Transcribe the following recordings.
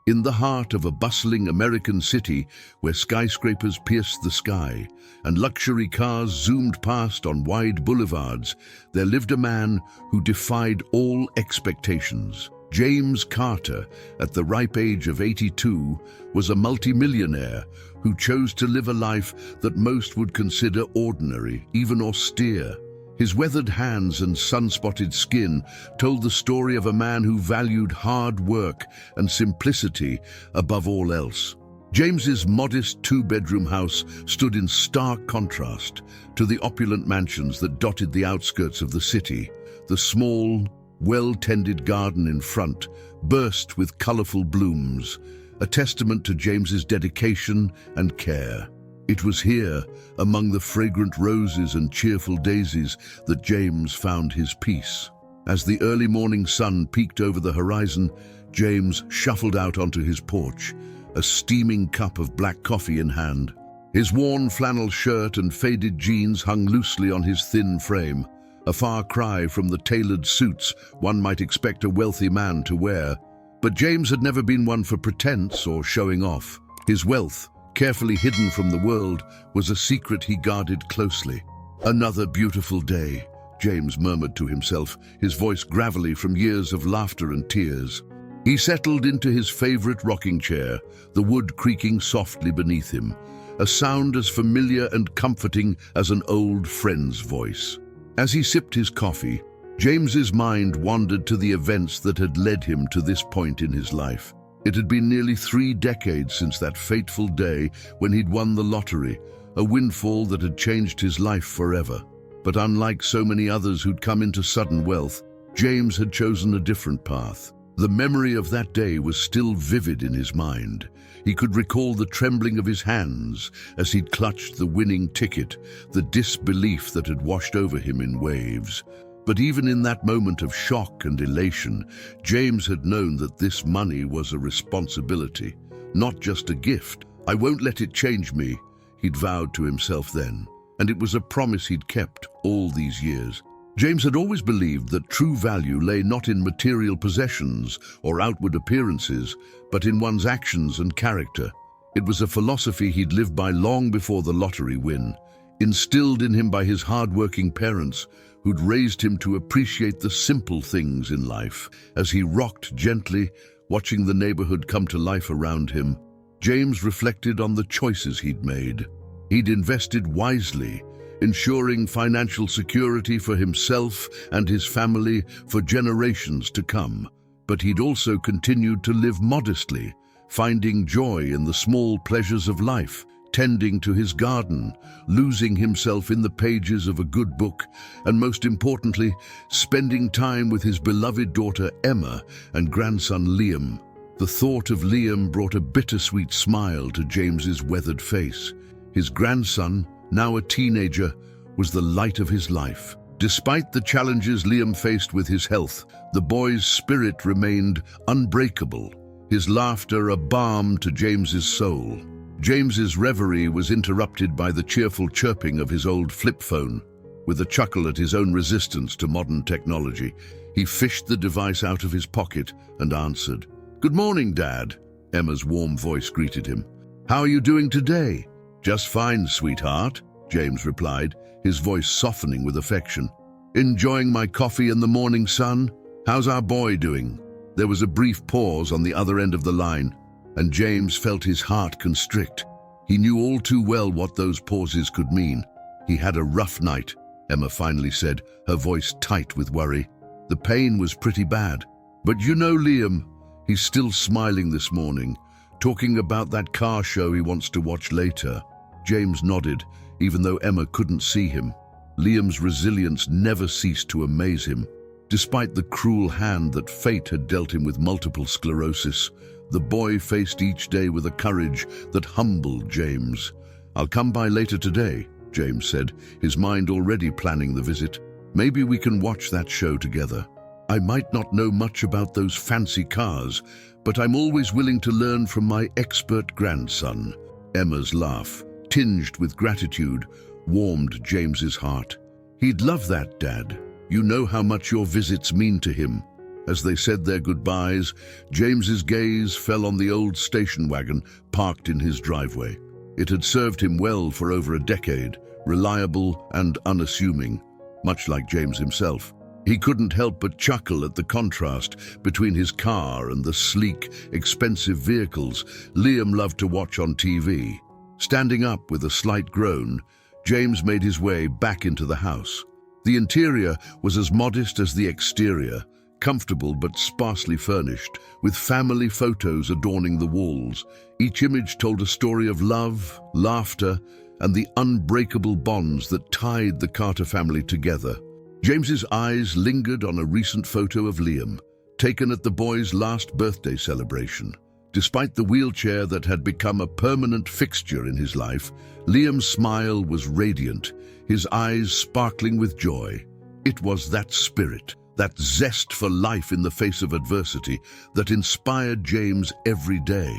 In the heart of a bustling American city where skyscrapers pierced the sky and luxury cars zoomed past on wide boulevards, there lived a man who defied all expectations. James Carter, at the ripe age of 82, was a multimillionaire who chose to live a life that most would consider ordinary, even austere. His weathered hands and sun-spotted skin told the story of a man who valued hard work and simplicity above all else. James's modest two-bedroom house stood in stark contrast to the opulent mansions that dotted the outskirts of the city. The small, well-tended garden in front burst with colorful blooms, a testament to James's dedication and care. It was here, among the fragrant roses and cheerful daisies, that James found his peace. As the early morning sun peeked over the horizon, James shuffled out onto his porch, a steaming cup of black coffee in hand. His worn flannel shirt and faded jeans hung loosely on his thin frame, a far cry from the tailored suits one might expect a wealthy man to wear. But James had never been one for pretense or showing off. His wealth, carefully hidden from the world, was a secret he guarded closely. "Another beautiful day," James murmured to himself, his voice gravelly from years of laughter and tears. He settled into his favorite rocking chair, the wood creaking softly beneath him, a sound as familiar and comforting as an old friend's voice. As he sipped his coffee, James's mind wandered to the events that had led him to this point in his life. It had been nearly 3 decades since that fateful day when he'd won the lottery, a windfall that had changed his life forever. But unlike so many others who'd come into sudden wealth, James had chosen a different path. The memory of that day was still vivid in his mind. He could recall the trembling of his hands as he'd clutched the winning ticket, the disbelief that had washed over him in waves. But even in that moment of shock and elation, James had known that this money was a responsibility, not just a gift. "I won't let it change me," he'd vowed to himself then, and it was a promise he'd kept all these years. James had always believed that true value lay not in material possessions or outward appearances, but in one's actions and character. It was a philosophy he'd lived by long before the lottery win, instilled in him by his hard-working parents, who'd raised him to appreciate the simple things in life. As he rocked gently, watching the neighborhood come to life around him, James reflected on the choices he'd made. He'd invested wisely, ensuring financial security for himself and his family for generations to come. But he'd also continued to live modestly, finding joy in the small pleasures of life, tending to his garden, losing himself in the pages of a good book, and most importantly, spending time with his beloved daughter Emma and grandson Liam. The thought of Liam brought a bittersweet smile to James's weathered face. His grandson, now a teenager, was the light of his life. Despite the challenges Liam faced with his health, the boy's spirit remained unbreakable, his laughter a balm to James's soul. James's reverie was interrupted by the cheerful chirping of his old flip phone. With a chuckle at his own resistance to modern technology, he fished the device out of his pocket and answered. "Good morning, Dad," Emma's warm voice greeted him. "How are you doing today?" "Just fine, sweetheart," James replied, his voice softening with affection. "Enjoying my coffee in the morning sun? How's our boy doing?" There was a brief pause on the other end of the line, and James felt his heart constrict. He knew all too well what those pauses could mean. "He had a rough night," Emma finally said, her voice tight with worry. "The pain was pretty bad. But you know Liam, he's still smiling this morning, talking about that car show he wants to watch later." James nodded, even though Emma couldn't see him. Liam's resilience never ceased to amaze him. Despite the cruel hand that fate had dealt him with multiple sclerosis, the boy faced each day with a courage that humbled James. "I'll come by later today," James said, his mind already planning the visit. "Maybe we can watch that show together. I might not know much about those fancy cars, but I'm always willing to learn from my expert grandson." Emma's laugh, tinged with gratitude, warmed James's heart. "He'd love that, Dad. You know how much your visits mean to him." As they said their goodbyes, James's gaze fell on the old station wagon parked in his driveway. It had served him well for over a decade, reliable and unassuming, much like James himself. He couldn't help but chuckle at the contrast between his car and the sleek, expensive vehicles Liam loved to watch on TV. Standing up with a slight groan, James made his way back into the house. The interior was as modest as the exterior, comfortable but sparsely furnished, with family photos adorning the walls. Each image told a story of love, laughter, and the unbreakable bonds that tied the Carter family together. James's eyes lingered on a recent photo of Liam, taken at the boy's last birthday celebration. Despite the wheelchair that had become a permanent fixture in his life, Liam's smile was radiant, his eyes sparkling with joy. It was that spirit, that zest for life in the face of adversity, that inspired James every day.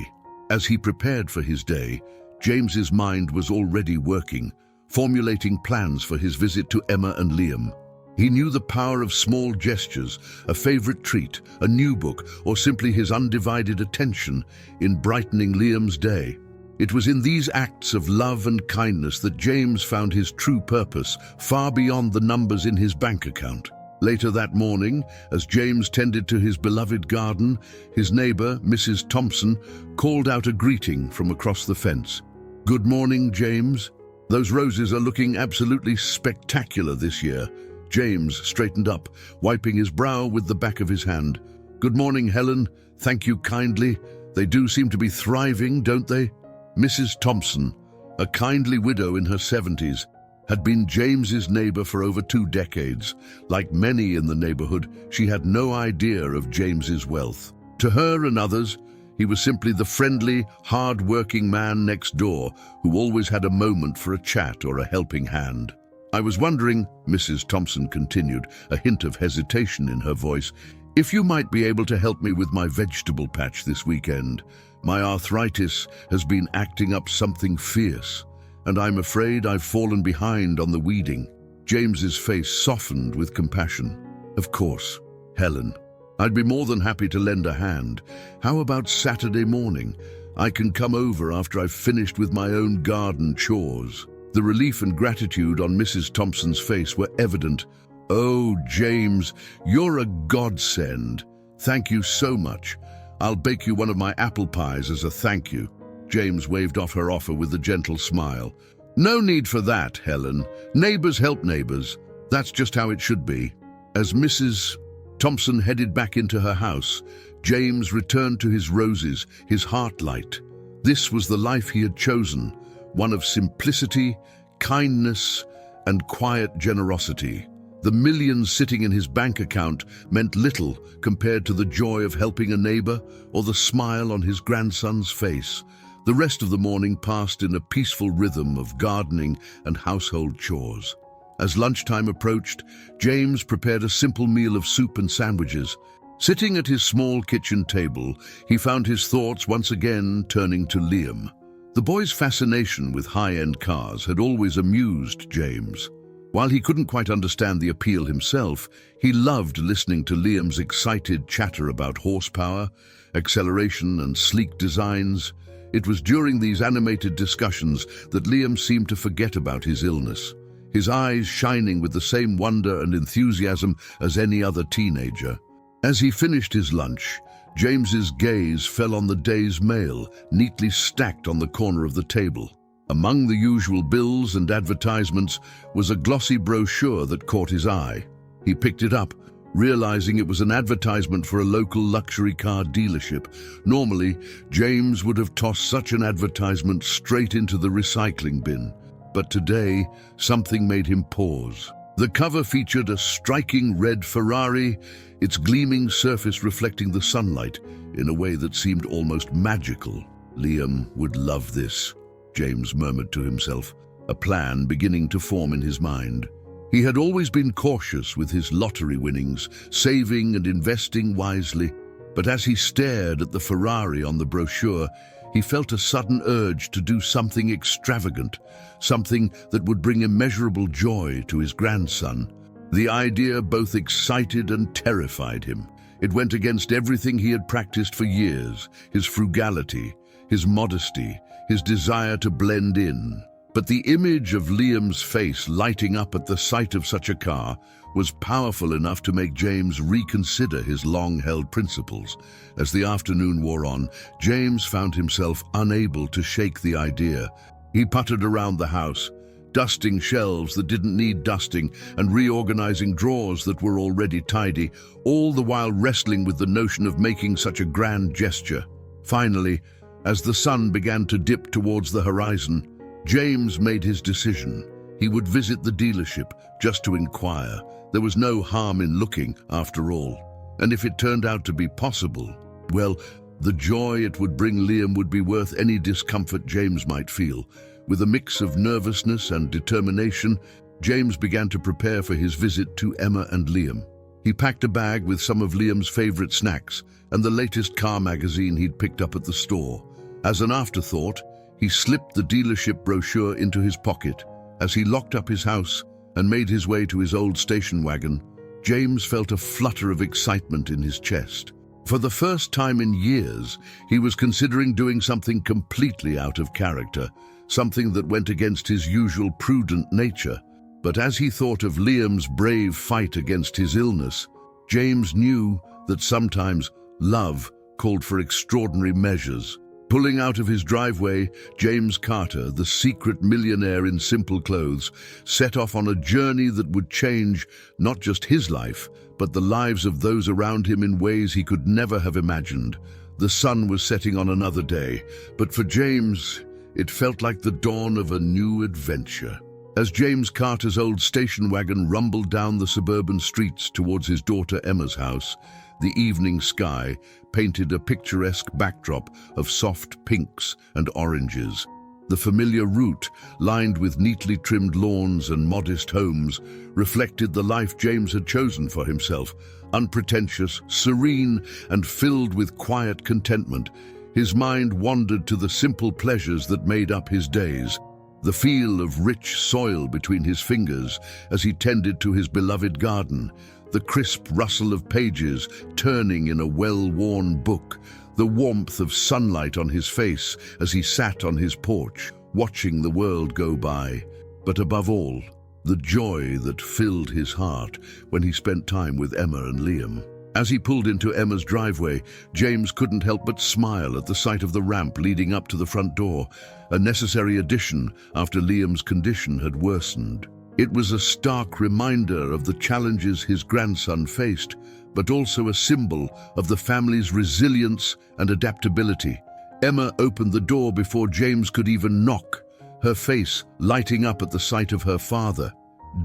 As he prepared for his day, James's mind was already working, formulating plans for his visit to Emma and Liam. He knew the power of small gestures, a favorite treat, a new book, or simply his undivided attention in brightening Liam's day. It was in these acts of love and kindness that James found his true purpose, far beyond the numbers in his bank account. Later that morning, as James tended to his beloved garden, his neighbor, Mrs. Thompson, called out a greeting from across the fence. "Good morning, James. Those roses are looking absolutely spectacular this year." James straightened up, wiping his brow with the back of his hand. "Good morning, Helen. Thank you kindly. They do seem to be thriving, don't they?" Mrs. Thompson, a kindly widow in her 70s, had been James's neighbor for over 2 decades. Like many in the neighborhood, she had no idea of James's wealth. To her and others, he was simply the friendly, hard-working man next door who always had a moment for a chat or a helping hand. "I was wondering," Mrs. Thompson continued, a hint of hesitation in her voice, "if you might be able to help me with my vegetable patch this weekend. My arthritis has been acting up something fierce, and I'm afraid I've fallen behind on the weeding." James's face softened with compassion. "Of course, Helen. I'd be more than happy to lend a hand. How about Saturday morning? I can come over after I've finished with my own garden chores." The relief and gratitude on Mrs. Thompson's face were evident. "Oh, James, you're a godsend. Thank you so much. I'll bake you one of my apple pies as a thank you." James waved off her offer with a gentle smile. "No need for that, Helen. Neighbors help neighbors. That's just how it should be." As Mrs. Thompson headed back into her house, James returned to his roses, his heart light. This was the life he had chosen, one of simplicity, kindness, and quiet generosity. The millions sitting in his bank account meant little compared to the joy of helping a neighbor or the smile on his grandson's face. The rest of the morning passed in a peaceful rhythm of gardening and household chores. As lunchtime approached, James prepared a simple meal of soup and sandwiches. Sitting at his small kitchen table, he found his thoughts once again turning to Liam. The boy's fascination with high-end cars had always amused James. While he couldn't quite understand the appeal himself, he loved listening to Liam's excited chatter about horsepower, acceleration, and sleek designs. It was during these animated discussions that Liam seemed to forget about his illness, his eyes shining with the same wonder and enthusiasm as any other teenager. As he finished his lunch, James's gaze fell on the day's mail, neatly stacked on the corner of the table. Among the usual bills and advertisements was a glossy brochure that caught his eye. He picked it up, realizing it was an advertisement for a local luxury car dealership. Normally, James would have tossed such an advertisement straight into the recycling bin. But today, something made him pause. The cover featured a striking red Ferrari, its gleaming surface reflecting the sunlight in a way that seemed almost magical. "Liam would love this," James murmured to himself, a plan beginning to form in his mind. He had always been cautious with his lottery winnings, saving and investing wisely. But as he stared at the Ferrari on the brochure, he felt a sudden urge to do something extravagant, something that would bring immeasurable joy to his grandson. The idea both excited and terrified him. It went against everything he had practiced for years, his frugality, his modesty, his desire to blend in. But the image of Liam's face lighting up at the sight of such a car was powerful enough to make James reconsider his long-held principles. As the afternoon wore on, James found himself unable to shake the idea. He puttered around the house, dusting shelves that didn't need dusting and reorganizing drawers that were already tidy, all the while wrestling with the notion of making such a grand gesture. Finally, as the sun began to dip towards the horizon, James made his decision. He would visit the dealership just to inquire. There was no harm in looking, after all. And if it turned out to be possible, well, the joy it would bring Liam would be worth any discomfort James might feel. With a mix of nervousness and determination, James began to prepare for his visit to Emma and Liam. He packed a bag with some of Liam's favorite snacks and the latest car magazine he'd picked up at the store. As an afterthought, he slipped the dealership brochure into his pocket. As he locked up his house and made his way to his old station wagon, James felt a flutter of excitement in his chest. For the first time in years, he was considering doing something completely out of character, something that went against his usual prudent nature. But as he thought of Liam's brave fight against his illness, James knew that sometimes love called for extraordinary measures. Pulling out of his driveway, James Carter, the secret millionaire in simple clothes, set off on a journey that would change not just his life, but the lives of those around him in ways he could never have imagined. The sun was setting on another day, but for James, it felt like the dawn of a new adventure. As James Carter's old station wagon rumbled down the suburban streets towards his daughter Emma's house, the evening sky painted a picturesque backdrop of soft pinks and oranges. The familiar route, lined with neatly trimmed lawns and modest homes, reflected the life James had chosen for himself, unpretentious, serene, and filled with quiet contentment. His mind wandered to the simple pleasures that made up his days. The feel of rich soil between his fingers as he tended to his beloved garden, the crisp rustle of pages turning in a well-worn book, the warmth of sunlight on his face as he sat on his porch, watching the world go by. But above all, the joy that filled his heart when he spent time with Emma and Liam. As he pulled into Emma's driveway, James couldn't help but smile at the sight of the ramp leading up to the front door, a necessary addition after Liam's condition had worsened. It was a stark reminder of the challenges his grandson faced, but also a symbol of the family's resilience and adaptability. Emma opened the door before James could even knock, her face lighting up at the sight of her father.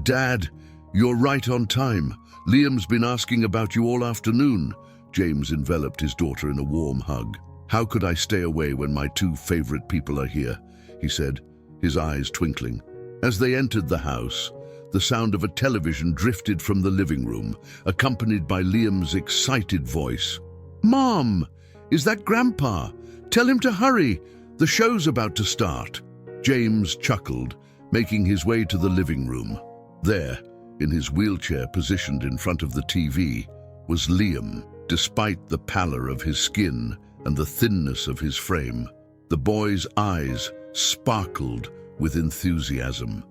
"Dad, you're right on time. Liam's been asking about you all afternoon." James enveloped his daughter in a warm hug. "How could I stay away when my two favorite people are here?" he said, his eyes twinkling. As they entered the house, the sound of a television drifted from the living room, accompanied by Liam's excited voice. "Mom, is that Grandpa? Tell him to hurry. The show's about to start." James chuckled, making his way to the living room. There, in his wheelchair positioned in front of the TV, was Liam. Despite the pallor of his skin and the thinness of his frame, the boy's eyes sparkled with enthusiasm.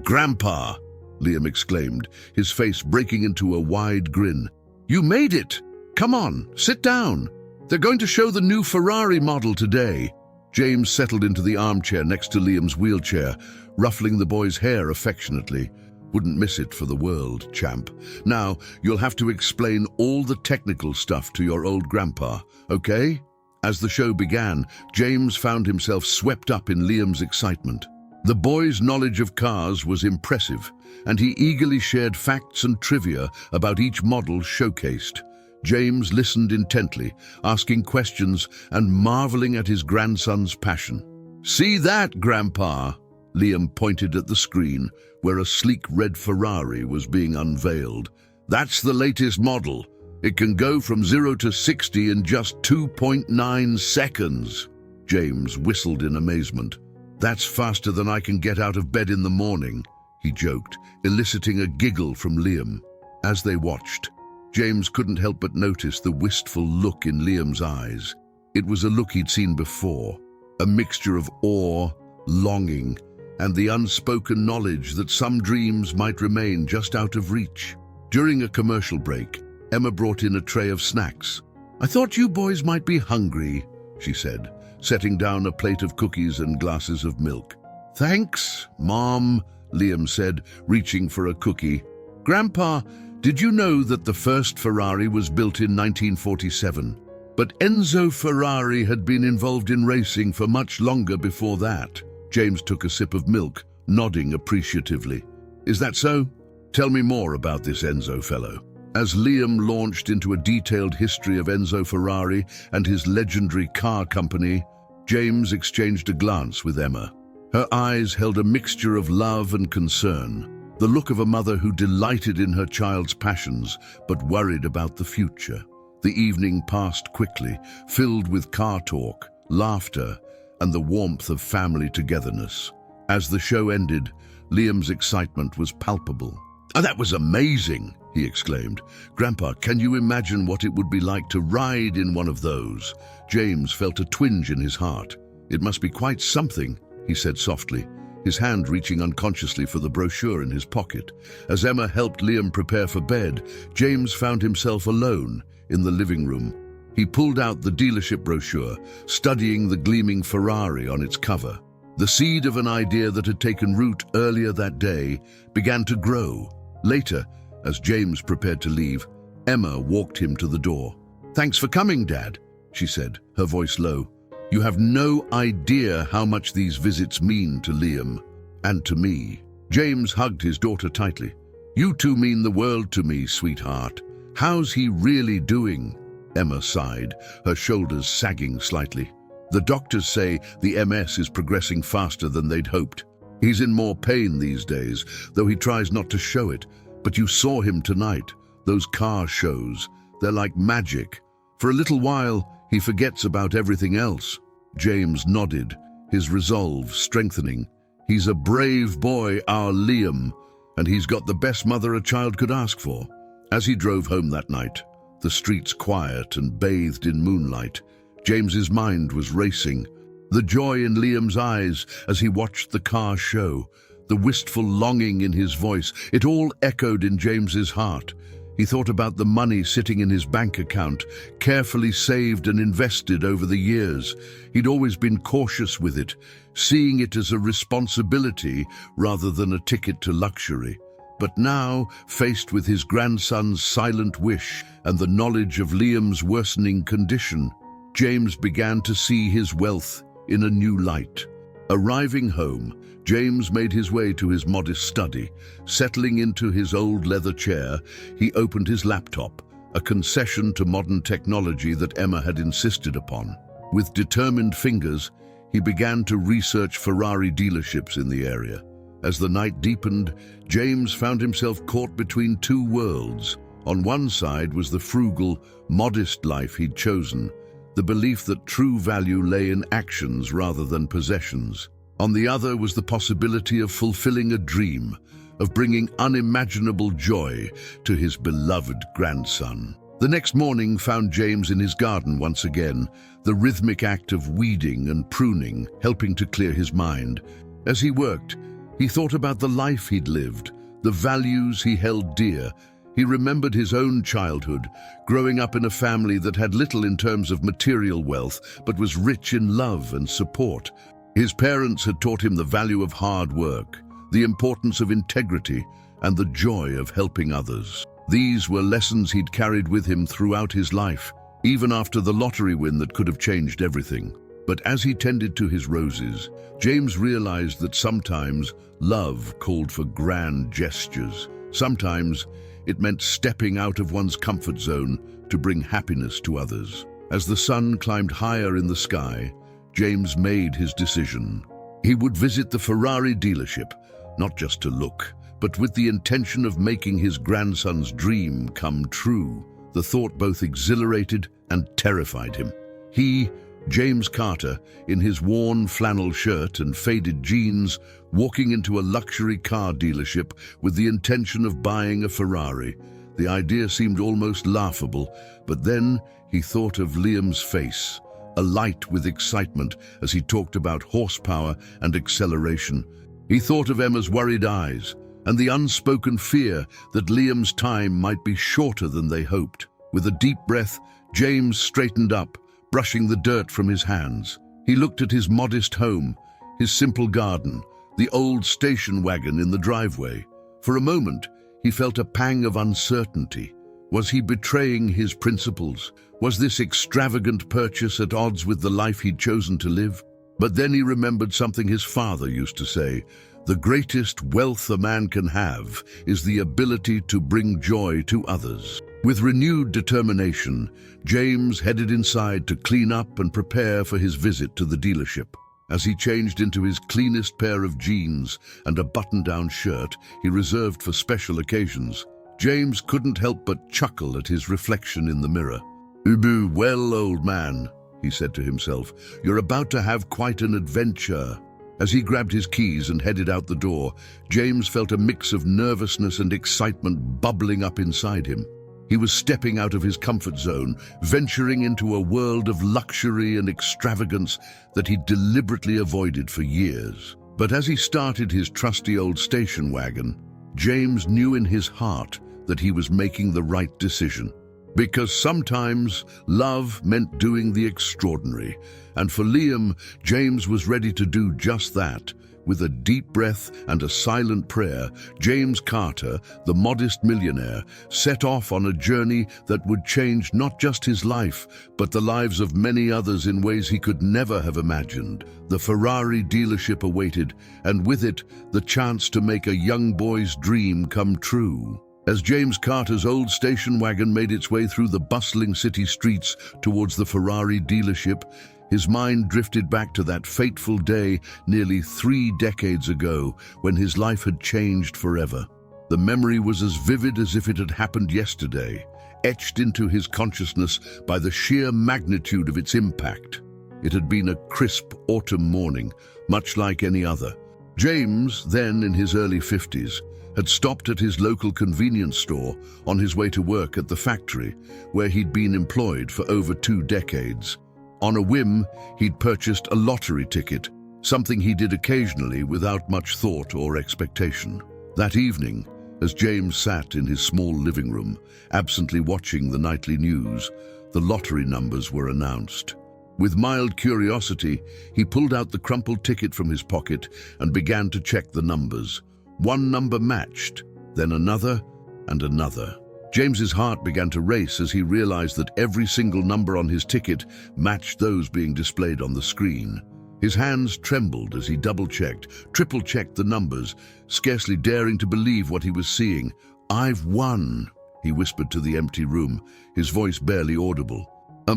Grandpa," Liam exclaimed, his face breaking into a wide grin. "You made it! Come on, sit down. They're going to show the new Ferrari model today." James settled into the armchair next to Liam's wheelchair, ruffling the boy's hair affectionately. "Wouldn't miss it for the world, champ. Now, you'll have to explain all the technical stuff to your old grandpa, okay?" As the show began, James found himself swept up in Liam's excitement. The boy's knowledge of cars was impressive, and he eagerly shared facts and trivia about each model showcased. James listened intently, asking questions and marveling at his grandson's passion. "See that, Grandpa?" Liam pointed at the screen, where a sleek red Ferrari was being unveiled. "That's the latest model. It can go from 0 to 60 in just 2.9 seconds. James whistled in amazement. "That's faster than I can get out of bed in the morning," he joked, eliciting a giggle from Liam. As they watched, James couldn't help but notice the wistful look in Liam's eyes. It was a look he'd seen before, a mixture of awe, longing, and the unspoken knowledge that some dreams might remain just out of reach. During a commercial break, Emma brought in a tray of snacks. "I thought you boys might be hungry," she said, setting down a plate of cookies and glasses of milk. "Thanks, Mom," Liam said, reaching for a cookie. "Grandpa, did you know that the first Ferrari was built in 1947? But Enzo Ferrari had been involved in racing for much longer before that." James took a sip of milk, nodding appreciatively. "Is that so? Tell me more about this Enzo fellow." As Liam launched into a detailed history of Enzo Ferrari and his legendary car company, James exchanged a glance with Emma. Her eyes held a mixture of love and concern, the look of a mother who delighted in her child's passions but worried about the future. The evening passed quickly, filled with car talk, laughter, and the warmth of family togetherness. As the show ended, Liam's excitement was palpable. "That was amazing," he exclaimed. "Grandpa, can you imagine what it would be like to ride in one of those?" James felt a twinge in his heart. "It must be quite something," he said softly, his hand reaching unconsciously for the brochure in his pocket. As Emma helped Liam prepare for bed, James found himself alone in the living room. He pulled out the dealership brochure, studying the gleaming Ferrari on its cover. The seed of an idea that had taken root earlier that day began to grow. Later, as James prepared to leave, Emma walked him to the door. "Thanks for coming, Dad," she said, her voice low. "You have no idea how much these visits mean to Liam and to me." James hugged his daughter tightly. "You two mean the world to me, sweetheart. How's he really doing?" Emma sighed, her shoulders sagging slightly. "The doctors say the MS is progressing faster than they'd hoped. He's in more pain these days, though he tries not to show it. But you saw him tonight. Those car shows, they're like magic. For a little while, he forgets about everything else." James nodded, his resolve strengthening. "He's a brave boy, our Liam, and he's got the best mother a child could ask for." As he drove home that night, the streets quiet and bathed in moonlight, James's mind was racing. The joy in Liam's eyes as he watched the car show, the wistful longing in his voice, it all echoed in James's heart. He thought about the money sitting in his bank account, carefully saved and invested over the years. He'd always been cautious with it, seeing it as a responsibility rather than a ticket to luxury. But now, faced with his grandson's silent wish and the knowledge of Liam's worsening condition, James began to see his wealth in a new light. Arriving home, James made his way to his modest study. Settling into his old leather chair, he opened his laptop, a concession to modern technology that Emma had insisted upon. With determined fingers, he began to research Ferrari dealerships in the area. As the night deepened, James found himself caught between two worlds. On one side was the frugal, modest life he'd chosen, the belief that true value lay in actions rather than possessions. On the other was the possibility of fulfilling a dream, of bringing unimaginable joy to his beloved grandson. The next morning found James in his garden once again, the rhythmic act of weeding and pruning helping to clear his mind. As he worked, he thought about the life he'd lived, the values he held dear. He remembered his own childhood, growing up in a family that had little in terms of material wealth, but was rich in love and support. His parents had taught him the value of hard work, the importance of integrity, and the joy of helping others. These were lessons he'd carried with him throughout his life, even after the lottery win that could have changed everything. But as he tended to his roses, James realized that sometimes love called for grand gestures. Sometimes it meant stepping out of one's comfort zone to bring happiness to others. As the sun climbed higher in the sky, James made his decision. He would visit the Ferrari dealership, not just to look, but with the intention of making his grandson's dream come true. The thought both exhilarated and terrified him. He, James Carter, in his worn flannel shirt and faded jeans, walking into a luxury car dealership with the intention of buying a Ferrari. The idea seemed almost laughable, but then he thought of Liam's face, alight with excitement as he talked about horsepower and acceleration. He thought of Emma's worried eyes and the unspoken fear that Liam's time might be shorter than they hoped. With a deep breath, James straightened up, brushing the dirt from his hands. He looked at his modest home, his simple garden, the old station wagon in the driveway. For a moment, he felt a pang of uncertainty. Was he betraying his principles? Was this extravagant purchase at odds with the life he'd chosen to live? But then he remembered something his father used to say: "The greatest wealth a man can have is the ability to bring joy to others." With renewed determination, James headed inside to clean up and prepare for his visit to the dealership. As he changed into his cleanest pair of jeans and a button-down shirt he reserved for special occasions, James couldn't help but chuckle at his reflection in the mirror. "Well, old man," he said to himself, "you're about to have quite an adventure." As he grabbed his keys and headed out the door, James felt a mix of nervousness and excitement bubbling up inside him. He was stepping out of his comfort zone, venturing into a world of luxury and extravagance that he'd deliberately avoided for years. But as he started his trusty old station wagon, James knew in his heart that he was making the right decision. Because sometimes love meant doing the extraordinary, and for Liam, James was ready to do just that. With a deep breath and a silent prayer, James Carter, the modest millionaire, set off on a journey that would change not just his life, but the lives of many others in ways he could never have imagined. The Ferrari dealership awaited, and with it, the chance to make a young boy's dream come true. As James Carter's old station wagon made its way through the bustling city streets towards the Ferrari dealership, his mind drifted back to that fateful day nearly 3 decades ago when his life had changed forever. The memory was as vivid as if it had happened yesterday, etched into his consciousness by the sheer magnitude of its impact. It had been a crisp autumn morning, much like any other. James, then in his early 50s, had stopped at his local convenience store on his way to work at the factory, where he'd been employed for over 2 decades. On a whim, he'd purchased a lottery ticket, something he did occasionally without much thought or expectation. That evening, as James sat in his small living room, absently watching the nightly news, the lottery numbers were announced. With mild curiosity, he pulled out the crumpled ticket from his pocket and began to check the numbers. One number matched, then another and another. James's heart began to race as he realized that every single number on his ticket matched those being displayed on the screen. His hands trembled as he double-checked, triple-checked the numbers, scarcely daring to believe what he was seeing. "I've won," he whispered to the empty room, his voice barely audible.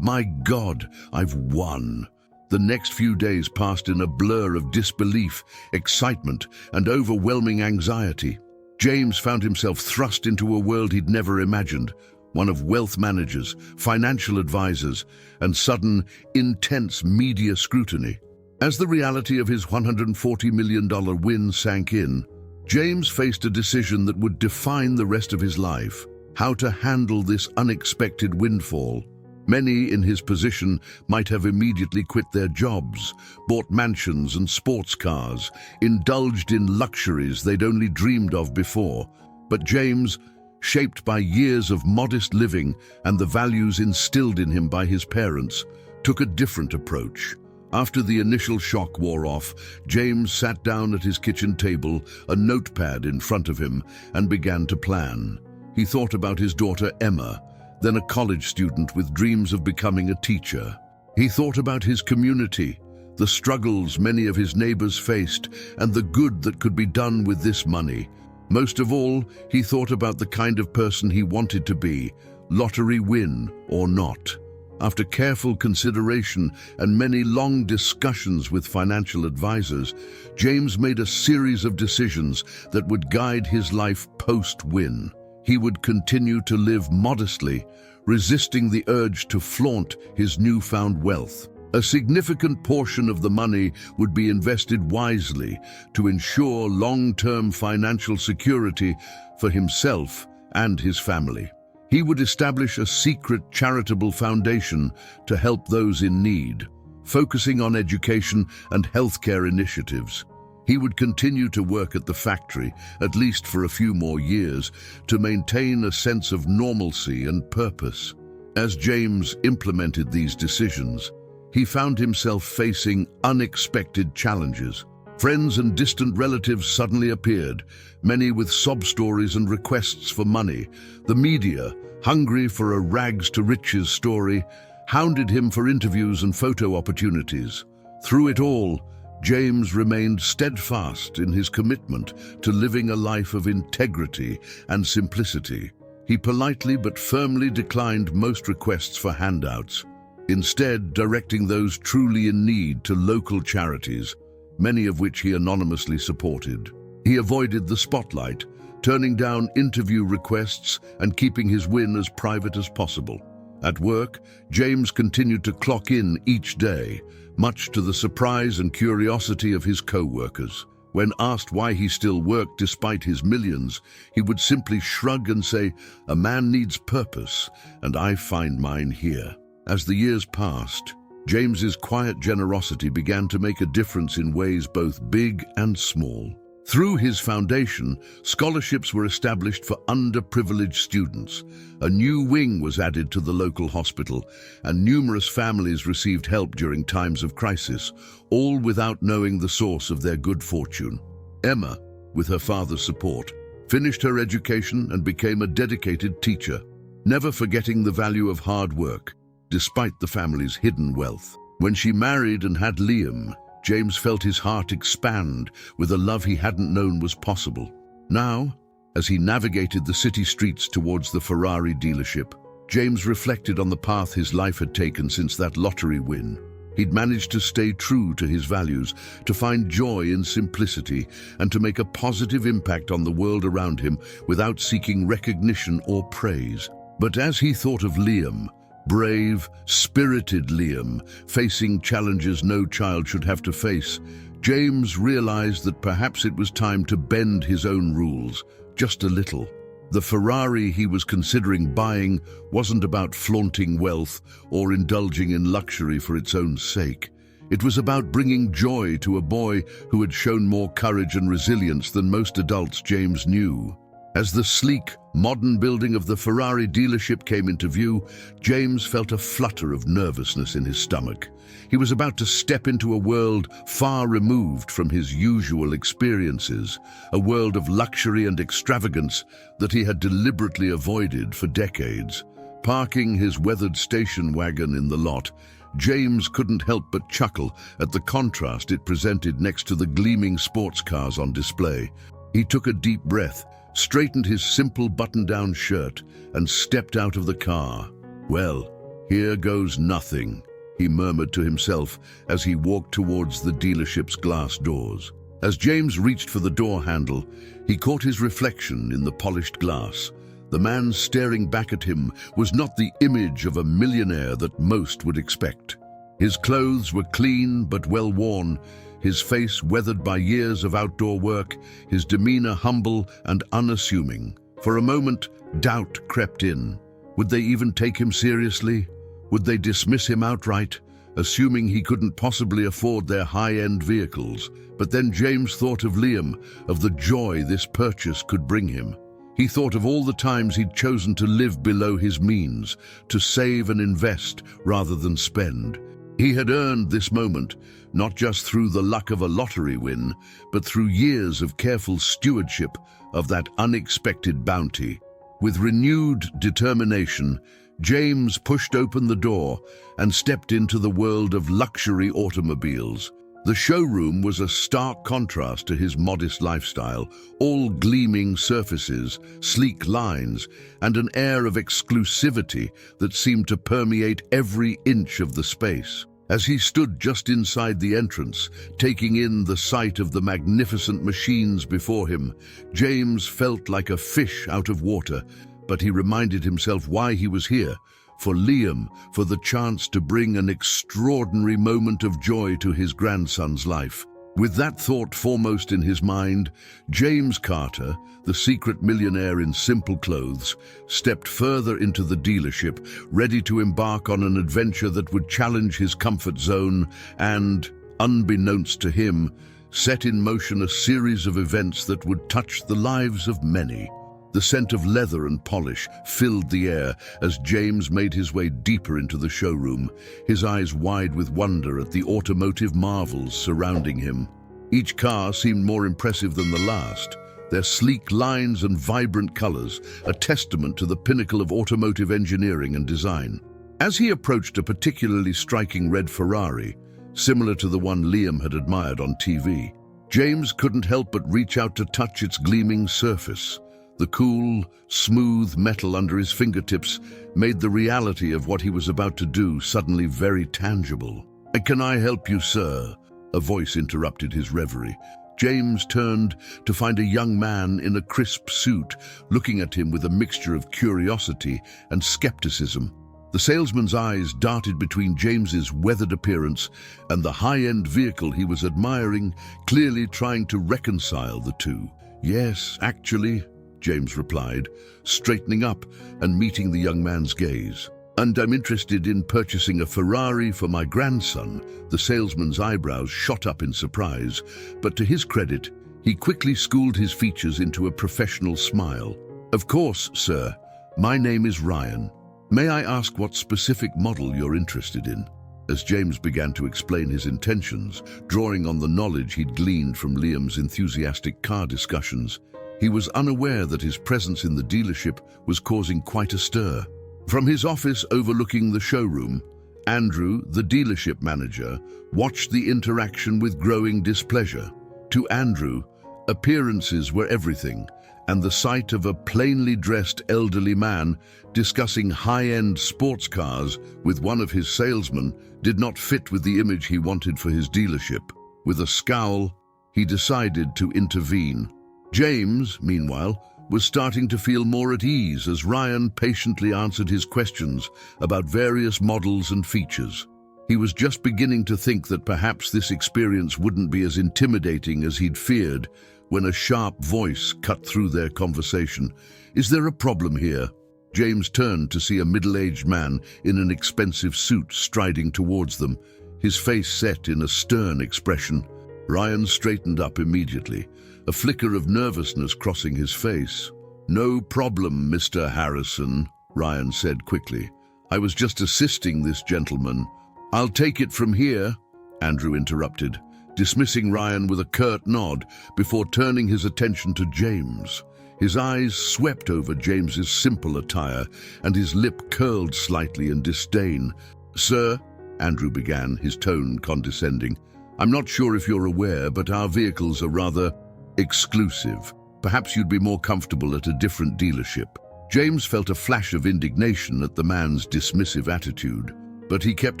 My God, I've won." The next few days passed in a blur of disbelief, excitement, and overwhelming anxiety. James found himself thrust into a world he'd never imagined, one of wealth managers, financial advisors, and sudden, intense media scrutiny. As the reality of his $140 million win sank in, James faced a decision that would define the rest of his life: how to handle this unexpected windfall. Many in his position might have immediately quit their jobs, bought mansions and sports cars, indulged in luxuries they'd only dreamed of before. But James, shaped by years of modest living and the values instilled in him by his parents, took a different approach. After the initial shock wore off, James sat down at his kitchen table, a notepad in front of him, and began to plan. He thought about his daughter Emma, then a college student with dreams of becoming a teacher. He thought about his community, the struggles many of his neighbors faced, and the good that could be done with this money. Most of all, he thought about the kind of person he wanted to be, lottery win or not. After careful consideration and many long discussions with financial advisors, James made a series of decisions that would guide his life post-win. He would continue to live modestly, resisting the urge to flaunt his newfound wealth. A significant portion of the money would be invested wisely to ensure long-term financial security for himself and his family. He would establish a secret charitable foundation to help those in need, focusing on education and healthcare initiatives. He would continue to work at the factory, at least for a few more years, to maintain a sense of normalcy and purpose. As James implemented these decisions, he found himself facing unexpected challenges. Friends and distant relatives suddenly appeared, many with sob stories and requests for money. The media, hungry for a rags-to-riches story, hounded him for interviews and photo opportunities. Through it all, James remained steadfast in his commitment to living a life of integrity and simplicity. He politely but firmly declined most requests for handouts, instead directing those truly in need to local charities, many of which he anonymously supported. He avoided the spotlight, turning down interview requests and keeping his win as private as possible. At work, James continued to clock in each day, much to the surprise and curiosity of his co-workers. When asked why he still worked despite his millions, he would simply shrug and say, "A man needs purpose, and I find mine here." As the years passed, James's quiet generosity began to make a difference in ways both big and small. Through his foundation, scholarships were established for underprivileged students. A new wing was added to the local hospital, and numerous families received help during times of crisis, all without knowing the source of their good fortune. Emma, with her father's support, finished her education and became a dedicated teacher, never forgetting the value of hard work, despite the family's hidden wealth. When she married and had Liam, James felt his heart expand with a love he hadn't known was possible. Now, as he navigated the city streets towards the Ferrari dealership, James reflected on the path his life had taken since that lottery win. He'd managed to stay true to his values, to find joy in simplicity, and to make a positive impact on the world around him without seeking recognition or praise. But as he thought of Liam, brave, spirited Liam, facing challenges no child should have to face, James realized that perhaps it was time to bend his own rules, just a little. The Ferrari he was considering buying wasn't about flaunting wealth or indulging in luxury for its own sake. It was about bringing joy to a boy who had shown more courage and resilience than most adults James knew. As the sleek, modern building of the Ferrari dealership came into view, James felt a flutter of nervousness in his stomach. He was about to step into a world far removed from his usual experiences, a world of luxury and extravagance that he had deliberately avoided for decades. Parking his weathered station wagon in the lot, James couldn't help but chuckle at the contrast it presented next to the gleaming sports cars on display. He took a deep breath, straightened his simple button-down shirt, and stepped out of the car. "Well, here goes nothing," he murmured to himself as he walked towards the dealership's glass doors. As James reached for the door handle, he caught his reflection in the polished glass. The man staring back at him was not the image of a millionaire that most would expect. His clothes were clean but well worn, his face weathered by years of outdoor work, his demeanor humble and unassuming. For a moment, doubt crept in. Would they even take him seriously? Would they dismiss him outright, assuming he couldn't possibly afford their high-end vehicles? But then James thought of Liam, of the joy this purchase could bring him. He thought of all the times he'd chosen to live below his means, to save and invest rather than spend. He had earned this moment, not just through the luck of a lottery win, but through years of careful stewardship of that unexpected bounty. With renewed determination, James pushed open the door and stepped into the world of luxury automobiles. The showroom was a stark contrast to his modest lifestyle, all gleaming surfaces, sleek lines, and an air of exclusivity that seemed to permeate every inch of the space. As he stood just inside the entrance, taking in the sight of the magnificent machines before him, James felt like a fish out of water, but he reminded himself why he was here. For Liam, for the chance to bring an extraordinary moment of joy to his grandson's life. With that thought foremost in his mind, James Carter, the secret millionaire in simple clothes, stepped further into the dealership, ready to embark on an adventure that would challenge his comfort zone and, unbeknownst to him, set in motion a series of events that would touch the lives of many. The scent of leather and polish filled the air as James made his way deeper into the showroom, his eyes wide with wonder at the automotive marvels surrounding him. Each car seemed more impressive than the last, their sleek lines and vibrant colors a testament to the pinnacle of automotive engineering and design. As he approached a particularly striking red Ferrari, similar to the one Liam had admired on TV, James couldn't help but reach out to touch its gleaming surface. The cool, smooth metal under his fingertips made the reality of what he was about to do suddenly very tangible. "Can I help you, sir?" A voice interrupted his reverie. James turned to find a young man in a crisp suit, looking at him with a mixture of curiosity and skepticism. The salesman's eyes darted between James's weathered appearance and the high-end vehicle he was admiring, clearly trying to reconcile the two. "Yes, actually," James replied, straightening up and meeting the young man's gaze. "And I'm interested in purchasing a Ferrari for my grandson." The salesman's eyebrows shot up in surprise, but to his credit, he quickly schooled his features into a professional smile. "Of course, sir. My name is Ryan. May I ask what specific model you're interested in?" As James began to explain his intentions, drawing on the knowledge he'd gleaned from Liam's enthusiastic car discussions, he was unaware that his presence in the dealership was causing quite a stir. From his office overlooking the showroom, Andrew, the dealership manager, watched the interaction with growing displeasure. To Andrew, appearances were everything, and the sight of a plainly dressed elderly man discussing high-end sports cars with one of his salesmen did not fit with the image he wanted for his dealership. With a scowl, he decided to intervene. James, meanwhile, was starting to feel more at ease as Ryan patiently answered his questions about various models and features. He was just beginning to think that perhaps this experience wouldn't be as intimidating as he'd feared when a sharp voice cut through their conversation. "Is there a problem here?" James turned to see a middle-aged man in an expensive suit striding towards them, his face set in a stern expression. Ryan straightened up immediately, a flicker of nervousness crossing his face. "No problem, Mr. Harrison," Ryan said quickly. "I was just assisting this gentleman." "I'll take it from here," Andrew interrupted, dismissing Ryan with a curt nod before turning his attention to James. His eyes swept over James's simple attire, and his lip curled slightly in disdain. "Sir," Andrew began, his tone condescending, "I'm not sure if you're aware, but our vehicles are rather exclusive. Perhaps you'd be more comfortable at a different dealership." James felt a flash of indignation at the man's dismissive attitude, but he kept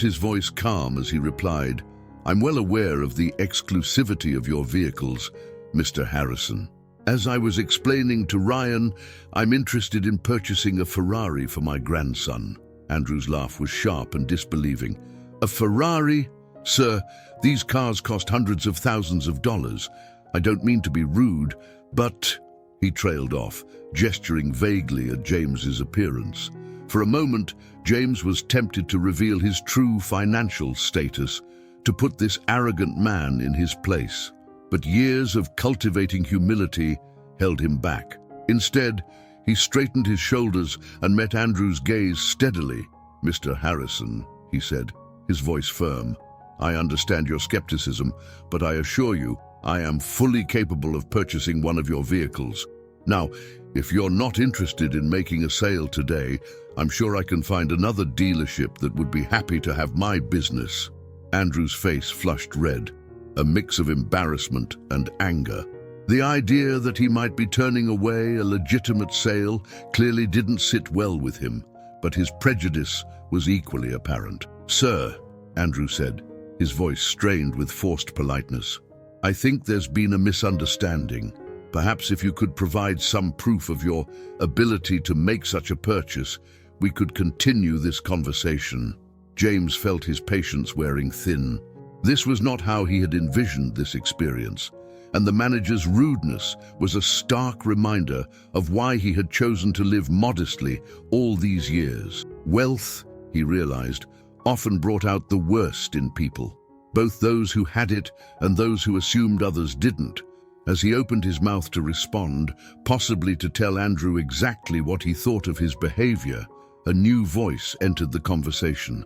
his voice calm as he replied, "I'm well aware of the exclusivity of your vehicles, Mr. Harrison. As I was explaining to Ryan, I'm interested in purchasing a Ferrari for my grandson." Andrew's laugh was sharp and disbelieving. "A Ferrari? Sir, these cars cost hundreds of thousands of dollars. I don't mean to be rude, but—" He trailed off, gesturing vaguely at James's appearance. For a moment, James was tempted to reveal his true financial status, to put this arrogant man in his place. But years of cultivating humility held him back. Instead, he straightened his shoulders and met Andrew's gaze steadily. "Mr. Harrison," he said, his voice firm, "I understand your skepticism, but I assure you, I am fully capable of purchasing one of your vehicles. Now, if you're not interested in making a sale today, I'm sure I can find another dealership that would be happy to have my business." Andrew's face flushed red, a mix of embarrassment and anger. The idea that he might be turning away a legitimate sale clearly didn't sit well with him, but his prejudice was equally apparent. "Sir," Andrew said, his voice strained with forced politeness, "I think there's been a misunderstanding. Perhaps if you could provide some proof of your ability to make such a purchase, we could continue this conversation." James felt his patience wearing thin. This was not how he had envisioned this experience, and the manager's rudeness was a stark reminder of why he had chosen to live modestly all these years. Wealth, he realized, often brought out the worst in people, both those who had it and those who assumed others didn't. As he opened his mouth to respond, possibly to tell Andrew exactly what he thought of his behavior, a new voice entered the conversation.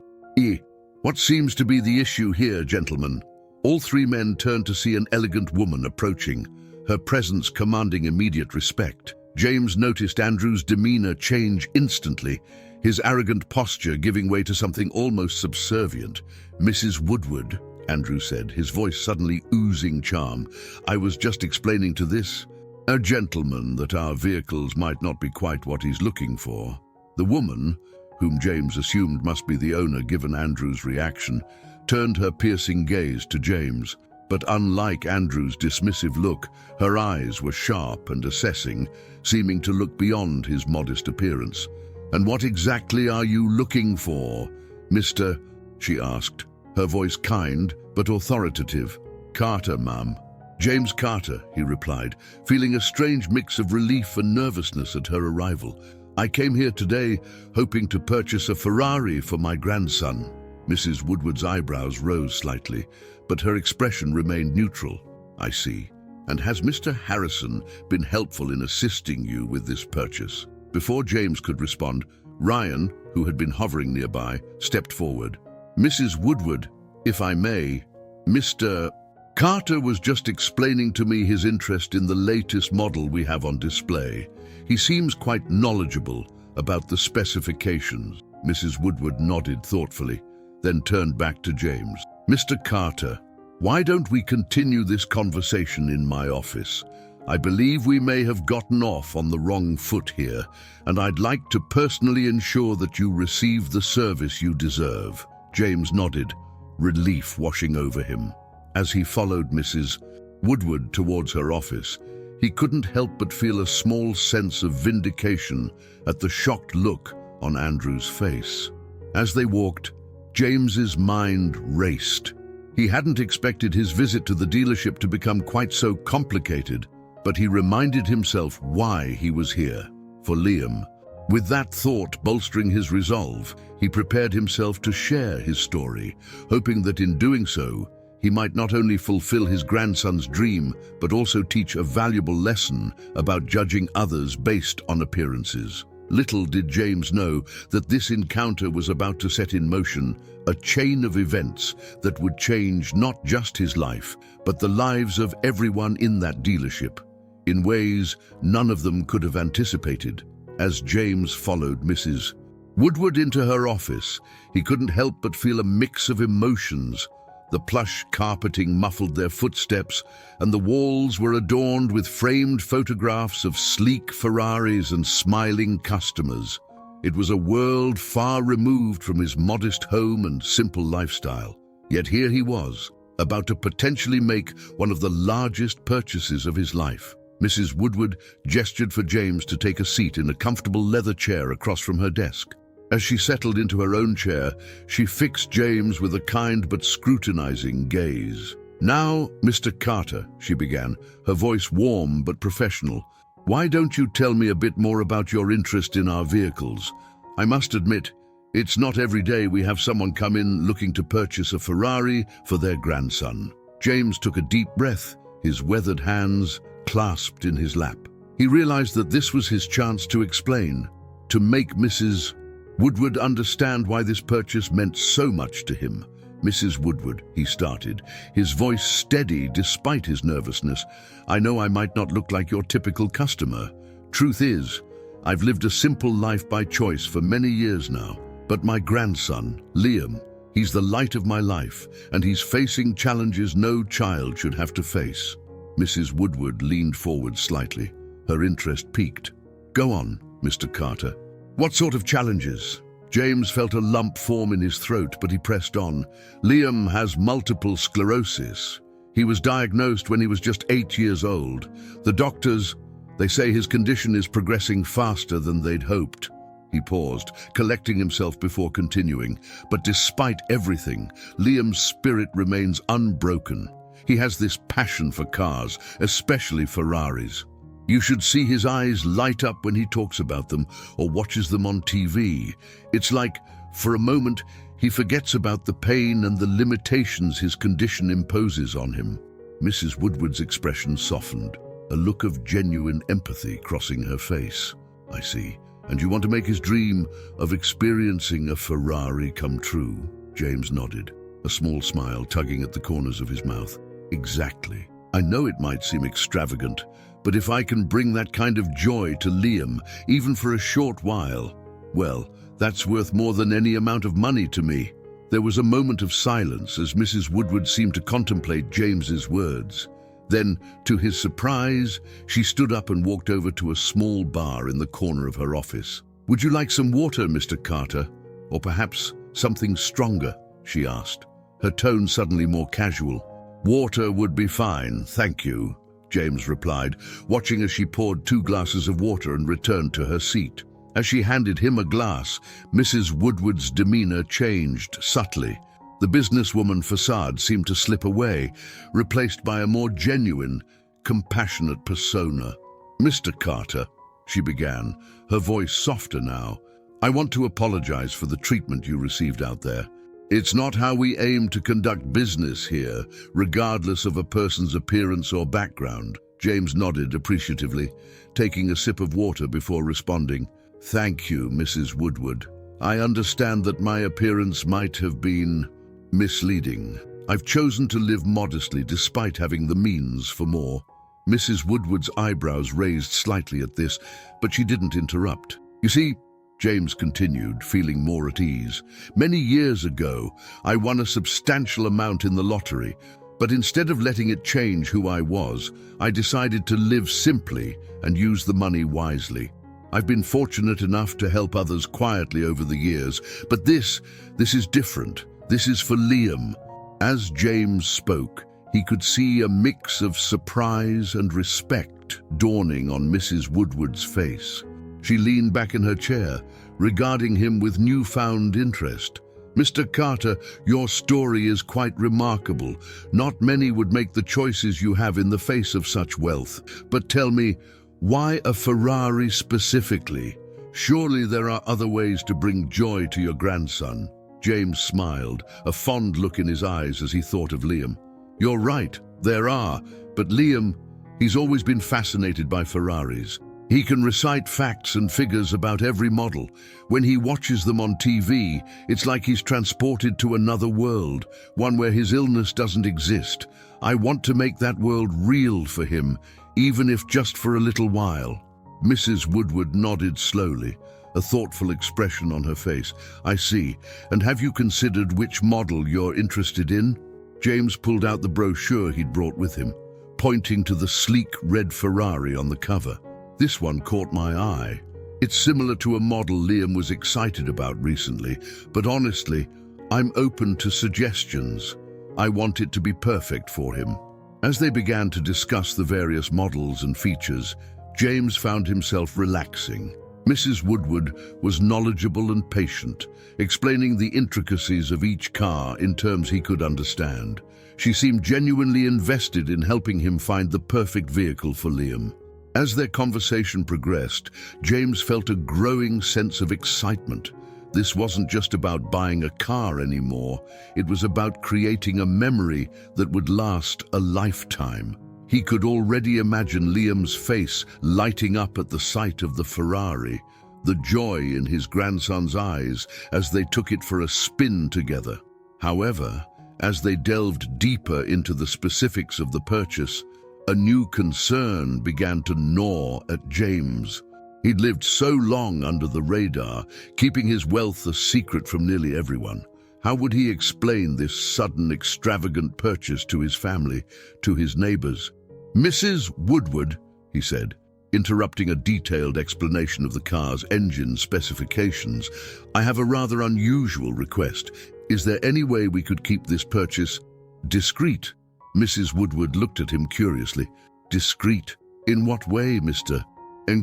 What seems to be the issue here, gentlemen?" All three men turned to see an elegant woman approaching, her presence commanding immediate respect. James noticed Andrew's demeanor change instantly, his arrogant posture giving way to something almost subservient. "Mrs. Woodward," Andrew said, his voice suddenly oozing charm, "I was just explaining to this a gentleman that our vehicles might not be quite what he's looking for." The woman, whom James assumed must be the owner given Andrew's reaction, turned her piercing gaze to James. But unlike Andrew's dismissive look, her eyes were sharp and assessing, seeming to look beyond his modest appearance. "And what exactly are you looking for, Mr.?" she asked, her voice kind but authoritative. "Carter, ma'am." "James Carter," he replied, feeling a strange mix of relief and nervousness at her arrival. "I came here today hoping to purchase a Ferrari for my grandson." Mrs. Woodward's eyebrows rose slightly, but her expression remained neutral. "I see. And has Mr. Harrison been helpful in assisting you with this purchase?" Before James could respond, Ryan, who had been hovering nearby, stepped forward. "Mrs. Woodward, if I may, Mr. Carter was just explaining to me his interest in the latest model we have on display. He seems quite knowledgeable about the specifications." Mrs. Woodward nodded thoughtfully, then turned back to James. "Mr. Carter, why don't we continue this conversation in my office? I believe we may have gotten off on the wrong foot here, and I'd like to personally ensure that you receive the service you deserve." James nodded, relief washing over him. As he followed Mrs. Woodward towards her office, he couldn't help but feel a small sense of vindication at the shocked look on Andrew's face. As they walked, James's mind raced. He hadn't expected his visit to the dealership to become quite so complicated, but he reminded himself why he was here, for Liam. With that thought bolstering his resolve, he prepared himself to share his story, hoping that in doing so, he might not only fulfill his grandson's dream, but also teach a valuable lesson about judging others based on appearances. Little did James know that this encounter was about to set in motion a chain of events that would change not just his life, but the lives of everyone in that dealership, in ways none of them could have anticipated. As James followed Mrs. Woodward into her office, he couldn't help but feel a mix of emotions. The plush carpeting muffled their footsteps, and the walls were adorned with framed photographs of sleek Ferraris and smiling customers. It was a world far removed from his modest home and simple lifestyle. Yet here he was, about to potentially make one of the largest purchases of his life. Mrs. Woodward gestured for James to take a seat in a comfortable leather chair across from her desk. As she settled into her own chair, she fixed James with a kind but scrutinizing gaze. "Now, Mr. Carter," she began, her voice warm but professional, "why don't you tell me a bit more about your interest in our vehicles? I must admit, it's not every day we have someone come in looking to purchase a Ferrari for their grandson." James took a deep breath, his weathered hands clasped in his lap. He realized that this was his chance to explain, to make Mrs. Woodward understand why this purchase meant so much to him. "Mrs. Woodward," he started, his voice steady despite his nervousness, "I know I might not look like your typical customer. Truth is, I've lived a simple life by choice for many years now. But my grandson, Liam, he's the light of my life, and he's facing challenges no child should have to face." Mrs. Woodward leaned forward slightly, her interest piqued. "Go on, Mr. Carter. What sort of challenges?" James felt a lump form in his throat, but he pressed on. "Liam has multiple sclerosis. He was diagnosed when he was just 8 years old. The doctors, they say his condition is progressing faster than they'd hoped." He paused, collecting himself before continuing. But despite everything, Liam's spirit remains unbroken. He has this passion for cars, especially Ferraris. You should see his eyes light up when he talks about them or watches them on TV. It's like, for a moment, he forgets about the pain and the limitations his condition imposes on him. Mrs. Woodward's expression softened, a look of genuine empathy crossing her face. I see. And you want to make his dream of experiencing a Ferrari come true? James nodded, a small smile tugging at the corners of his mouth. Exactly. I know it might seem extravagant, but if I can bring that kind of joy to Liam, even for a short while, well, that's worth more than any amount of money to me. There was a moment of silence as Mrs. Woodward seemed to contemplate James's words. Then, to his surprise, she stood up and walked over to a small bar in the corner of her office. "Would you like some water, Mr. Carter? Or perhaps something stronger?" she asked, her tone suddenly more casual. "Water would be fine, thank you," James replied, watching as she poured 2 glasses of water and returned to her seat. As she handed him a glass, Mrs. Woodward's demeanor changed subtly. The businesswoman facade seemed to slip away, replaced by a more genuine, compassionate persona. "Mr. Carter," she began, her voice softer now, "I want to apologize for the treatment you received out there. It's not how we aim to conduct business here, regardless of a person's appearance or background." James nodded appreciatively, taking a sip of water before responding. "Thank you, Mrs. Woodward. I understand that my appearance might have been misleading. I've chosen to live modestly despite having the means for more." Mrs. Woodward's eyebrows raised slightly at this, but she didn't interrupt. "You see," James continued, feeling more at ease, "many years ago, I won a substantial amount in the lottery, but instead of letting it change who I was, I decided to live simply and use the money wisely. I've been fortunate enough to help others quietly over the years, but this is different. This is for Liam." As James spoke, he could see a mix of surprise and respect dawning on Mrs. Woodward's face. She leaned back in her chair, regarding him with newfound interest. "Mr. Carter, your story is quite remarkable. Not many would make the choices you have in the face of such wealth. But tell me, why a Ferrari specifically? Surely there are other ways to bring joy to your grandson." James smiled, a fond look in his eyes as he thought of Liam. "You're right, there are, but Liam, he's always been fascinated by Ferraris. He can recite facts and figures about every model. When he watches them on TV, it's like he's transported to another world, one where his illness doesn't exist. I want to make that world real for him, even if just for a little while." Mrs. Woodward nodded slowly, a thoughtful expression on her face. "I see. And have you considered which model you're interested in?" James pulled out the brochure he'd brought with him, pointing to the sleek red Ferrari on the cover. "This one caught my eye. It's similar to a model Liam was excited about recently, but honestly, I'm open to suggestions. I want it to be perfect for him." As they began to discuss the various models and features, James found himself relaxing. Mrs. Woodward was knowledgeable and patient, explaining the intricacies of each car in terms he could understand. She seemed genuinely invested in helping him find the perfect vehicle for Liam. As their conversation progressed, James felt a growing sense of excitement. This wasn't just about buying a car anymore, it was about creating a memory that would last a lifetime. He could already imagine Liam's face lighting up at the sight of the Ferrari, the joy in his grandson's eyes as they took it for a spin together. However, as they delved deeper into the specifics of the purchase, a new concern began to gnaw at James. He'd lived so long under the radar, keeping his wealth a secret from nearly everyone. How would he explain this sudden, extravagant purchase to his family, to his neighbors? "Mrs. Woodward," he said, interrupting a detailed explanation of the car's engine specifications, "I have a rather unusual request. Is there any way we could keep this purchase discreet?" Mrs. Woodward looked at him curiously. "Discreet? In what way, Mr.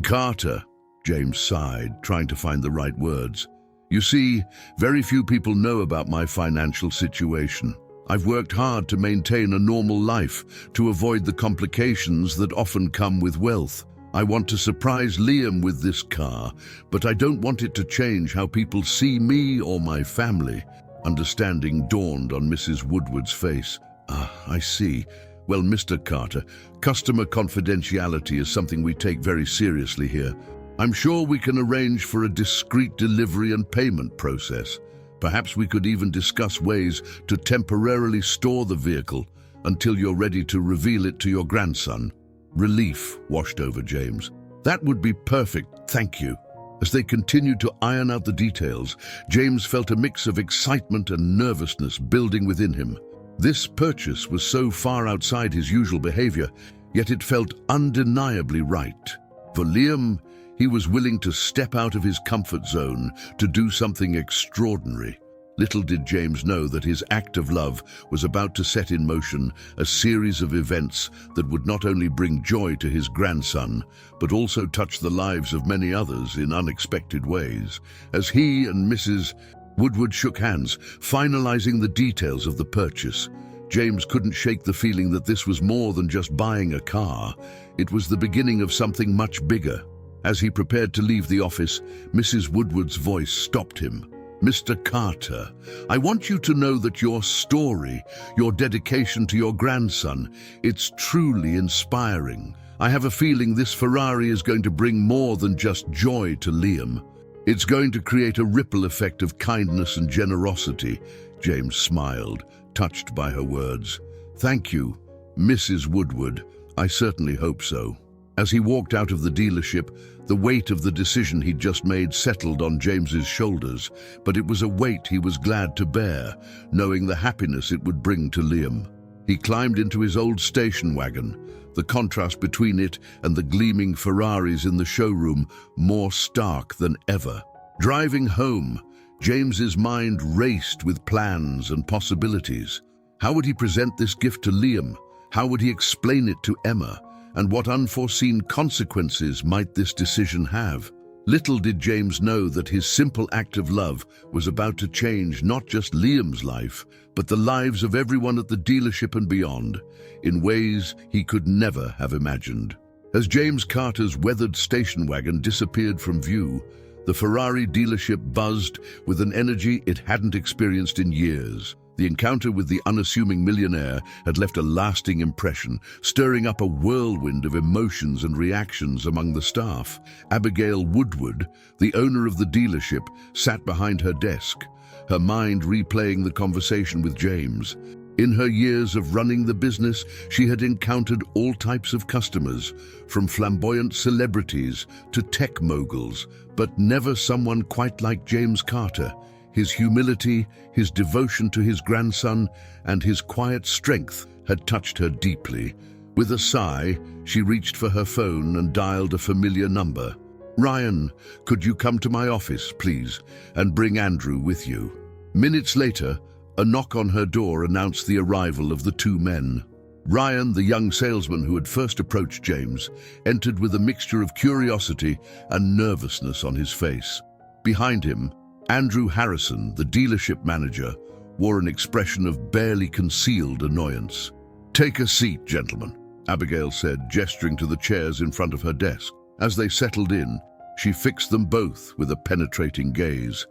Carter?" James sighed, trying to find the right words. You see, very few people know about my financial situation. I've worked hard to maintain a normal life, to avoid the complications that often come with wealth. I want to surprise Liam with this car, but I don't want it to change how people see me or my family. Understanding dawned on Mrs. Woodward's face. Ah, I see. Well, Mr. Carter, customer confidentiality is something we take very seriously here. I'm sure we can arrange for a discreet delivery and payment process. Perhaps we could even discuss ways to temporarily store the vehicle until you're ready to reveal it to your grandson. Relief washed over James. That would be perfect, thank you. As they continued to iron out the details, James felt a mix of excitement and nervousness building within him. This purchase was so far outside his usual behavior, yet it felt undeniably right. For Liam, he was willing to step out of his comfort zone to do something extraordinary. Little did James know that his act of love was about to set in motion a series of events that would not only bring joy to his grandson, but also touch the lives of many others in unexpected ways. As he and Mrs. Woodward shook hands, finalizing the details of the purchase, James couldn't shake the feeling that this was more than just buying a car. It was the beginning of something much bigger. As he prepared to leave the office, Mrs. Woodward's voice stopped him. Mr. Carter, I want you to know that your story, your dedication to your grandson, it's truly inspiring. I have a feeling this Ferrari is going to bring more than just joy to Liam. It's going to create a ripple effect of kindness and generosity. James smiled, touched by her words. Thank you, Mrs. Woodward. I certainly hope so. As he walked out of the dealership, the weight of the decision he'd just made settled on James's shoulders, but it was a weight he was glad to bear, knowing the happiness it would bring to Liam. He climbed into his old station wagon, the contrast between it and the gleaming Ferraris in the showroom more stark than ever. Driving home, James's mind raced with plans and possibilities. How would he present this gift to Liam? How would he explain it to Emma? And what unforeseen consequences might this decision have? Little did James know that his simple act of love was about to change not just Liam's life, but the lives of everyone at the dealership and beyond, in ways he could never have imagined. As James Carter's weathered station wagon disappeared from view, the Ferrari dealership buzzed with an energy it hadn't experienced in years. The encounter with the unassuming millionaire had left a lasting impression, stirring up a whirlwind of emotions and reactions among the staff. Abigail Woodward, the owner of the dealership, sat behind her desk, her mind replaying the conversation with James. In her years of running the business, she had encountered all types of customers, from flamboyant celebrities to tech moguls, but never someone quite like James Carter. His humility, his devotion to his grandson, and his quiet strength had touched her deeply. With a sigh, she reached for her phone and dialed a familiar number. "Ryan, could you come to my office, please, and bring Andrew with you?" Minutes later, a knock on her door announced the arrival of the two men. Ryan, the young salesman who had first approached James, entered with a mixture of curiosity and nervousness on his face. Behind him, Andrew Harrison, the dealership manager, wore an expression of barely concealed annoyance. "Take a seat, gentlemen," Abigail said, gesturing to the chairs in front of her desk. As they settled in, she fixed them both with a penetrating gaze.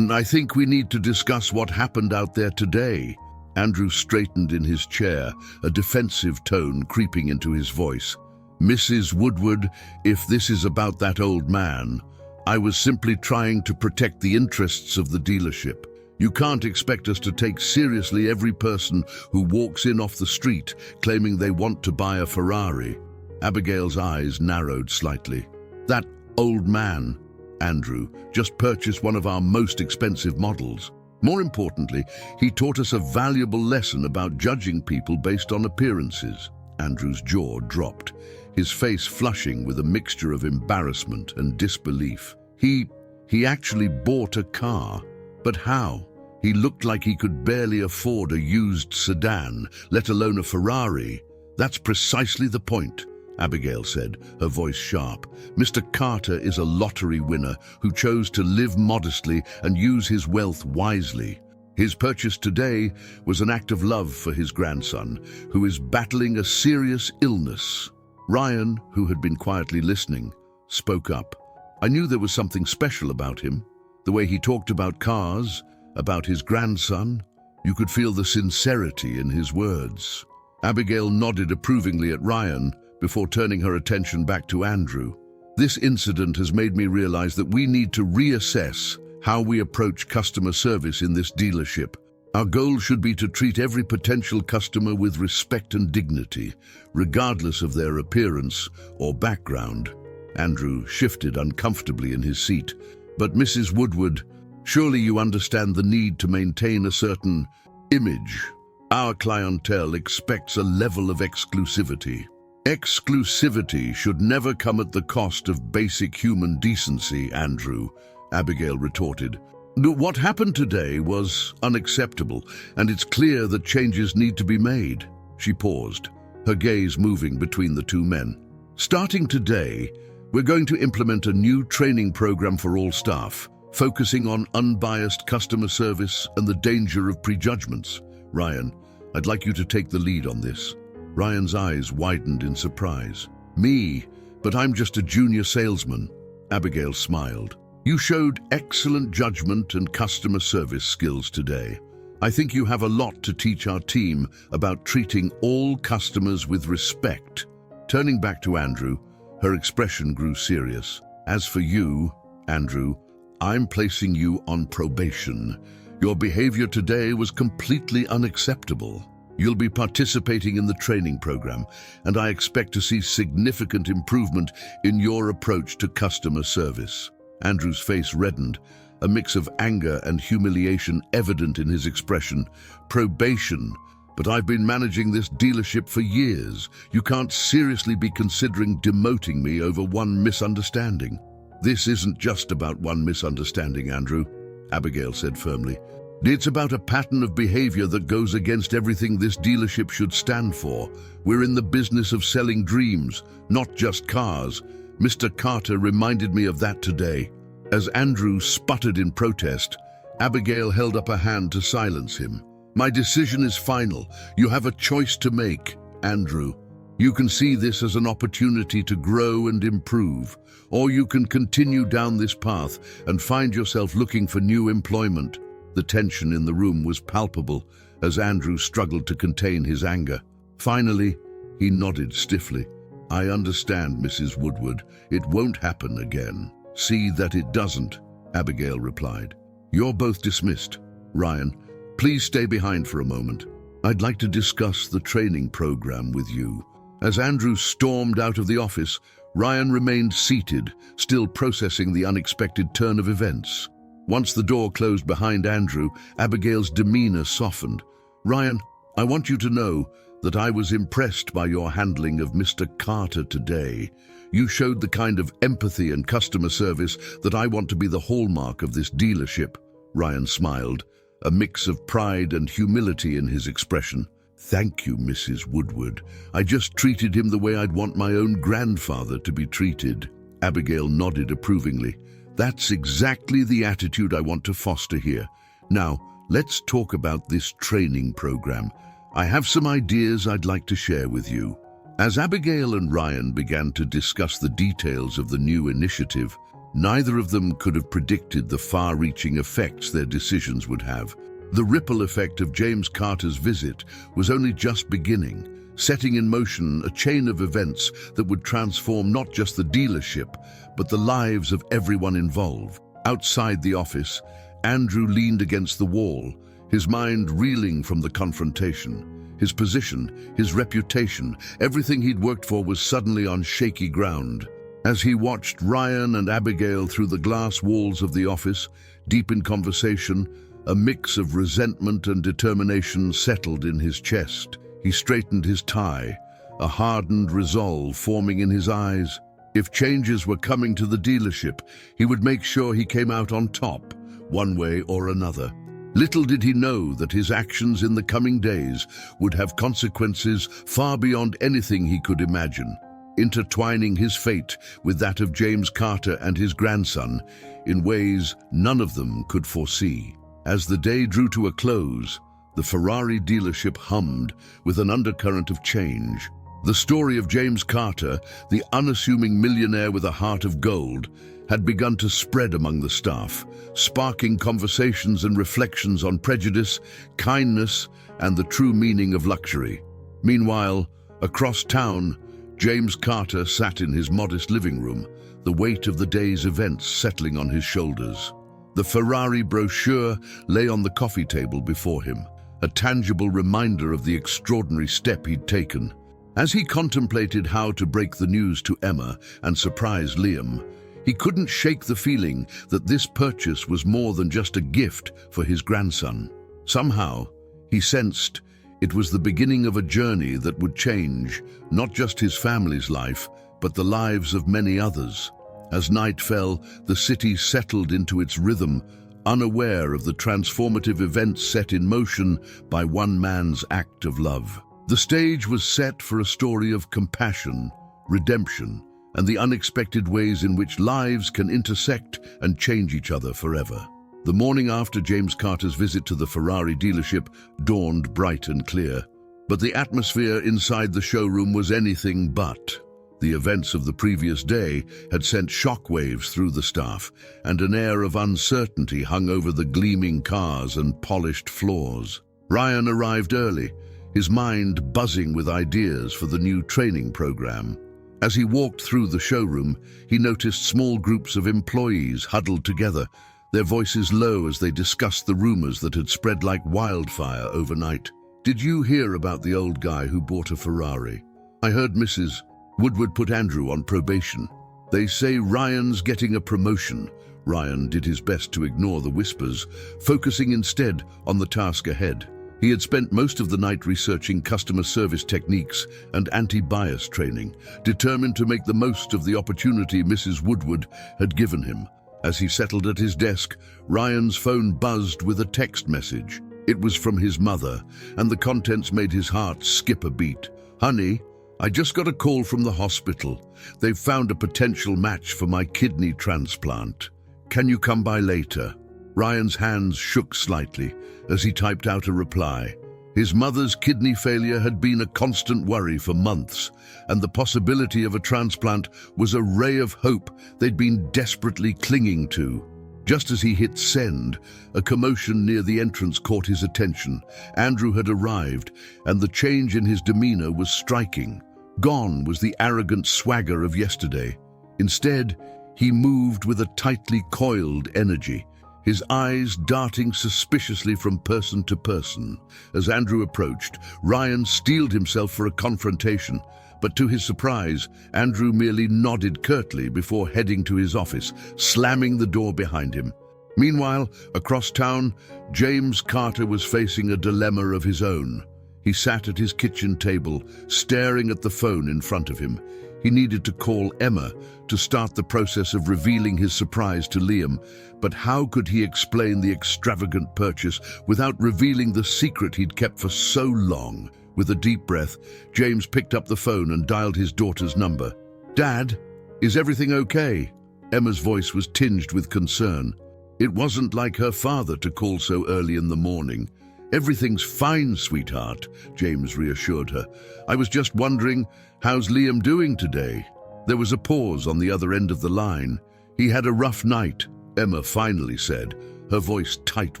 "I think we need to discuss what happened out there today." Andrew straightened in his chair, a defensive tone creeping into his voice. "Mrs. Woodward, if this is about that old man, I was simply trying to protect the interests of the dealership. You can't expect us to take seriously every person who walks in off the street claiming they want to buy a Ferrari." Abigail's eyes narrowed slightly. "That old man, Andrew, just purchased one of our most expensive models. More importantly, he taught us a valuable lesson about judging people based on appearances." Andrew's jaw dropped, his face flushing with a mixture of embarrassment and disbelief. He actually bought a car. But how? He looked like he could barely afford a used sedan, let alone a Ferrari. That's precisely the point. Abigail said, her voice sharp. Mr. Carter is a lottery winner who chose to live modestly and use his wealth wisely. His purchase today was an act of love for his grandson, who is battling a serious illness. Ryan, who had been quietly listening, spoke up. I knew there was something special about him. The way he talked about cars, about his grandson. You could feel the sincerity in his words. Abigail nodded approvingly at Ryan before turning her attention back to Andrew. This incident has made me realize that we need to reassess how we approach customer service in this dealership. Our goal should be to treat every potential customer with respect and dignity, regardless of their appearance or background. Andrew shifted uncomfortably in his seat. But Mrs. Woodward, surely you understand the need to maintain a certain image. Our clientele expects a level of exclusivity. Exclusivity should never come at the cost of basic human decency, Andrew, Abigail retorted. What happened today was unacceptable, and it's clear that changes need to be made. She paused, her gaze moving between the two men. Starting today, we're going to implement a new training program for all staff, focusing on unbiased customer service and the danger of prejudgments. Ryan, I'd like you to take the lead on this. Ryan's eyes widened in surprise. Me? But I'm just a junior salesman. Abigail smiled. You showed excellent judgment and customer service skills today. I think you have a lot to teach our team about treating all customers with respect. Turning back to Andrew, her expression grew serious. As for you, Andrew, I'm placing you on probation. Your behavior today was completely unacceptable. You'll be participating in the training program, and I expect to see significant improvement in your approach to customer service. Andrew's face reddened, a mix of anger and humiliation evident in his expression. Probation? But I've been managing this dealership for years. You can't seriously be considering demoting me over one misunderstanding. This isn't just about one misunderstanding, Andrew, Abigail said firmly. It's about a pattern of behavior that goes against everything this dealership should stand for. We're in the business of selling dreams, not just cars. Mr. Carter reminded me of that today. As Andrew sputtered in protest, Abigail held up a hand to silence him. My decision is final. You have a choice to make, Andrew. You can see this as an opportunity to grow and improve, or you can continue down this path and find yourself looking for new employment. The tension in the room was palpable as Andrew struggled to contain his anger. Finally, he nodded stiffly. I understand, Mrs. Woodward. It won't happen again. See that it doesn't, Abigail replied. You're both dismissed. Ryan, please stay behind for a moment. I'd like to discuss the training program with you. As Andrew stormed out of the office, Ryan remained seated, still processing the unexpected turn of events. Once the door closed behind Andrew, Abigail's demeanor softened. Ryan, I want you to know that I was impressed by your handling of Mr. Carter today. You showed the kind of empathy and customer service that I want to be the hallmark of this dealership. Ryan smiled, a mix of pride and humility in his expression. Thank you, Mrs. Woodward. I just treated him the way I'd want my own grandfather to be treated. Abigail nodded approvingly. That's exactly the attitude I want to foster here. Now, let's talk about this training program. I have some ideas I'd like to share with you. As Abigail and Ryan began to discuss the details of the new initiative, neither of them could have predicted the far-reaching effects their decisions would have. The ripple effect of James Carter's visit was only just beginning, setting in motion a chain of events that would transform not just the dealership, but the lives of everyone involved. Outside the office, Andrew leaned against the wall, his mind reeling from the confrontation. His position, his reputation, everything he'd worked for was suddenly on shaky ground. As he watched Ryan and Abigail through the glass walls of the office, deep in conversation, a mix of resentment and determination settled in his chest. He straightened his tie, a hardened resolve forming in his eyes. If changes were coming to the dealership, he would make sure he came out on top, one way or another. Little did he know that his actions in the coming days would have consequences far beyond anything he could imagine. intertwining his fate with that of James Carter and his grandson in ways none of them could foresee. As the day drew to a close, the Ferrari dealership hummed with an undercurrent of change. The story of James Carter, the unassuming millionaire with a heart of gold, had begun to spread among the staff, sparking conversations and reflections on prejudice, kindness, and the true meaning of luxury. Meanwhile, across town, James Carter sat in his modest living room, the weight of the day's events settling on his shoulders. The Ferrari brochure lay on the coffee table before him, a tangible reminder of the extraordinary step he'd taken. As he contemplated how to break the news to Emma and surprise Liam, he couldn't shake the feeling that this purchase was more than just a gift for his grandson. Somehow, he sensed it was the beginning of a journey that would change not just his family's life, but the lives of many others. As night fell, the city settled into its rhythm, unaware of the transformative events set in motion by one man's act of love. The stage was set for a story of compassion, redemption, and the unexpected ways in which lives can intersect and change each other forever. The morning after James Carter's visit to the Ferrari dealership dawned bright and clear, but the atmosphere inside the showroom was anything but. The events of the previous day had sent shockwaves through the staff, and an air of uncertainty hung over the gleaming cars and polished floors. Ryan arrived early, his mind buzzing with ideas for the new training program. As he walked through the showroom, he noticed small groups of employees huddled together, their voices low as they discussed the rumors that had spread like wildfire overnight. "Did you hear about the old guy who bought a Ferrari? I heard Mrs. Woodward put Andrew on probation. They say Ryan's getting a promotion." Ryan did his best to ignore the whispers, focusing instead on the task ahead. He had spent most of the night researching customer service techniques and anti-bias training, determined to make the most of the opportunity Mrs. Woodward had given him. As he settled at his desk, Ryan's phone buzzed with a text message. It was from his mother, and the contents made his heart skip a beat. "Honey, I just got a call from the hospital. They've found a potential match for my kidney transplant. Can you come by later?" Ryan's hands shook slightly as he typed out a reply. His mother's kidney failure had been a constant worry for months, and the possibility of a transplant was a ray of hope they'd been desperately clinging to. Just as he hit send, a commotion near the entrance caught his attention. Andrew had arrived, and the change in his demeanor was striking. Gone was the arrogant swagger of yesterday. Instead, he moved with a tightly coiled energy, his eyes darting suspiciously from person to person. As Andrew approached, Ryan steeled himself for a confrontation, but to his surprise, Andrew merely nodded curtly before heading to his office, slamming the door behind him. Meanwhile, across town, James Carter was facing a dilemma of his own. He sat at his kitchen table, staring at the phone in front of him. He needed to call Emma to start the process of revealing his surprise to Liam, but how could he explain the extravagant purchase without revealing the secret he'd kept for so long? With a deep breath, James picked up the phone and dialed his daughter's number. "Dad, is everything okay?" Emma's voice was tinged with concern. It wasn't like her father to call so early in the morning. "Everything's fine, sweetheart," James reassured her. "I was just wondering, how's Liam doing today?" There was a pause on the other end of the line. "He had a rough night," Emma finally said, her voice tight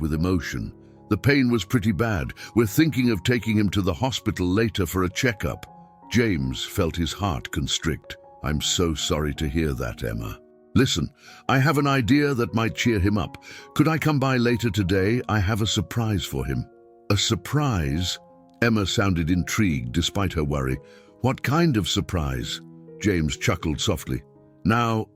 with emotion. "The pain was pretty bad. We're thinking of taking him to the hospital later for a checkup." James felt his heart constrict. "I'm so sorry to hear that, Emma. Listen, I have an idea that might cheer him up. Could I come by later today? I have a surprise for him." "A surprise?" Emma sounded intrigued despite her worry. "What kind of surprise?" James chuckled softly. Now,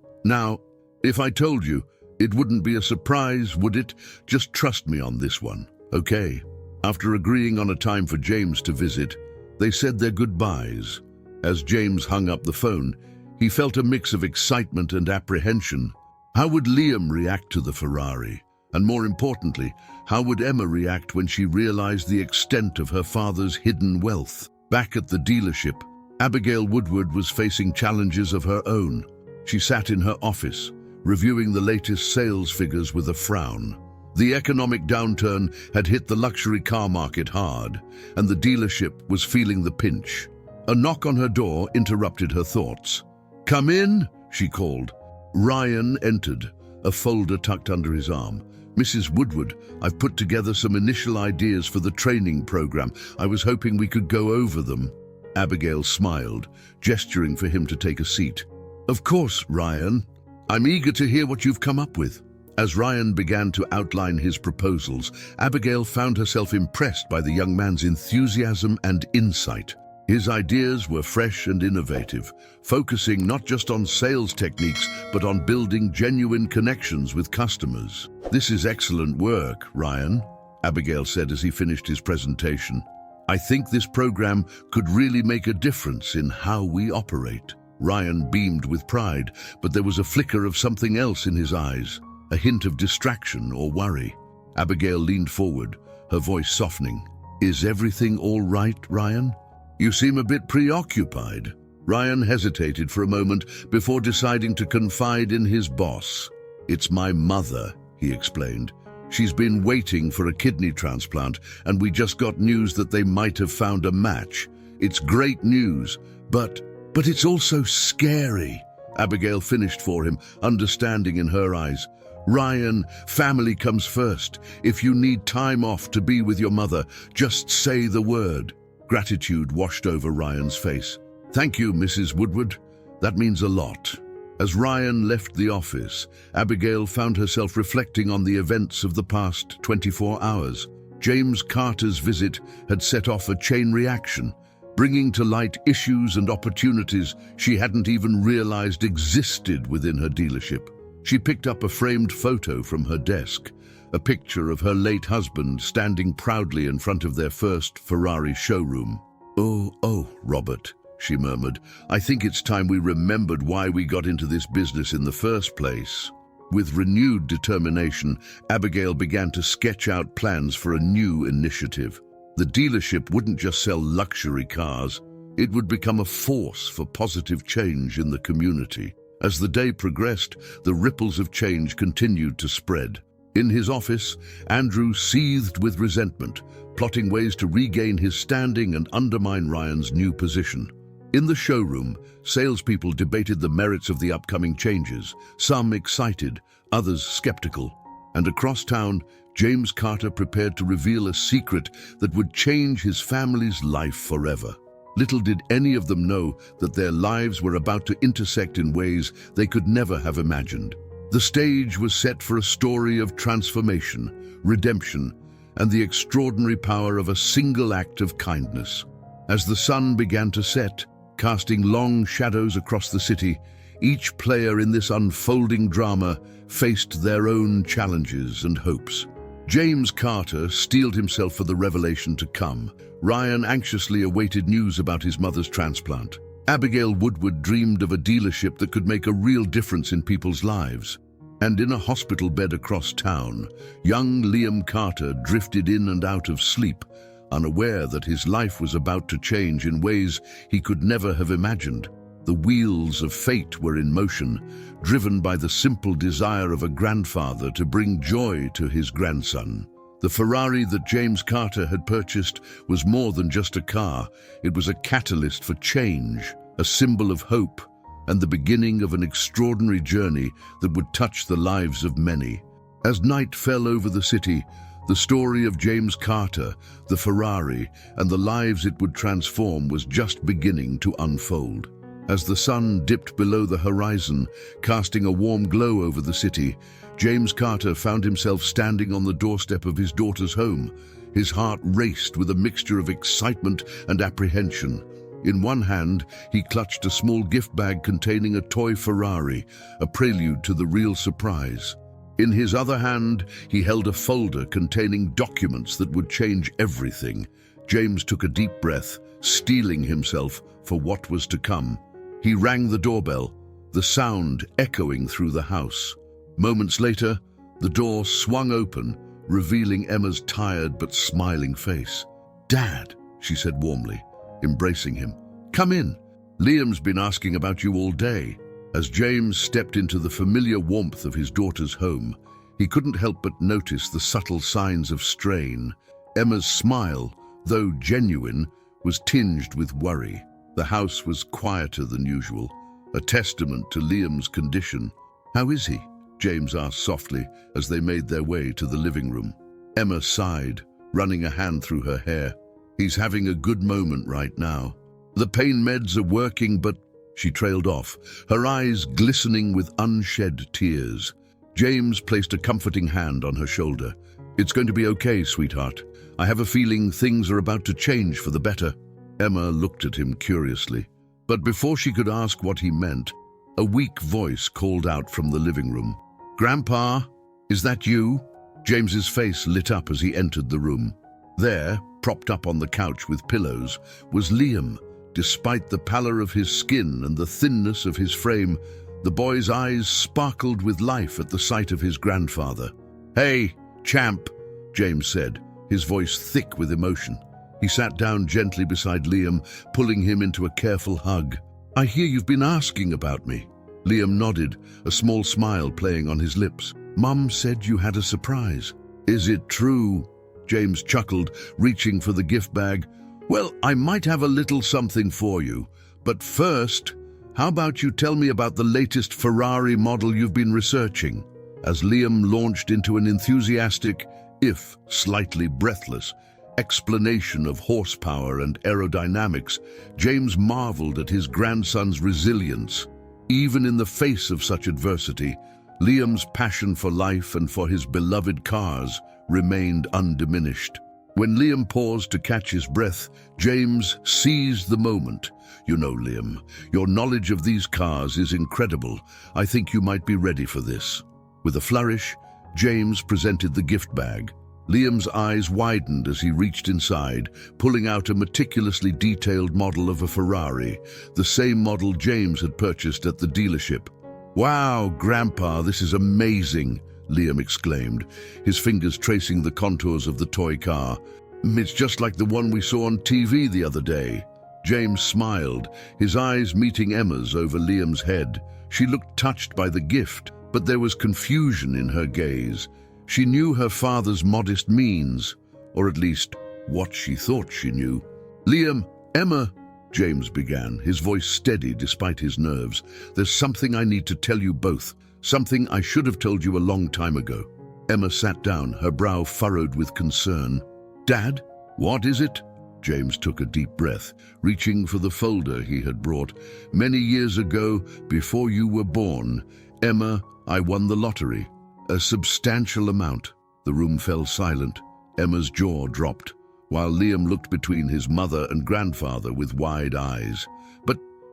if I told you, it wouldn't be a surprise, would it? Just trust me on this one, okay?" After agreeing on a time for James to visit, they said their goodbyes. As James hung up the phone, he felt a mix of excitement and apprehension. How would Liam react to the Ferrari? And more importantly, how would Emma react when she realized the extent of her father's hidden wealth? Back at the dealership, Abigail Woodward was facing challenges of her own. She sat in her office, reviewing the latest sales figures with a frown. The economic downturn had hit the luxury car market hard, and the dealership was feeling the pinch. A knock on her door interrupted her thoughts. "Come in," she called. Ryan entered, a folder tucked under his arm. "Mrs. Woodward, I've put together some initial ideas for the training program. I was hoping we could go over them." Abigail smiled, gesturing for him to take a seat. "Of course, Ryan. I'm eager to hear what you've come up with." As Ryan began to outline his proposals, Abigail found herself impressed by the young man's enthusiasm and insight. His ideas were fresh and innovative, focusing not just on sales techniques, but on building genuine connections with customers. "This is excellent work, Ryan," Abigail said as he finished his presentation. "I think this program could really make a difference in how we operate." Ryan beamed with pride, but there was a flicker of something else in his eyes, a hint of distraction or worry. Abigail leaned forward, her voice softening. "Is everything all right, Ryan? You seem a bit preoccupied." Ryan hesitated for a moment before deciding to confide in his boss. "It's my mother," he explained. "She's been waiting for a kidney transplant, and we just got news that they might have found a match. It's great news, but it's also scary." Abigail finished for him, understanding in her eyes. "Ryan, family comes first. If you need time off to be with your mother, just say the word." Gratitude washed over Ryan's face. "Thank you, Mrs. Woodward. That means a lot." As Ryan left the office, Abigail found herself reflecting on the events of the past 24 hours. James Carter's visit had set off a chain reaction, bringing to light issues and opportunities she hadn't even realized existed within her dealership. She picked up a framed photo from her desk, a picture of her late husband standing proudly in front of their first Ferrari showroom. Oh, Robert," she murmured, "I think it's time we remembered why we got into this business in the first place." With renewed determination, Abigail began to sketch out plans for a new initiative. The dealership wouldn't just sell luxury cars, it would become a force for positive change in the community. As the day progressed, the ripples of change continued to spread. In his office, Andrew seethed with resentment, plotting ways to regain his standing and undermine Ryan's new position. In the showroom, salespeople debated the merits of the upcoming changes, some excited, others skeptical. And across town, James Carter prepared to reveal a secret that would change his family's life forever. Little did any of them know that their lives were about to intersect in ways they could never have imagined. The stage was set for a story of transformation, redemption, and the extraordinary power of a single act of kindness. As the sun began to set, casting long shadows across the city, each player in this unfolding drama faced their own challenges and hopes. James Carter steeled himself for the revelation to come. Ryan anxiously awaited news about his mother's transplant. Abigail Woodward dreamed of a dealership that could make a real difference in people's lives. And in a hospital bed across town, young Liam Carter drifted in and out of sleep, unaware that his life was about to change in ways he could never have imagined. The wheels of fate were in motion, driven by the simple desire of a grandfather to bring joy to his grandson. The Ferrari that James Carter had purchased was more than just a car. It was a catalyst for change, a symbol of hope, and the beginning of an extraordinary journey that would touch the lives of many. As night fell over the city, the story of James Carter, the Ferrari, and the lives it would transform was just beginning to unfold. As the sun dipped below the horizon, casting a warm glow over the city, James Carter found himself standing on the doorstep of his daughter's home. His heart raced with a mixture of excitement and apprehension. In one hand, he clutched a small gift bag containing a toy Ferrari, a prelude to the real surprise. In his other hand, he held a folder containing documents that would change everything. James took a deep breath, steeling himself for what was to come. He rang the doorbell, the sound echoing through the house. Moments later, the door swung open, revealing Emma's tired but smiling face. "Dad," she said warmly, embracing him. "Come in. Liam's been asking about you all day." As James stepped into the familiar warmth of his daughter's home, he couldn't help but notice the subtle signs of strain. Emma's smile, though genuine, was tinged with worry. The house was quieter than usual, a testament to Liam's condition. "How is he?" James asked softly as they made their way to the living room. Emma sighed, running a hand through her hair. "He's having a good moment right now. The pain meds are working, but—" She trailed off, her eyes glistening with unshed tears. James placed a comforting hand on her shoulder. "It's going to be okay, sweetheart. I have a feeling things are about to change for the better." Emma looked at him curiously, but before she could ask what he meant, a weak voice called out from the living room. "Grandpa, is that you?" James's face lit up as he entered the room. There, propped up on the couch with pillows, was Liam. Despite the pallor of his skin and the thinness of his frame, the boy's eyes sparkled with life at the sight of his grandfather. "Hey, champ," James said, his voice thick with emotion. He sat down gently beside Liam, pulling him into a careful hug. "I hear you've been asking about me." Liam nodded, a small smile playing on his lips. "Mum said you had a surprise." "Is it true?" James chuckled, reaching for the gift bag. "Well, I might have a little something for you. But first, how about you tell me about the latest Ferrari model you've been researching?" As Liam launched into an enthusiastic, if slightly breathless, explanation of horsepower and aerodynamics, James marveled at his grandson's resilience. Even in the face of such adversity, Liam's passion for life and for his beloved cars remained undiminished. When Liam paused to catch his breath, James seized the moment. "You know, Liam, your knowledge of these cars is incredible. I think you might be ready for this." With a flourish, James presented the gift bag. Liam's eyes widened as he reached inside, pulling out a meticulously detailed model of a Ferrari, the same model James had purchased at the dealership. "Wow, Grandpa, this is amazing," Liam exclaimed, his fingers tracing the contours of the toy car. "It's just like the one we saw on TV the other day." James smiled, his eyes meeting Emma's over Liam's head. She looked touched by the gift, but there was confusion in her gaze. She knew her father's modest means, or at least what she thought she knew. "Liam, Emma," James began, his voice steady despite his nerves. "There's something I need to tell you both, something I should have told you a long time ago." Emma sat down, her brow furrowed with concern. "Dad, what is it?" James took a deep breath, reaching for the folder he had brought. "Many years ago, before you were born, Emma, I won the lottery. A substantial amount." The room fell silent. Emma's jaw dropped, while Liam looked between his mother and grandfather with wide eyes.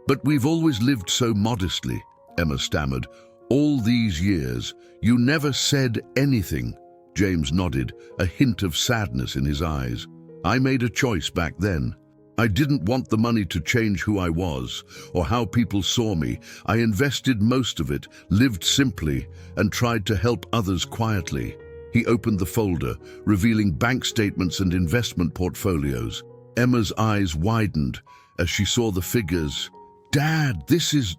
But we've always lived so modestly," Emma stammered. "All these years, you never said anything." James nodded, a hint of sadness in his eyes. "I made a choice back then. I didn't want the money to change who I was or how people saw me. I invested most of it, lived simply, and tried to help others quietly." He opened the folder, revealing bank statements and investment portfolios. Emma's eyes widened as she saw the figures. "Dad, this is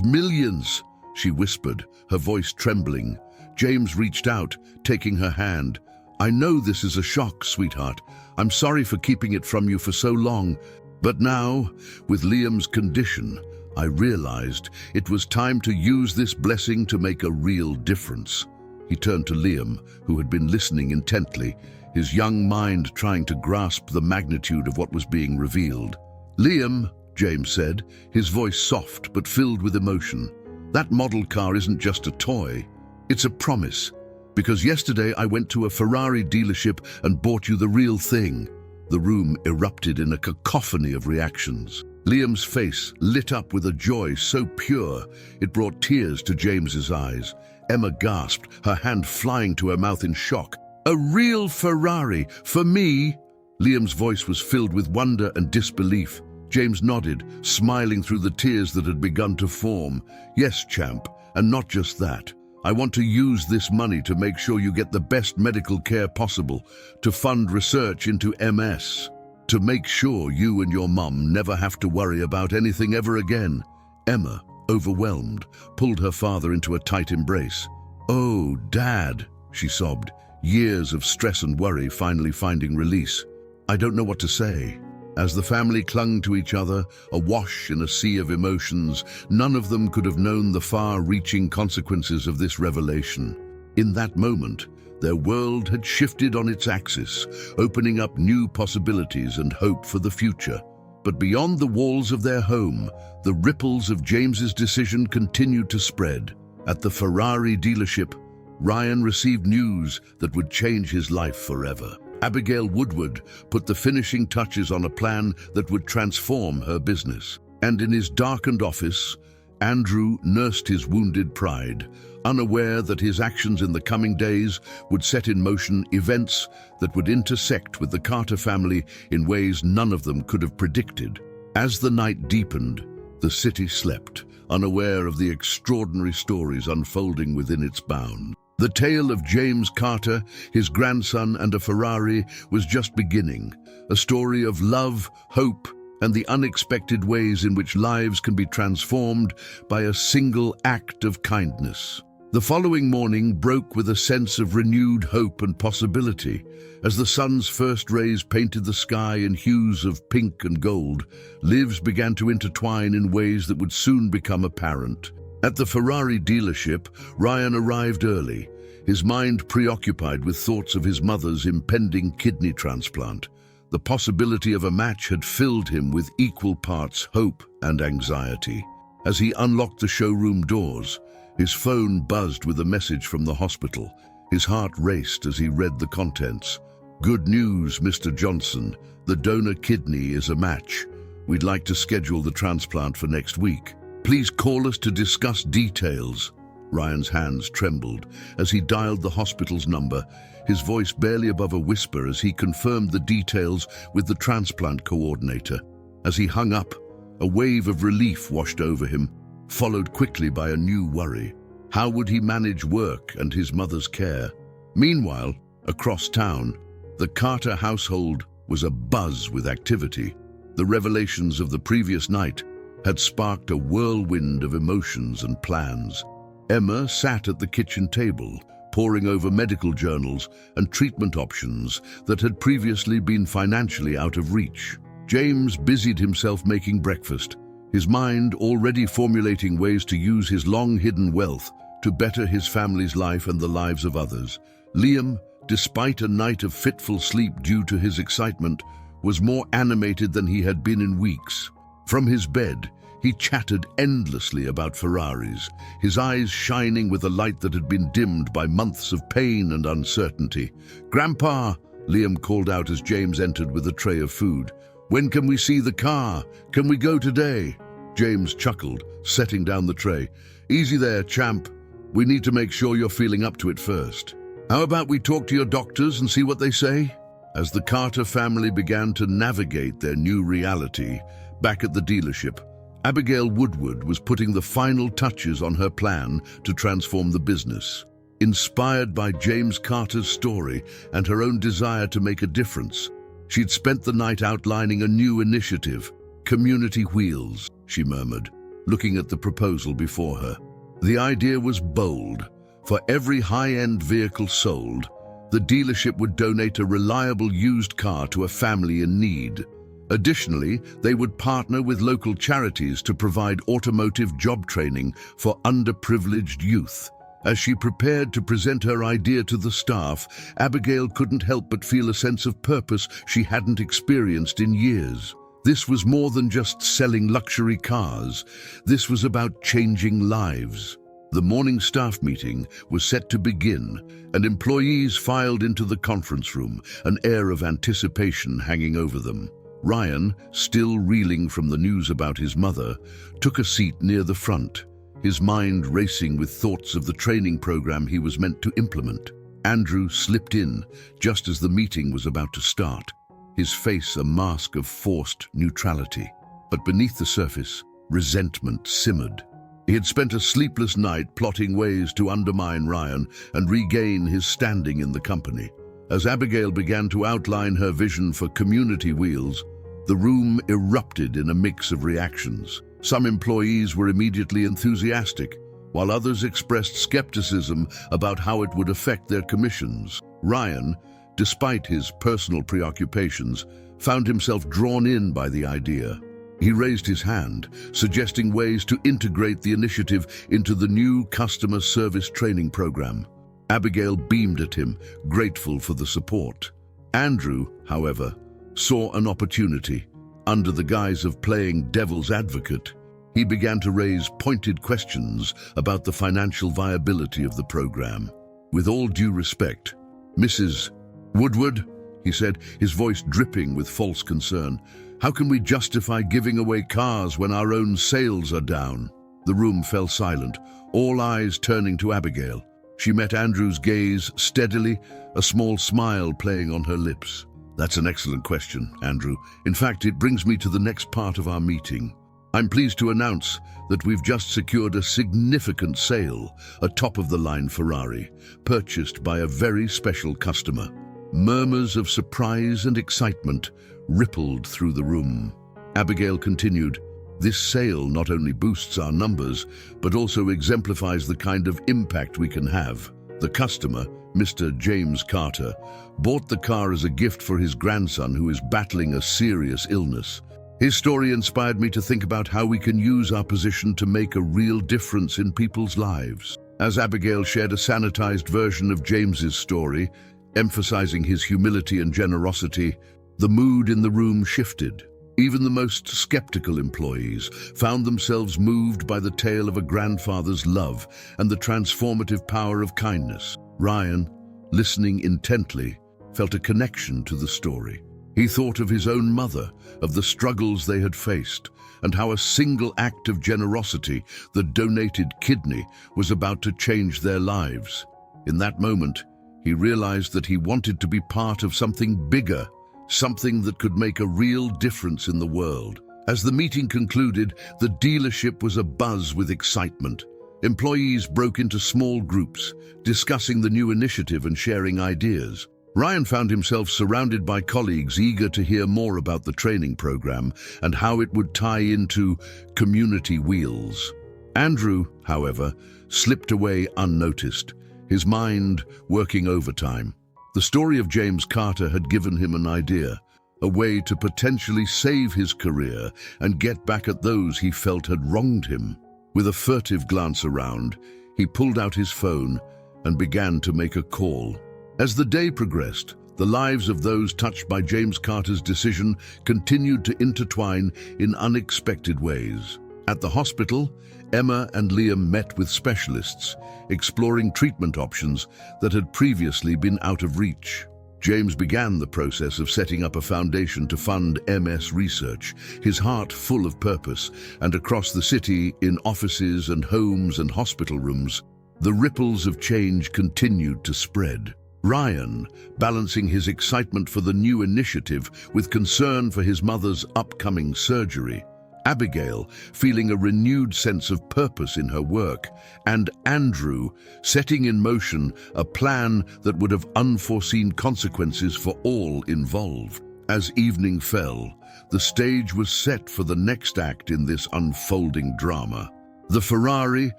millions," she whispered, her voice trembling. James reached out, taking her hand. "I know this is a shock, sweetheart. I'm sorry for keeping it from you for so long. But now, with Liam's condition, I realized it was time to use this blessing to make a real difference." He turned to Liam, who had been listening intently, his young mind trying to grasp the magnitude of what was being revealed. "Liam," James said, his voice soft but filled with emotion, "that model car isn't just a toy. It's a promise. Because yesterday I went to a Ferrari dealership and bought you the real thing." The room erupted in a cacophony of reactions. Liam's face lit up with a joy so pure it brought tears to James's eyes. Emma gasped, her hand flying to her mouth in shock. "A real Ferrari, for me?" Liam's voice was filled with wonder and disbelief. James nodded, smiling through the tears that had begun to form. "Yes, champ, and not just that. I want to use this money to make sure you get the best medical care possible, to fund research into MS." to make sure you and your mum never have to worry about anything ever again." Emma, overwhelmed, pulled her father into a tight embrace. "Oh, Dad," she sobbed, years of stress and worry finally finding release. "I don't know what to say." As the family clung to each other, awash in a sea of emotions, none of them could have known the far-reaching consequences of this revelation. In that moment, their world had shifted on its axis, opening up new possibilities and hope for the future. But beyond the walls of their home, the ripples of James's decision continued to spread. At the Ferrari dealership, Ryan received news that would change his life forever. Abigail Woodward put the finishing touches on a plan that would transform her business. And in his darkened office, Andrew nursed his wounded pride, unaware that his actions in the coming days would set in motion events that would intersect with the Carter family in ways none of them could have predicted. As the night deepened, the city slept, unaware of the extraordinary stories unfolding within its bounds. The tale of James Carter, his grandson, and a Ferrari was just beginning, a story of love, hope, and the unexpected ways in which lives can be transformed by a single act of kindness. The following morning broke with a sense of renewed hope and possibility. As the sun's first rays painted the sky in hues of pink and gold, lives began to intertwine in ways that would soon become apparent. At the Ferrari dealership, Ryan arrived early, his mind preoccupied with thoughts of his mother's impending kidney transplant. The possibility of a match had filled him with equal parts hope and anxiety. As he unlocked the showroom doors, his phone buzzed with a message from the hospital. His heart raced as he read the contents. "Good news, Mr. Johnson. The donor kidney is a match. We'd like to schedule the transplant for next week. Please call us to discuss details." Ryan's hands trembled as he dialed the hospital's number, his voice barely above a whisper as he confirmed the details with the transplant coordinator. As he hung up, a wave of relief washed over him, followed quickly by a new worry. How would he manage work and his mother's care? Meanwhile, across town, the Carter household was abuzz with activity. The revelations of the previous night had sparked a whirlwind of emotions and plans. Emma sat at the kitchen table, poring over medical journals and treatment options that had previously been financially out of reach. James busied himself making breakfast, his mind already formulating ways to use his long-hidden wealth to better his family's life and the lives of others. Liam, despite a night of fitful sleep due to his excitement, was more animated than he had been in weeks. From his bed, he chattered endlessly about Ferraris, his eyes shining with a light that had been dimmed by months of pain and uncertainty. "Grandpa," Liam called out as James entered with a tray of food. "When can we see the car? Can we go today?" James chuckled, setting down the tray. "Easy there, champ. We need to make sure you're feeling up to it first. How about we talk to your doctors and see what they say?" As the Carter family began to navigate their new reality, back at the dealership, Abigail Woodward was putting the final touches on her plan to transform the business. Inspired by James Carter's story and her own desire to make a difference, she'd spent the night outlining a new initiative. "Community Wheels," she murmured, looking at the proposal before her. The idea was bold. For every high-end vehicle sold, the dealership would donate a reliable used car to a family in need. Additionally, they would partner with local charities to provide automotive job training for underprivileged youth. As she prepared to present her idea to the staff, Abigail couldn't help but feel a sense of purpose she hadn't experienced in years. This was more than just selling luxury cars. This was about changing lives. The morning staff meeting was set to begin, and employees filed into the conference room, an air of anticipation hanging over them. Ryan, still reeling from the news about his mother, took a seat near the front, his mind racing with thoughts of the training program he was meant to implement. Andrew slipped in just as the meeting was about to start, his face a mask of forced neutrality. But beneath the surface, resentment simmered. He had spent a sleepless night plotting ways to undermine Ryan and regain his standing in the company. As Abigail began to outline her vision for community wheels, the room erupted in a mix of reactions. Some employees were immediately enthusiastic, while others expressed skepticism about how it would affect their commissions. Ryan, despite his personal preoccupations, found himself drawn in by the idea. He raised his hand, suggesting ways to integrate the initiative into the new customer service training program. Abigail beamed at him, grateful for the support. Andrew, however, saw an opportunity. Under the guise of playing devil's advocate, he began to raise pointed questions about the financial viability of the program. With all due respect, Mrs. Woodward, he said, his voice dripping with false concern, how can we justify giving away cars when our own sales are down? The room fell silent, all eyes turning to Abigail. She met Andrew's gaze steadily, a small smile playing on her lips. That's an excellent question, Andrew. In fact, it brings me to the next part of our meeting. I'm pleased to announce that we've just secured a significant sale, a top-of-the-line Ferrari, purchased by a very special customer. Murmurs of surprise and excitement rippled through the room. Abigail continued, this sale not only boosts our numbers, but also exemplifies the kind of impact we can have. The customer, Mr. James Carter, bought the car as a gift for his grandson who is battling a serious illness. His story inspired me to think about how we can use our position to make a real difference in people's lives. As Abigail shared a sanitized version of James's story, emphasizing his humility and generosity, the mood in the room shifted. Even the most skeptical employees found themselves moved by the tale of a grandfather's love and the transformative power of kindness. Ryan, listening intently, felt a connection to the story. He thought of his own mother, of the struggles they had faced, and how a single act of generosity, the donated kidney, was about to change their lives. In that moment, he realized that he wanted to be part of something bigger, something that could make a real difference in the world. As the meeting concluded, the dealership was abuzz with excitement. Employees broke into small groups, discussing the new initiative and sharing ideas. Ryan found himself surrounded by colleagues eager to hear more about the training program and how it would tie into community wheels. Andrew, however, slipped away unnoticed, his mind working overtime. The story of James Carter had given him an idea, a way to potentially save his career and get back at those he felt had wronged him. With a furtive glance around, he pulled out his phone and began to make a call. As the day progressed, the lives of those touched by James Carter's decision continued to intertwine in unexpected ways. At the hospital, Emma and Liam met with specialists, exploring treatment options that had previously been out of reach. James began the process of setting up a foundation to fund MS research, his heart full of purpose, and across the city, in offices and homes and hospital rooms, the ripples of change continued to spread. Ryan, balancing his excitement for the new initiative with concern for his mother's upcoming surgery, Abigail, feeling a renewed sense of purpose in her work, and Andrew, setting in motion a plan that would have unforeseen consequences for all involved. As evening fell, the stage was set for the next act in this unfolding drama. The Ferrari,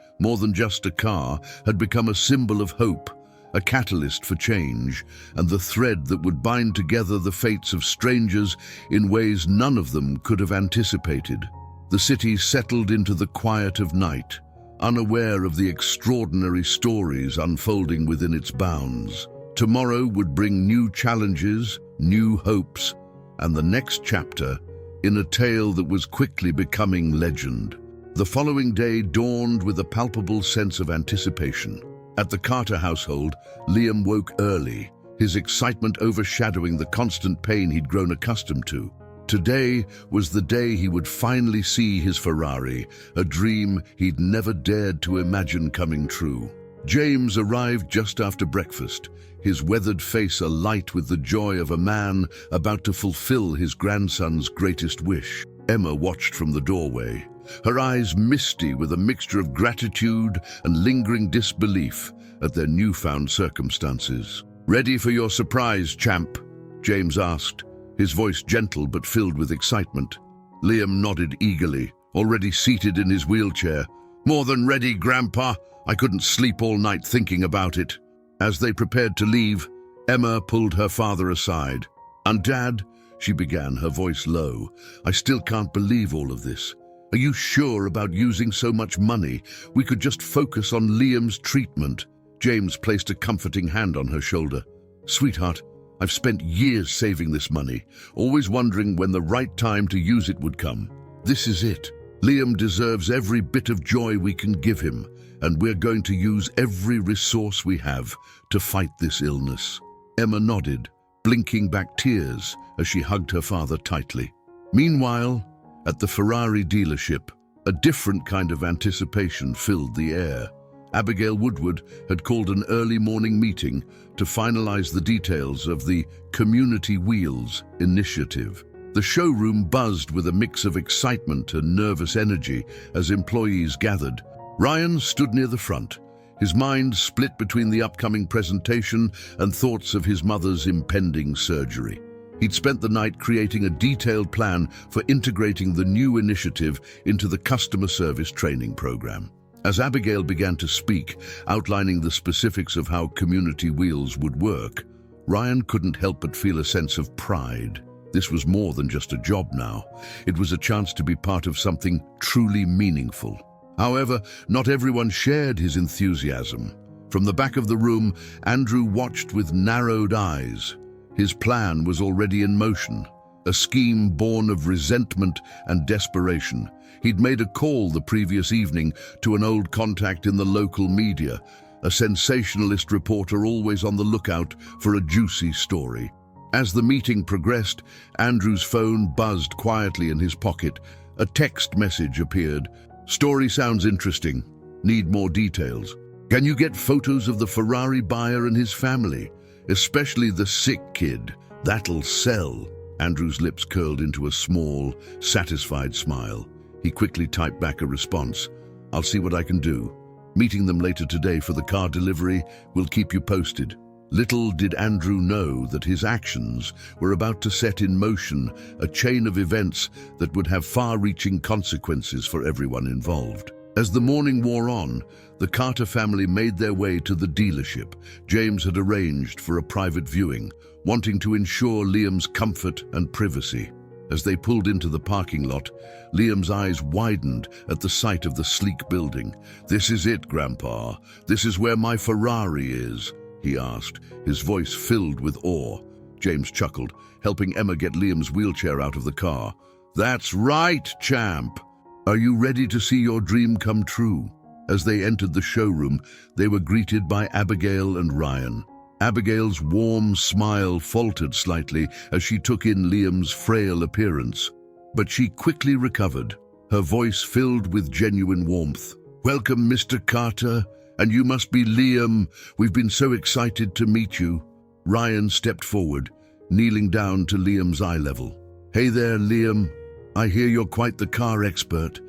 more than just a car, had become a symbol of hope, a catalyst for change, and the thread that would bind together the fates of strangers in ways none of them could have anticipated. The city settled into the quiet of night, unaware of the extraordinary stories unfolding within its bounds. Tomorrow would bring new challenges, new hopes, and the next chapter in a tale that was quickly becoming legend. The following day dawned with a palpable sense of anticipation. At the Carter household, Liam woke early, his excitement overshadowing the constant pain he'd grown accustomed to. Today was the day he would finally see his Ferrari, a dream he'd never dared to imagine coming true. James arrived just after breakfast, his weathered face alight with the joy of a man about to fulfill his grandson's greatest wish. Emma watched from the doorway, her eyes misty with a mixture of gratitude and lingering disbelief at their newfound circumstances. "Ready for your surprise, champ?" James asked, his voice gentle but filled with excitement. Liam nodded eagerly, already seated in his wheelchair. "More than ready, Grandpa. I couldn't sleep all night thinking about it." As they prepared to leave, Emma pulled her father aside. "And Dad," she began, her voice low, "I still can't believe all of this. Are you sure about using so much money? We could just focus on Liam's treatment." James placed a comforting hand on her shoulder. "Sweetheart, I've spent years saving this money, always wondering when the right time to use it would come. This is it. Liam deserves every bit of joy we can give him, and we're going to use every resource we have to fight this illness." Emma nodded, blinking back tears as she hugged her father tightly. Meanwhile, at the Ferrari dealership, a different kind of anticipation filled the air. Abigail Woodward had called an early morning meeting to finalize the details of the Community Wheels initiative. The showroom buzzed with a mix of excitement and nervous energy as employees gathered. Ryan stood near the front, his mind split between the upcoming presentation and thoughts of his mother's impending surgery. He'd spent the night creating a detailed plan for integrating the new initiative into the customer service training program. As Abigail began to speak, outlining the specifics of how Community Wheels would work, Ryan couldn't help but feel a sense of pride. This was more than just a job now. It was a chance to be part of something truly meaningful. However, not everyone shared his enthusiasm. From the back of the room, Andrew watched with narrowed eyes. His plan was already in motion, a scheme born of resentment and desperation. He'd made a call the previous evening to an old contact in the local media, a sensationalist reporter always on the lookout for a juicy story. As the meeting progressed, Andrew's phone buzzed quietly in his pocket. A text message appeared. "Story sounds interesting. Need more details. Can you get photos of the Ferrari buyer and his family? Especially the sick kid. That'll sell." Andrew's lips curled into a small, satisfied smile. He quickly typed back a response. "I'll see what I can do. Meeting them later today for the car delivery. We'll keep you posted." Little did Andrew know that his actions were about to set in motion a chain of events that would have far-reaching consequences for everyone involved. As the morning wore on, the Carter family made their way to the dealership. James had arranged for a private viewing, wanting to ensure Liam's comfort and privacy. As they pulled into the parking lot, Liam's eyes widened at the sight of the sleek building. "This is it, Grandpa. This is where my Ferrari is," he asked, his voice filled with awe. James chuckled, helping Emma get Liam's wheelchair out of the car. "That's right, champ. Are you ready to see your dream come true?" As they entered the showroom, they were greeted by Abigail and Ryan. Abigail's warm smile faltered slightly as she took in Liam's frail appearance, but she quickly recovered, her voice filled with genuine warmth. "Welcome, Mr. Carter, and you must be Liam. We've been so excited to meet you." Ryan stepped forward, kneeling down to Liam's eye level. "Hey there, Liam. I hear you're quite the car expert.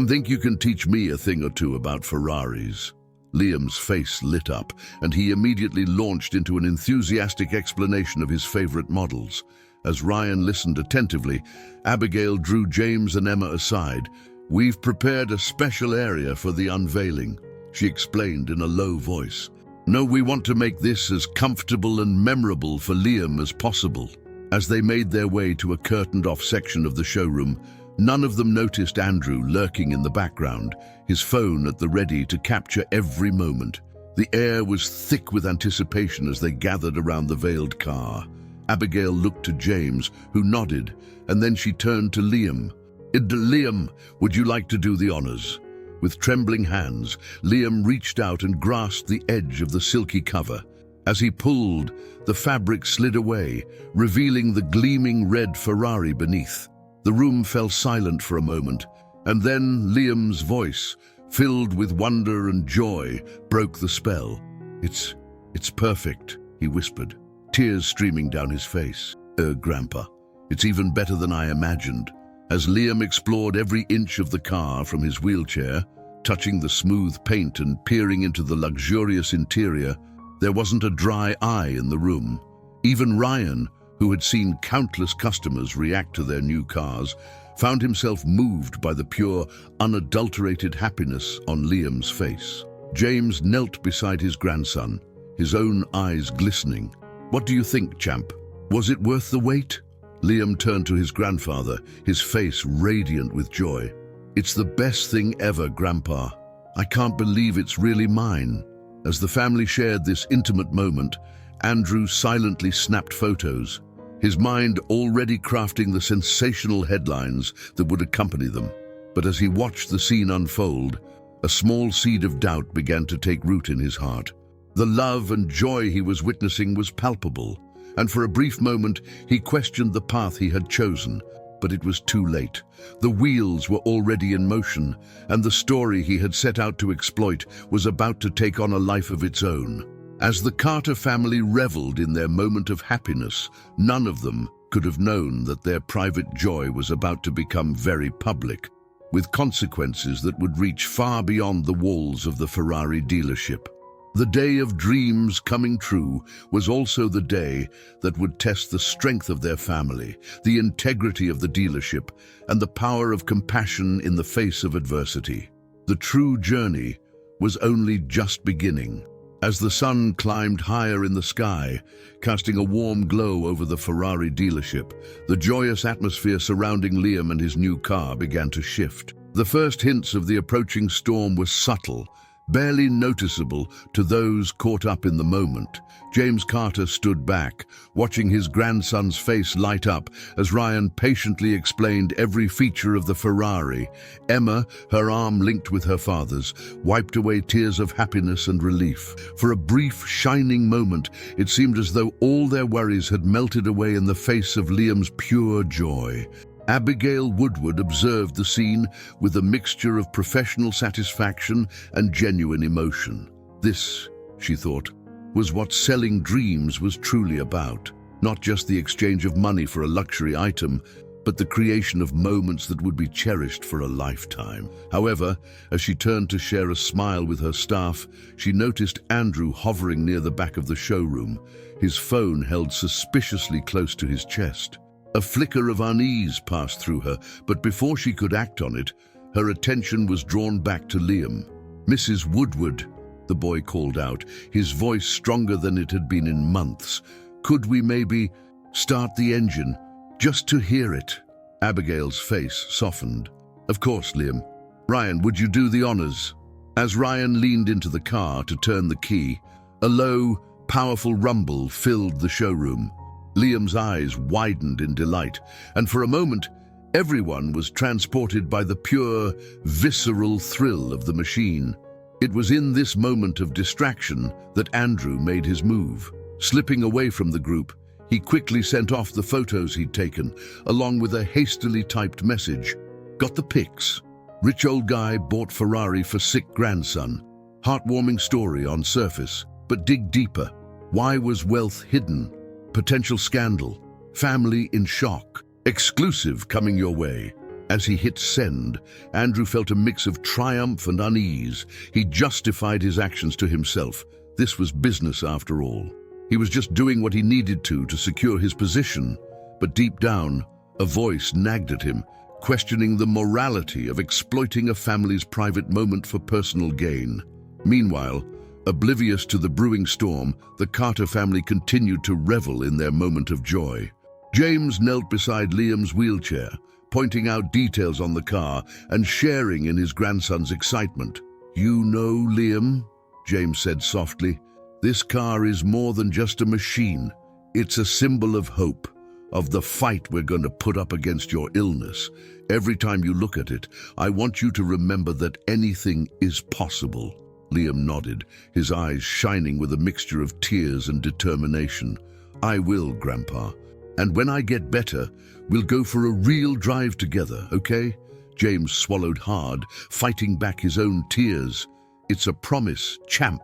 Think you can teach me a thing or two about Ferraris?" Liam's face lit up, and he immediately launched into an enthusiastic explanation of his favorite models. As Ryan listened attentively, Abigail drew James and Emma aside. "We've prepared a special area for the unveiling," she explained in a low voice. "No, we want to make this as comfortable and memorable for Liam as possible." As they made their way to a curtained-off section of the showroom, none of them noticed Andrew lurking in the background, his phone at the ready to capture every moment. The air was thick with anticipation as they gathered around the veiled car. Abigail looked to James, who nodded, and then she turned to Liam. "Liam, would you like to do the honors?" With trembling hands, Liam reached out and grasped the edge of the silky cover. As he pulled, the fabric slid away, revealing the gleaming red Ferrari beneath. The room fell silent for a moment, and then Liam's voice, filled with wonder and joy, broke the spell. It's perfect," he whispered, tears streaming down his face. Grandpa, it's even better than I imagined." As Liam explored every inch of the car from his wheelchair, touching the smooth paint and peering into the luxurious interior, There wasn't a dry eye in the room. Even Ryan, who had seen countless customers react to their new cars, found himself moved by the pure, unadulterated happiness on Liam's face. James knelt beside his grandson, his own eyes glistening. "What do you think, champ? Was it worth the wait?" Liam turned to his grandfather, his face radiant with joy. "It's the best thing ever, Grandpa. I can't believe it's really mine." As the family shared this intimate moment, Andrew silently snapped photos, his mind already crafting the sensational headlines that would accompany them. But as he watched the scene unfold, a small seed of doubt began to take root in his heart. The love and joy he was witnessing was palpable, and for a brief moment he questioned the path he had chosen. But it was too late. The wheels were already in motion, and the story he had set out to exploit was about to take on a life of its own. As the Carter family reveled in their moment of happiness, none of them could have known that their private joy was about to become very public, with consequences that would reach far beyond the walls of the Ferrari dealership. The day of dreams coming true was also the day that would test the strength of their family, the integrity of the dealership, and the power of compassion in the face of adversity. The true journey was only just beginning. As the sun climbed higher in the sky, casting a warm glow over the Ferrari dealership, the joyous atmosphere surrounding Liam and his new car began to shift. The first hints of the approaching storm were subtle, barely noticeable to those caught up in the moment. James Carter stood back, watching his grandson's face light up as Ryan patiently explained every feature of the Ferrari. Emma, her arm linked with her father's, wiped away tears of happiness and relief. For a brief, shining moment, it seemed as though all their worries had melted away in the face of Liam's pure joy. Abigail Woodward observed the scene with a mixture of professional satisfaction and genuine emotion. This, she thought, was what selling dreams was truly about. Not just the exchange of money for a luxury item, but the creation of moments that would be cherished for a lifetime. However, as she turned to share a smile with her staff, she noticed Andrew hovering near the back of the showroom, his phone held suspiciously close to his chest. A flicker of unease passed through her, but before she could act on it, her attention was drawn back to Liam. "Mrs. Woodward," the boy called out, his voice stronger than it had been in months. "Could we maybe start the engine, just to hear it?" Abigail's face softened. "Of course, Liam. Ryan, would you do the honors?" As Ryan leaned into the car to turn the key, a low, powerful rumble filled the showroom. Liam's eyes widened in delight, and for a moment, everyone was transported by the pure, visceral thrill of the machine. It was in this moment of distraction that Andrew made his move. Slipping away from the group, he quickly sent off the photos he'd taken, along with a hastily typed message. "Got the pics? Rich old guy bought Ferrari for sick grandson. Heartwarming story on surface, but dig deeper. Why was wealth hidden? Potential scandal. Family in shock. Exclusive coming your way." As he hit send, Andrew felt a mix of triumph and unease. He justified his actions to himself. This was business after all. He was just doing what he needed to secure his position. But deep down, a voice nagged at him, questioning the morality of exploiting a family's private moment for personal gain. Meanwhile, oblivious to the brewing storm, the Carter family continued to revel in their moment of joy. James knelt beside Liam's wheelchair, pointing out details on the car and sharing in his grandson's excitement. "You know, Liam," James said softly, "this car is more than just a machine. It's a symbol of hope, of the fight we're going to put up against your illness. Every time you look at it, I want you to remember that anything is possible." Liam nodded, his eyes shining with a mixture of tears and determination. "I will, Grandpa. And when I get better, we'll go for a real drive together, okay?" James swallowed hard, fighting back his own tears. "It's a promise, champ."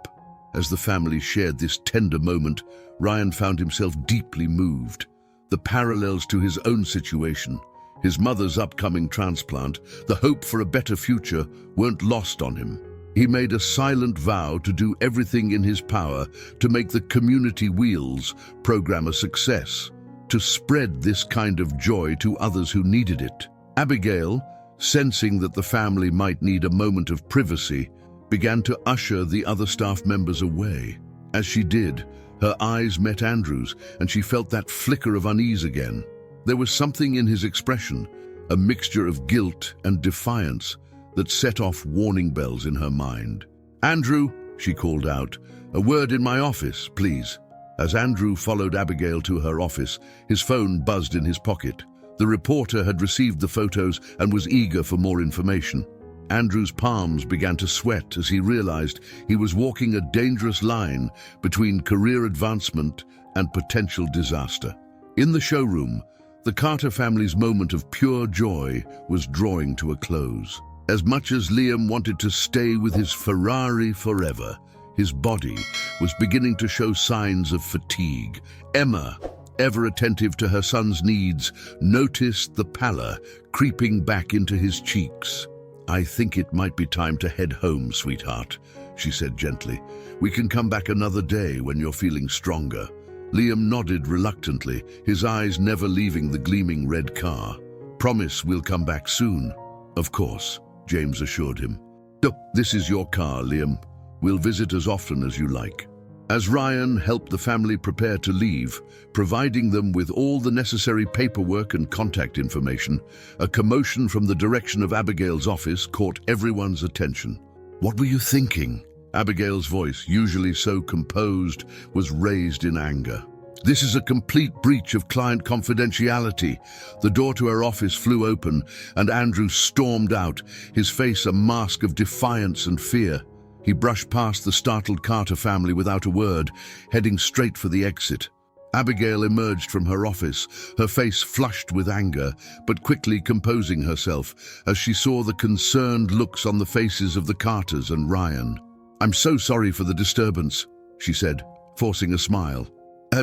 As the family shared this tender moment, Ryan found himself deeply moved. The parallels to his own situation, his mother's upcoming transplant, the hope for a better future, weren't lost on him. He made a silent vow to do everything in his power to make the community wheels program a success, to spread this kind of joy to others who needed it. Abigail, sensing that the family might need a moment of privacy, began to usher the other staff members away. As she did, her eyes met Andrew's, and she felt that flicker of unease again. There was something in his expression, a mixture of guilt and defiance, that set off warning bells in her mind. "Andrew," she called out, "a word in my office, please." As Andrew followed Abigail to her office, his phone buzzed in his pocket. The reporter had received the photos and was eager for more information. Andrew's palms began to sweat as he realized he was walking a dangerous line between career advancement and potential disaster. In the showroom, the Carter family's moment of pure joy was drawing to a close. As much as Liam wanted to stay with his Ferrari forever, his body was beginning to show signs of fatigue. Emma, ever attentive to her son's needs, noticed the pallor creeping back into his cheeks. "I think it might be time to head home, sweetheart," she said gently. "We can come back another day when you're feeling stronger." Liam nodded reluctantly, his eyes never leaving the gleaming red car. "Promise we'll come back soon." "Of course," James assured him. "Look, this is your car, Liam. We'll visit as often as you like." As Ryan helped the family prepare to leave, providing them with all the necessary paperwork and contact information, a commotion from the direction of Abigail's office caught everyone's attention. "What were you thinking?" Abigail's voice, usually so composed, was raised in anger. "This is a complete breach of client confidentiality." The door to her office flew open, and Andrew stormed out, his face a mask of defiance and fear. He brushed past the startled Carter family without a word, heading straight for the exit. Abigail emerged from her office, her face flushed with anger, but quickly composing herself as she saw the concerned looks on the faces of the Carters and Ryan. "I'm so sorry for the disturbance," she said, forcing a smile.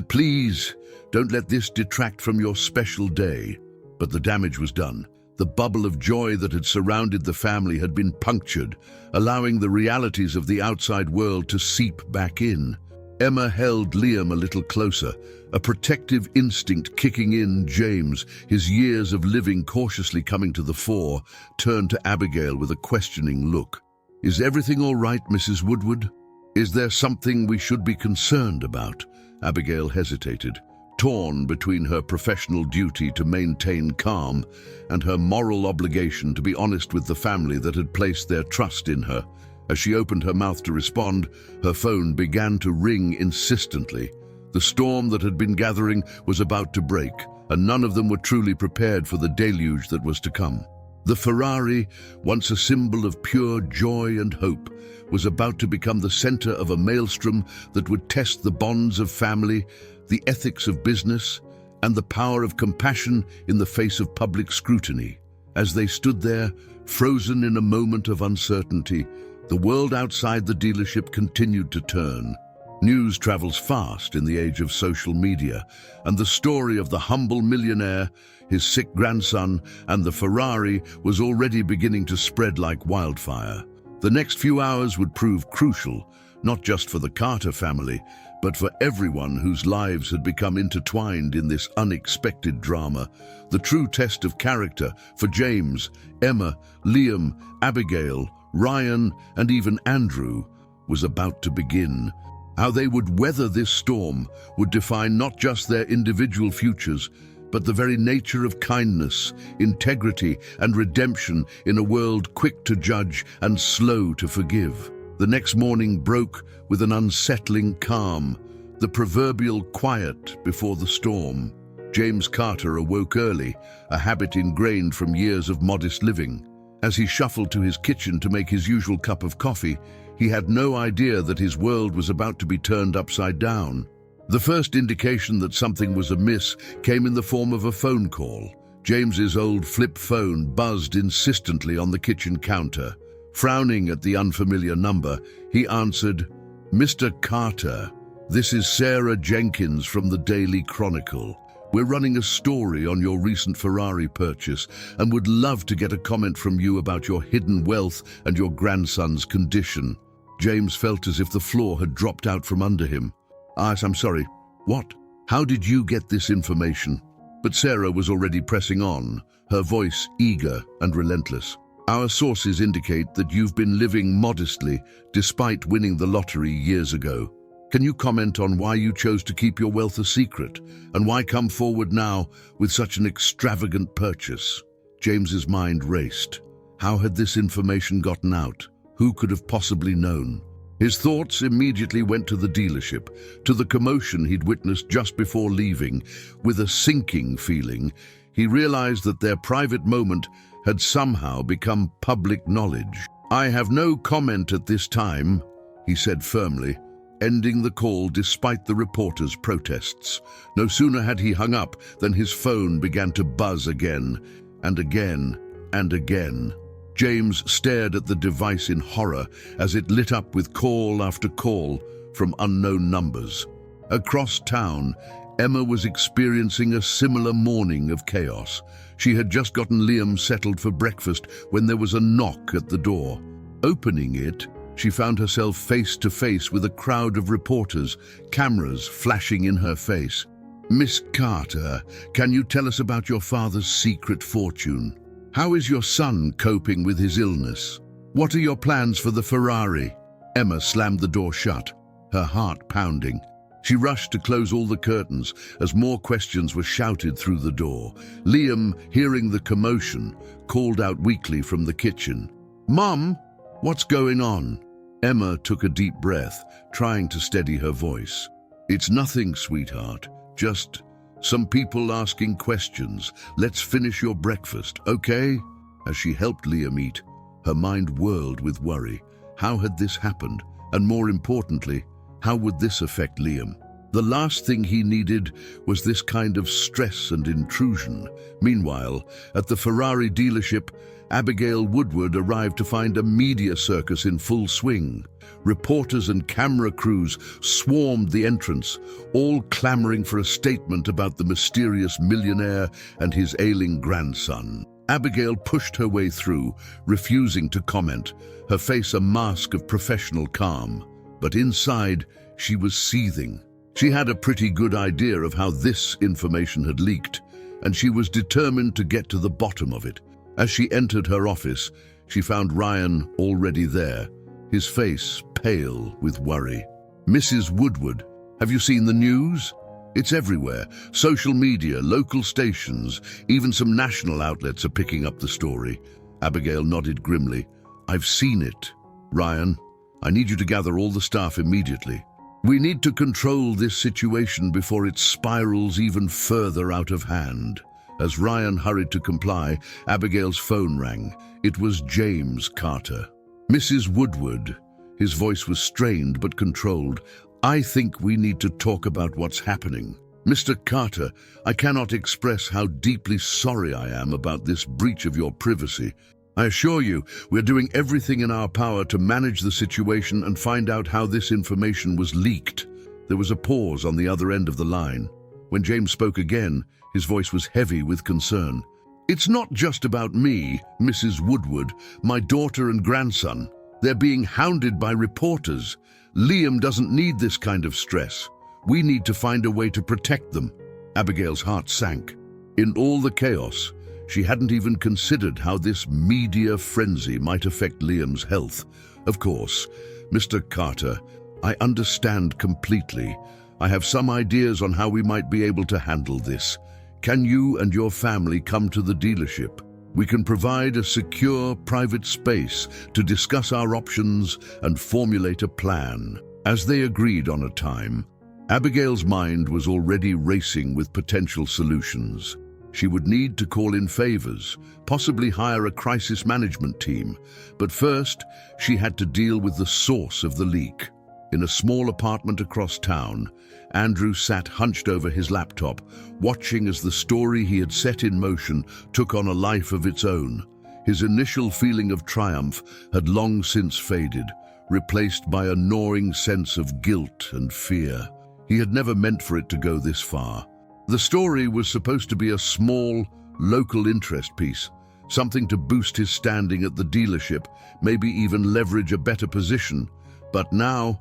Please, don't let this detract from your special day." But the damage was done. The bubble of joy that had surrounded the family had been punctured, allowing the realities of the outside world to seep back in. Emma held Liam a little closer, a protective instinct kicking in. James, his years of living cautiously coming to the fore, turned to Abigail with a questioning look. "Is everything all right, Mrs. Woodward? Is there something we should be concerned about?" Abigail hesitated, torn between her professional duty to maintain calm and her moral obligation to be honest with the family that had placed their trust in her. As she opened her mouth to respond, her phone began to ring insistently. The storm that had been gathering was about to break, and none of them were truly prepared for the deluge that was to come. The Ferrari, once a symbol of pure joy and hope, was about to become the center of a maelstrom that would test the bonds of family, the ethics of business, and the power of compassion in the face of public scrutiny. As they stood there, frozen in a moment of uncertainty, the world outside the dealership continued to turn. News travels fast in the age of social media, and the story of the humble millionaire, his sick grandson, and the Ferrari was already beginning to spread like wildfire. The next few hours would prove crucial, not just for the Carter family, but for everyone whose lives had become intertwined in this unexpected drama. The true test of character for James, Emma, Liam, Abigail, Ryan, and even Andrew was about to begin. How they would weather this storm would define not just their individual futures, but the very nature of kindness, integrity, and redemption in a world quick to judge and slow to forgive. The next morning broke with an unsettling calm, the proverbial quiet before the storm. James Carter awoke early, a habit ingrained from years of modest living. As he shuffled to his kitchen to make his usual cup of coffee, he had no idea that his world was about to be turned upside down. The first indication that something was amiss came in the form of a phone call. James's old flip phone buzzed insistently on the kitchen counter. Frowning at the unfamiliar number, he answered, "Mr. Carter, this is Sarah Jenkins from the Daily Chronicle. We're running a story on your recent Ferrari purchase and would love to get a comment from you about your hidden wealth and your grandson's condition." James felt as if the floor had dropped out from under him. I'm sorry, what? How did you get this information?" But Sarah was already pressing on, her voice eager and relentless. "Our sources indicate that you've been living modestly despite winning the lottery years ago. Can you comment on why you chose to keep your wealth a secret, and why come forward now with such an extravagant purchase?" James's mind raced. How had this information gotten out? Who could have possibly known? His thoughts immediately went to the dealership, to the commotion he'd witnessed just before leaving. With a sinking feeling, he realized that their private moment had somehow become public knowledge. "I have no comment at this time," he said firmly, ending the call despite the reporter's protests. No sooner had he hung up than his phone began to buzz again, and again, and again. James stared at the device in horror as it lit up with call after call from unknown numbers. Across town, Emma was experiencing a similar morning of chaos. She had just gotten Liam settled for breakfast when there was a knock at the door. Opening it, she found herself face to face with a crowd of reporters, cameras flashing in her face. "Miss Carter, can you tell us about your father's secret fortune? How is your son coping with his illness? What are your plans for the Ferrari?" Emma slammed the door shut, her heart pounding. She rushed to close all the curtains as more questions were shouted through the door. Liam, hearing the commotion, called out weakly from the kitchen. "Mum, what's going on?" Emma took a deep breath, trying to steady her voice. "It's nothing, sweetheart. Just some people asking questions. Let's finish your breakfast, okay?" As she helped Liam eat, her mind whirled with worry. How had this happened? And more importantly, how would this affect Liam? The last thing he needed was this kind of stress and intrusion. Meanwhile, at the Ferrari dealership, Abigail Woodward arrived to find a media circus in full swing. Reporters and camera crews swarmed the entrance, all clamoring for a statement about the mysterious millionaire and his ailing grandson. Abigail pushed her way through, refusing to comment, her face a mask of professional calm. But inside, she was seething. She had a pretty good idea of how this information had leaked, and she was determined to get to the bottom of it. As she entered her office, she found Ryan already there, his face pale with worry. "Mrs. Woodward, have you seen the news? It's everywhere. Social media, local stations, even some national outlets are picking up the story." Abigail nodded grimly. "I've seen it. Ryan, I need you to gather all the staff immediately. We need to control this situation before it spirals even further out of hand." As Ryan hurried to comply, Abigail's phone rang. It was James Carter. "Mrs. Woodward," his voice was strained but controlled, "I think we need to talk about what's happening. Mr. Carter, I cannot express how deeply sorry I am about this breach of your privacy. I assure you, we're doing everything in our power to manage the situation and find out how this information was leaked." There was a pause on the other end of the line. When James spoke again, his voice was heavy with concern. "It's not just about me, Mrs. Woodward, my daughter and grandson. They're being hounded by reporters. Liam doesn't need this kind of stress. We need to find a way to protect them." Abigail's heart sank. In all the chaos, she hadn't even considered how this media frenzy might affect Liam's health. "Of course, Mr. Carter, I understand completely. I have some ideas on how we might be able to handle this. Can you and your family come to the dealership? We can provide a secure, private space to discuss our options and formulate a plan." As they agreed on a time, Abigail's mind was already racing with potential solutions. She would need to call in favors, possibly hire a crisis management team. But first, she had to deal with the source of the leak. In a small apartment across town, Andrew sat hunched over his laptop, watching as the story he had set in motion took on a life of its own. His initial feeling of triumph had long since faded, replaced by a gnawing sense of guilt and fear. He had never meant for it to go this far. The story was supposed to be a small, local interest piece, something to boost his standing at the dealership, maybe even leverage a better position. But now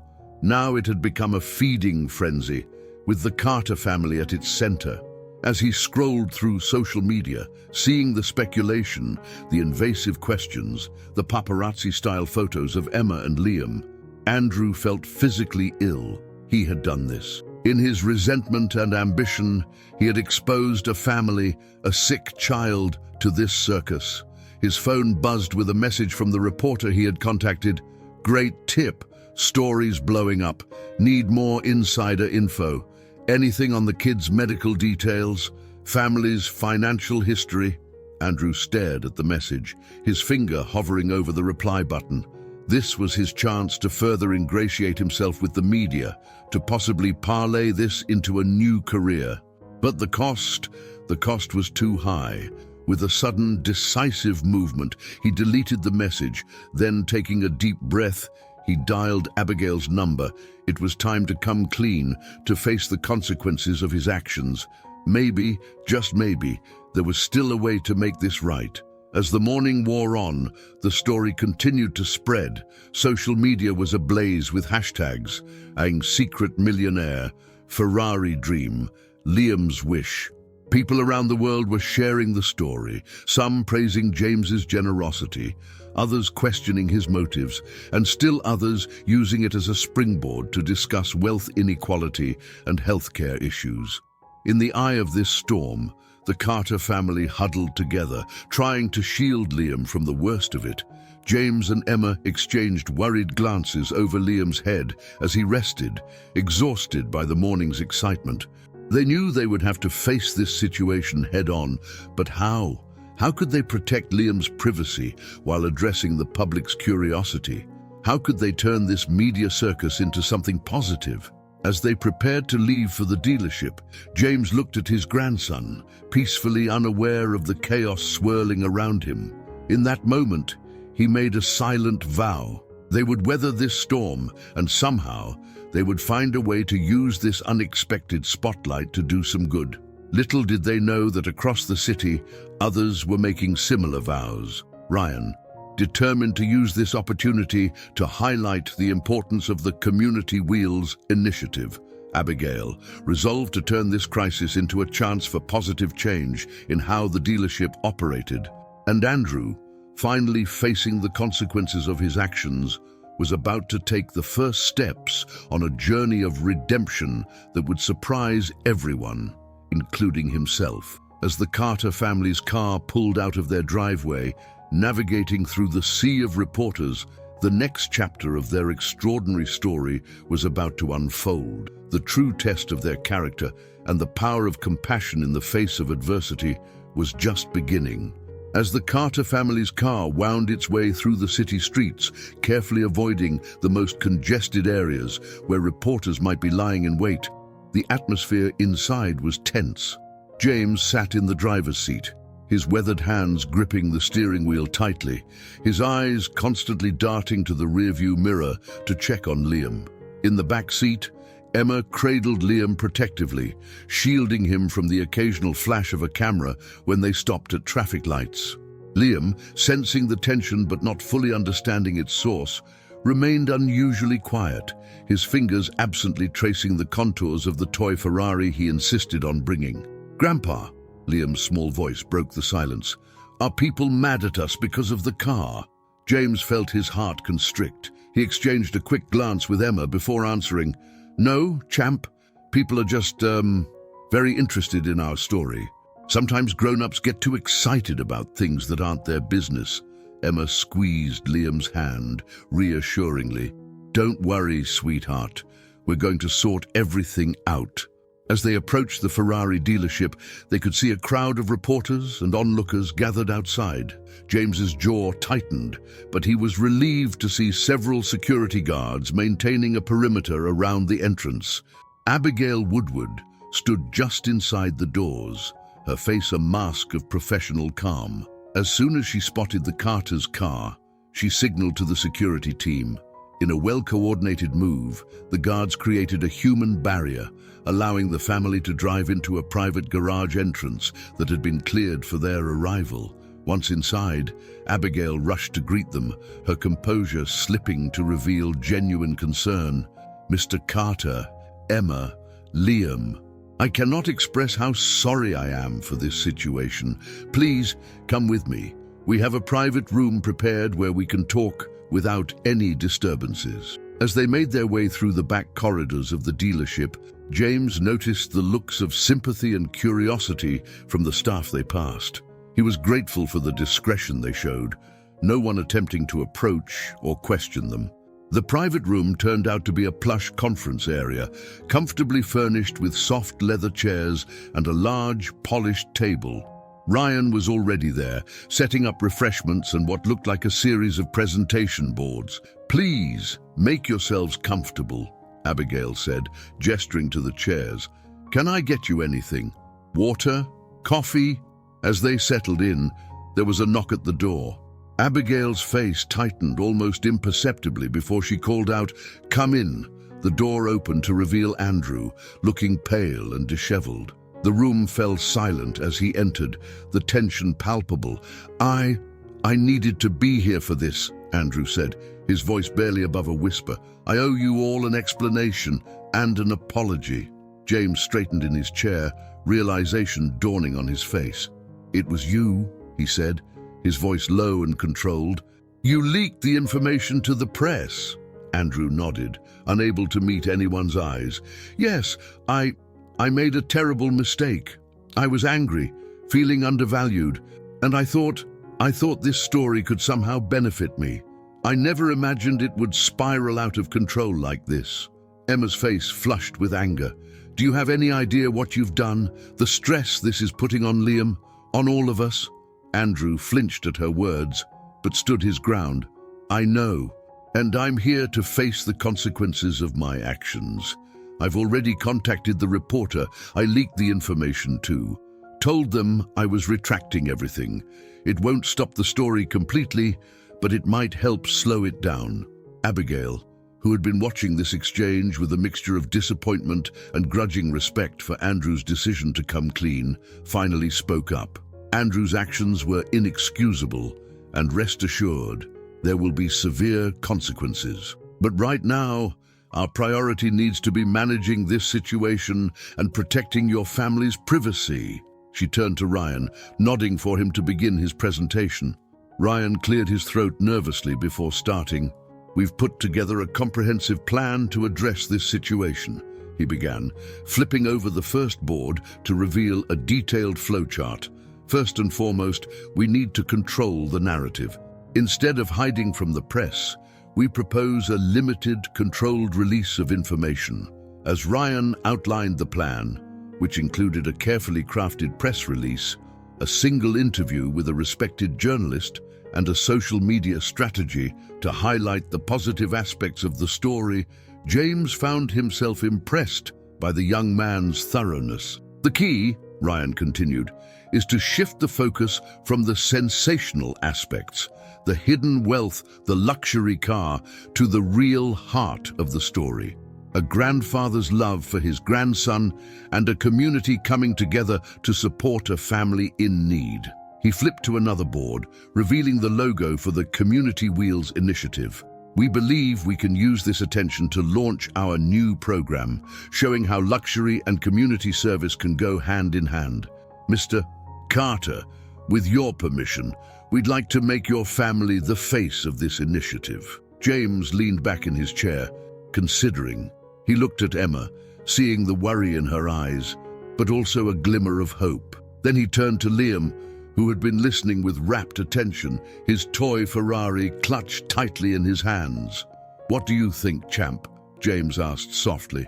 it had become a feeding frenzy, with the Carter family at its center. As he scrolled through social media, seeing the speculation, the invasive questions, the paparazzi-style photos of Emma and Liam, Andrew felt physically ill. He had done this. In his resentment and ambition, he had exposed a family, a sick child, to this circus. His phone buzzed with a message from the reporter he had contacted. "Great tip. Stories blowing up. Need more insider info. Anything on the kids' medical details? Family's financial history?" Andrew stared at the message, his finger hovering over the reply button. This was his chance to further ingratiate himself with the media, to possibly parlay this into a new career. But the cost was too high. With a sudden, decisive movement, he deleted the message. Then, taking a deep breath, he dialed Abigail's number. It was time to come clean, to face the consequences of his actions. Maybe, just maybe, there was still a way to make this right. As the morning wore on, the story continued to spread. Social media was ablaze with hashtags: Ailing secret millionaire, Ferrari dream, Liam's wish. People around the world were sharing the story, some praising James's generosity, others questioning his motives, and still others using it as a springboard to discuss wealth inequality and healthcare issues. In the eye of this storm, the Carter family huddled together, trying to shield Liam from the worst of it. James and Emma exchanged worried glances over Liam's head as he rested, exhausted by the morning's excitement. They knew they would have to face this situation head-on, but how? How could they protect Liam's privacy while addressing the public's curiosity? How could they turn this media circus into something positive? As they prepared to leave for the dealership, James looked at his grandson, peacefully unaware of the chaos swirling around him. In that moment, he made a silent vow. They would weather this storm, and somehow, they would find a way to use this unexpected spotlight to do some good. Little did they know that across the city, others were making similar vows. Ryan, determined to use this opportunity to highlight the importance of the Community Wheels initiative. Abigail, resolved to turn this crisis into a chance for positive change in how the dealership operated. And Andrew, finally facing the consequences of his actions, was about to take the first steps on a journey of redemption that would surprise everyone, including himself. As the Carter family's car pulled out of their driveway, navigating through the sea of reporters, the next chapter of their extraordinary story was about to unfold. The true test of their character and the power of compassion in the face of adversity was just beginning. As the Carter family's car wound its way through the city streets, carefully avoiding the most congested areas where reporters might be lying in wait, the atmosphere inside was tense. James sat in the driver's seat, his weathered hands gripping the steering wheel tightly, his eyes constantly darting to the rearview mirror to check on Liam. In the back seat, Emma cradled Liam protectively, shielding him from the occasional flash of a camera when they stopped at traffic lights. Liam, sensing the tension but not fully understanding its source, remained unusually quiet, his fingers absently tracing the contours of the toy Ferrari he insisted on bringing. "Grandpa," Liam's small voice broke the silence, "are people mad at us because of the car?" James felt his heart constrict. He exchanged a quick glance with Emma before answering, "No, champ. People are just, very interested in our story. Sometimes grown-ups get too excited about things that aren't their business." Emma squeezed Liam's hand reassuringly. "Don't worry, sweetheart. We're going to sort everything out." As they approached the Ferrari dealership, they could see a crowd of reporters and onlookers gathered outside. James's jaw tightened, but he was relieved to see several security guards maintaining a perimeter around the entrance. Abigail Woodward stood just inside the doors, her face a mask of professional calm. As soon as she spotted the Carter's car, she signaled to the security team. In a well-coordinated move, the guards created a human barrier, allowing the family to drive into a private garage entrance that had been cleared for their arrival. Once inside, Abigail rushed to greet them, her composure slipping to reveal genuine concern. "Mr. Carter, Emma, Liam, I cannot express how sorry I am for this situation. Please come with me. We have a private room prepared where we can talk without any disturbances." As they made their way through the back corridors of the dealership, James noticed the looks of sympathy and curiosity from the staff they passed. He was grateful for the discretion they showed, no one attempting to approach or question them. The private room turned out to be a plush conference area, comfortably furnished with soft leather chairs and a large, polished table. Ryan was already there, setting up refreshments and what looked like a series of presentation boards. "Please, make yourselves comfortable," Abigail said, gesturing to the chairs. "Can I get you anything? Water? Coffee?" As they settled in, there was a knock at the door. Abigail's face tightened almost imperceptibly before she called out, "Come in." The door opened to reveal Andrew, looking pale and disheveled. The room fell silent as he entered, the tension palpable. I needed to be here for this," Andrew said, his voice barely above a whisper. "I owe you all an explanation and an apology." James straightened in his chair, realization dawning on his face. "It was you," he said, his voice low and controlled. "You leaked the information to the press." Andrew nodded, unable to meet anyone's eyes. "Yes, I made a terrible mistake. I was angry, feeling undervalued, and I thought this story could somehow benefit me. I never imagined it would spiral out of control like this." Emma's face flushed with anger. "Do you have any idea what you've done? The stress this is putting on Liam, on all of us?" Andrew flinched at her words, but stood his ground. "I know, and I'm here to face the consequences of my actions. I've already contacted the reporter I leaked the information to. Told them I was retracting everything. It won't stop the story completely, but it might help slow it down." Abigail, who had been watching this exchange with a mixture of disappointment and grudging respect for Andrew's decision to come clean, finally spoke up. "Andrew's actions were inexcusable, and rest assured, there will be severe consequences. But right now, our priority needs to be managing this situation and protecting your family's privacy." She turned to Ryan, nodding for him to begin his presentation. Ryan cleared his throat nervously before starting. "We've put together a comprehensive plan to address this situation," he began, flipping over the first board to reveal a detailed flowchart. "First and foremost, we need to control the narrative. Instead of hiding from the press, we propose a limited, controlled release of information." As Ryan outlined the plan, which included a carefully crafted press release, a single interview with a respected journalist, and a social media strategy to highlight the positive aspects of the story, James found himself impressed by the young man's thoroughness. "The key," Ryan continued, "is to shift the focus from the sensational aspects, the hidden wealth, the luxury car, to the real heart of the story. A grandfather's love for his grandson and a community coming together to support a family in need." He flipped to another board, revealing the logo for the Community Wheels initiative. "We believe we can use this attention to launch our new program, showing how luxury and community service can go hand in hand. Mr. Carter, with your permission, we'd like to make your family the face of this initiative." James leaned back in his chair, considering. He looked at Emma, seeing the worry in her eyes, but also a glimmer of hope. Then he turned to Liam, who had been listening with rapt attention, his toy Ferrari clutched tightly in his hands. "What do you think, champ?" James asked softly.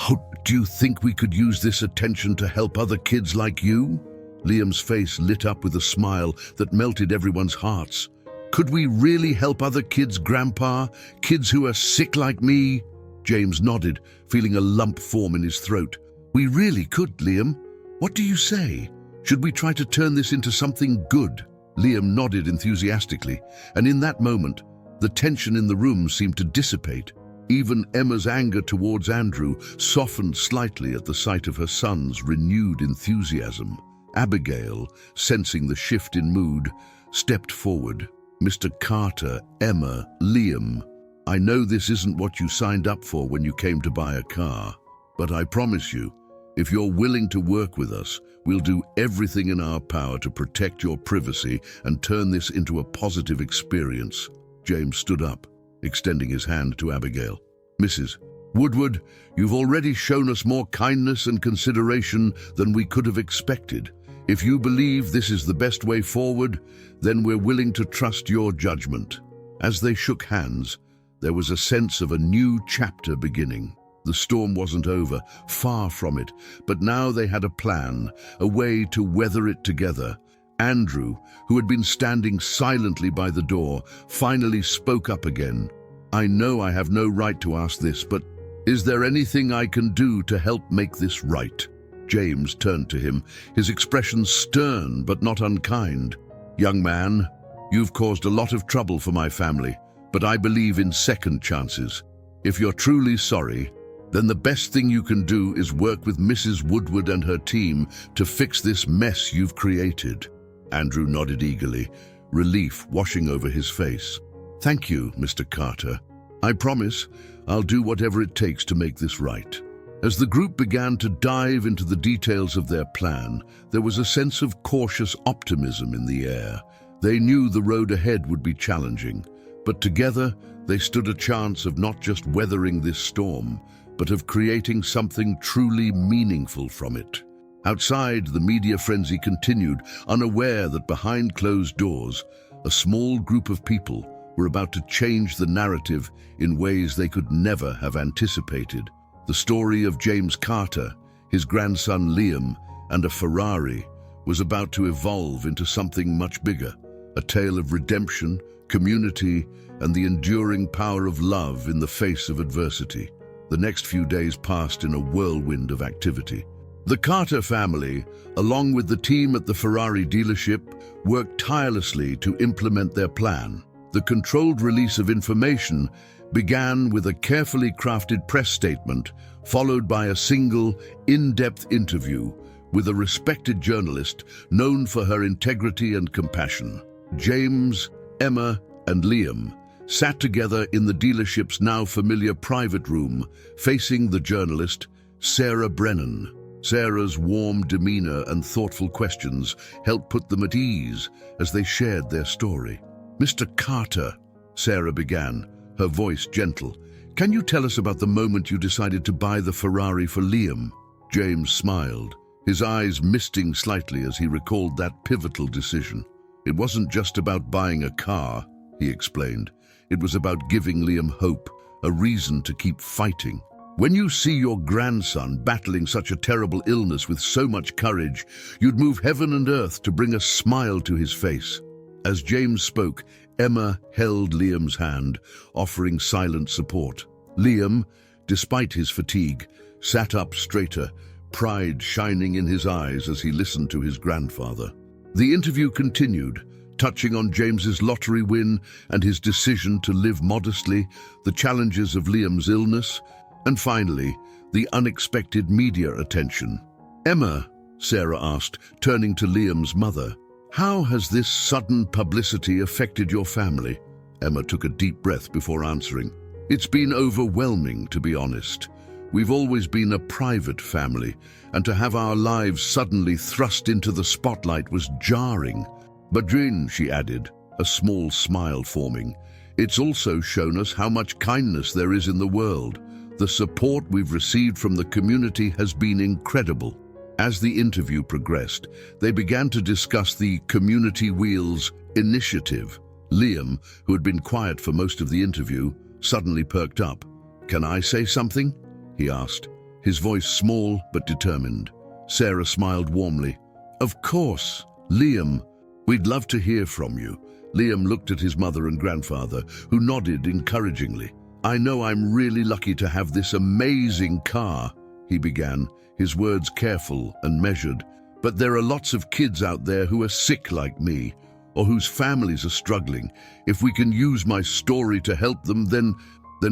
"Oh, do you think we could use this attention to help other kids like you?" Liam's face lit up with a smile that melted everyone's hearts. "Could we really help other kids, Grandpa? Kids who are sick like me?" James nodded, feeling a lump form in his throat. "We really could, Liam. What do you say? Should we try to turn this into something good?" Liam nodded enthusiastically, and in that moment, The tension in the room seemed to dissipate. Even Emma's anger towards Andrew softened slightly at the sight of her son's renewed enthusiasm. Abigail, sensing the shift in mood, stepped forward. "Mr. Carter, Emma, Liam, I know this isn't what you signed up for when you came to buy a car, but I promise you, if you're willing to work with us, we'll do everything in our power to protect your privacy and turn this into a positive experience." James stood up, extending his hand to Abigail. "Mrs. Woodward, you've already shown us more kindness and consideration than we could have expected. If you believe this is the best way forward, then we're willing to trust your judgment." As they shook hands, there was a sense of a new chapter beginning. The storm wasn't over, far from it, but now they had a plan, a way to weather it together. Andrew, who had been standing silently by the door, finally spoke up again. "I know I have no right to ask this, but is there anything I can do to help make this right?" James turned to him, his expression stern but not unkind. "Young man, you've caused a lot of trouble for my family, but I believe in second chances. If you're truly sorry, then the best thing you can do is work with Mrs. Woodward and her team to fix this mess you've created." Andrew nodded eagerly, relief washing over his face. "Thank you, Mr. Carter. I promise I'll do whatever it takes to make this right." As the group began to dive into the details of their plan, there was a sense of cautious optimism in the air. They knew the road ahead would be challenging, but together they stood a chance of not just weathering this storm, but of creating something truly meaningful from it. Outside, the media frenzy continued, unaware that behind closed doors, a small group of people were about to change the narrative in ways they could never have anticipated. The story of James Carter, his grandson Liam, and a Ferrari was about to evolve into something much bigger, a tale of redemption, community, and the enduring power of love in the face of adversity. The next few days passed in a whirlwind of activity. The Carter family, along with the team at the Ferrari dealership, worked tirelessly to implement their plan. The controlled release of information began with a carefully crafted press statement, followed by a single, in-depth interview with a respected journalist known for her integrity and compassion. James, Emma, and Liam sat together in the dealership's now familiar private room, facing the journalist, Sarah Brennan. Sarah's warm demeanor and thoughtful questions helped put them at ease as they shared their story. "Mr. Carter," Sarah began, her voice gentle, "can you tell us about the moment you decided to buy the Ferrari for Liam?" James smiled, his eyes misting slightly as he recalled that pivotal decision. "It wasn't just about buying a car," he explained. "It was about giving Liam hope, a reason to keep fighting. When you see your grandson battling such a terrible illness with so much courage, you'd move heaven and earth to bring a smile to his face." As James spoke, Emma held Liam's hand, offering silent support. Liam, despite his fatigue, sat up straighter, pride shining in his eyes as he listened to his grandfather. The interview continued, touching on James's lottery win and his decision to live modestly, the challenges of Liam's illness, and finally, the unexpected media attention. "Emma," Sarah asked, turning to Liam's mother, "how has this sudden publicity affected your family?" Emma took a deep breath before answering. "It's been overwhelming, to be honest. We've always been a private family, and to have our lives suddenly thrust into the spotlight was jarring. But Jin," she added, a small smile forming, "it's also shown us how much kindness there is in the world. The support we've received from the community has been incredible." As the interview progressed, they began to discuss the Community Wheels initiative. Liam, who had been quiet for most of the interview, suddenly perked up. "Can I say something?" he asked, his voice small but determined. Sarah smiled warmly. "Of course, Liam. We'd love to hear from you." Liam looked at his mother and grandfather, who nodded encouragingly. "I know I'm really lucky to have this amazing car," he began, his words careful and measured. "But there are lots of kids out there who are sick like me, or whose families are struggling. If we can use my story to help them, then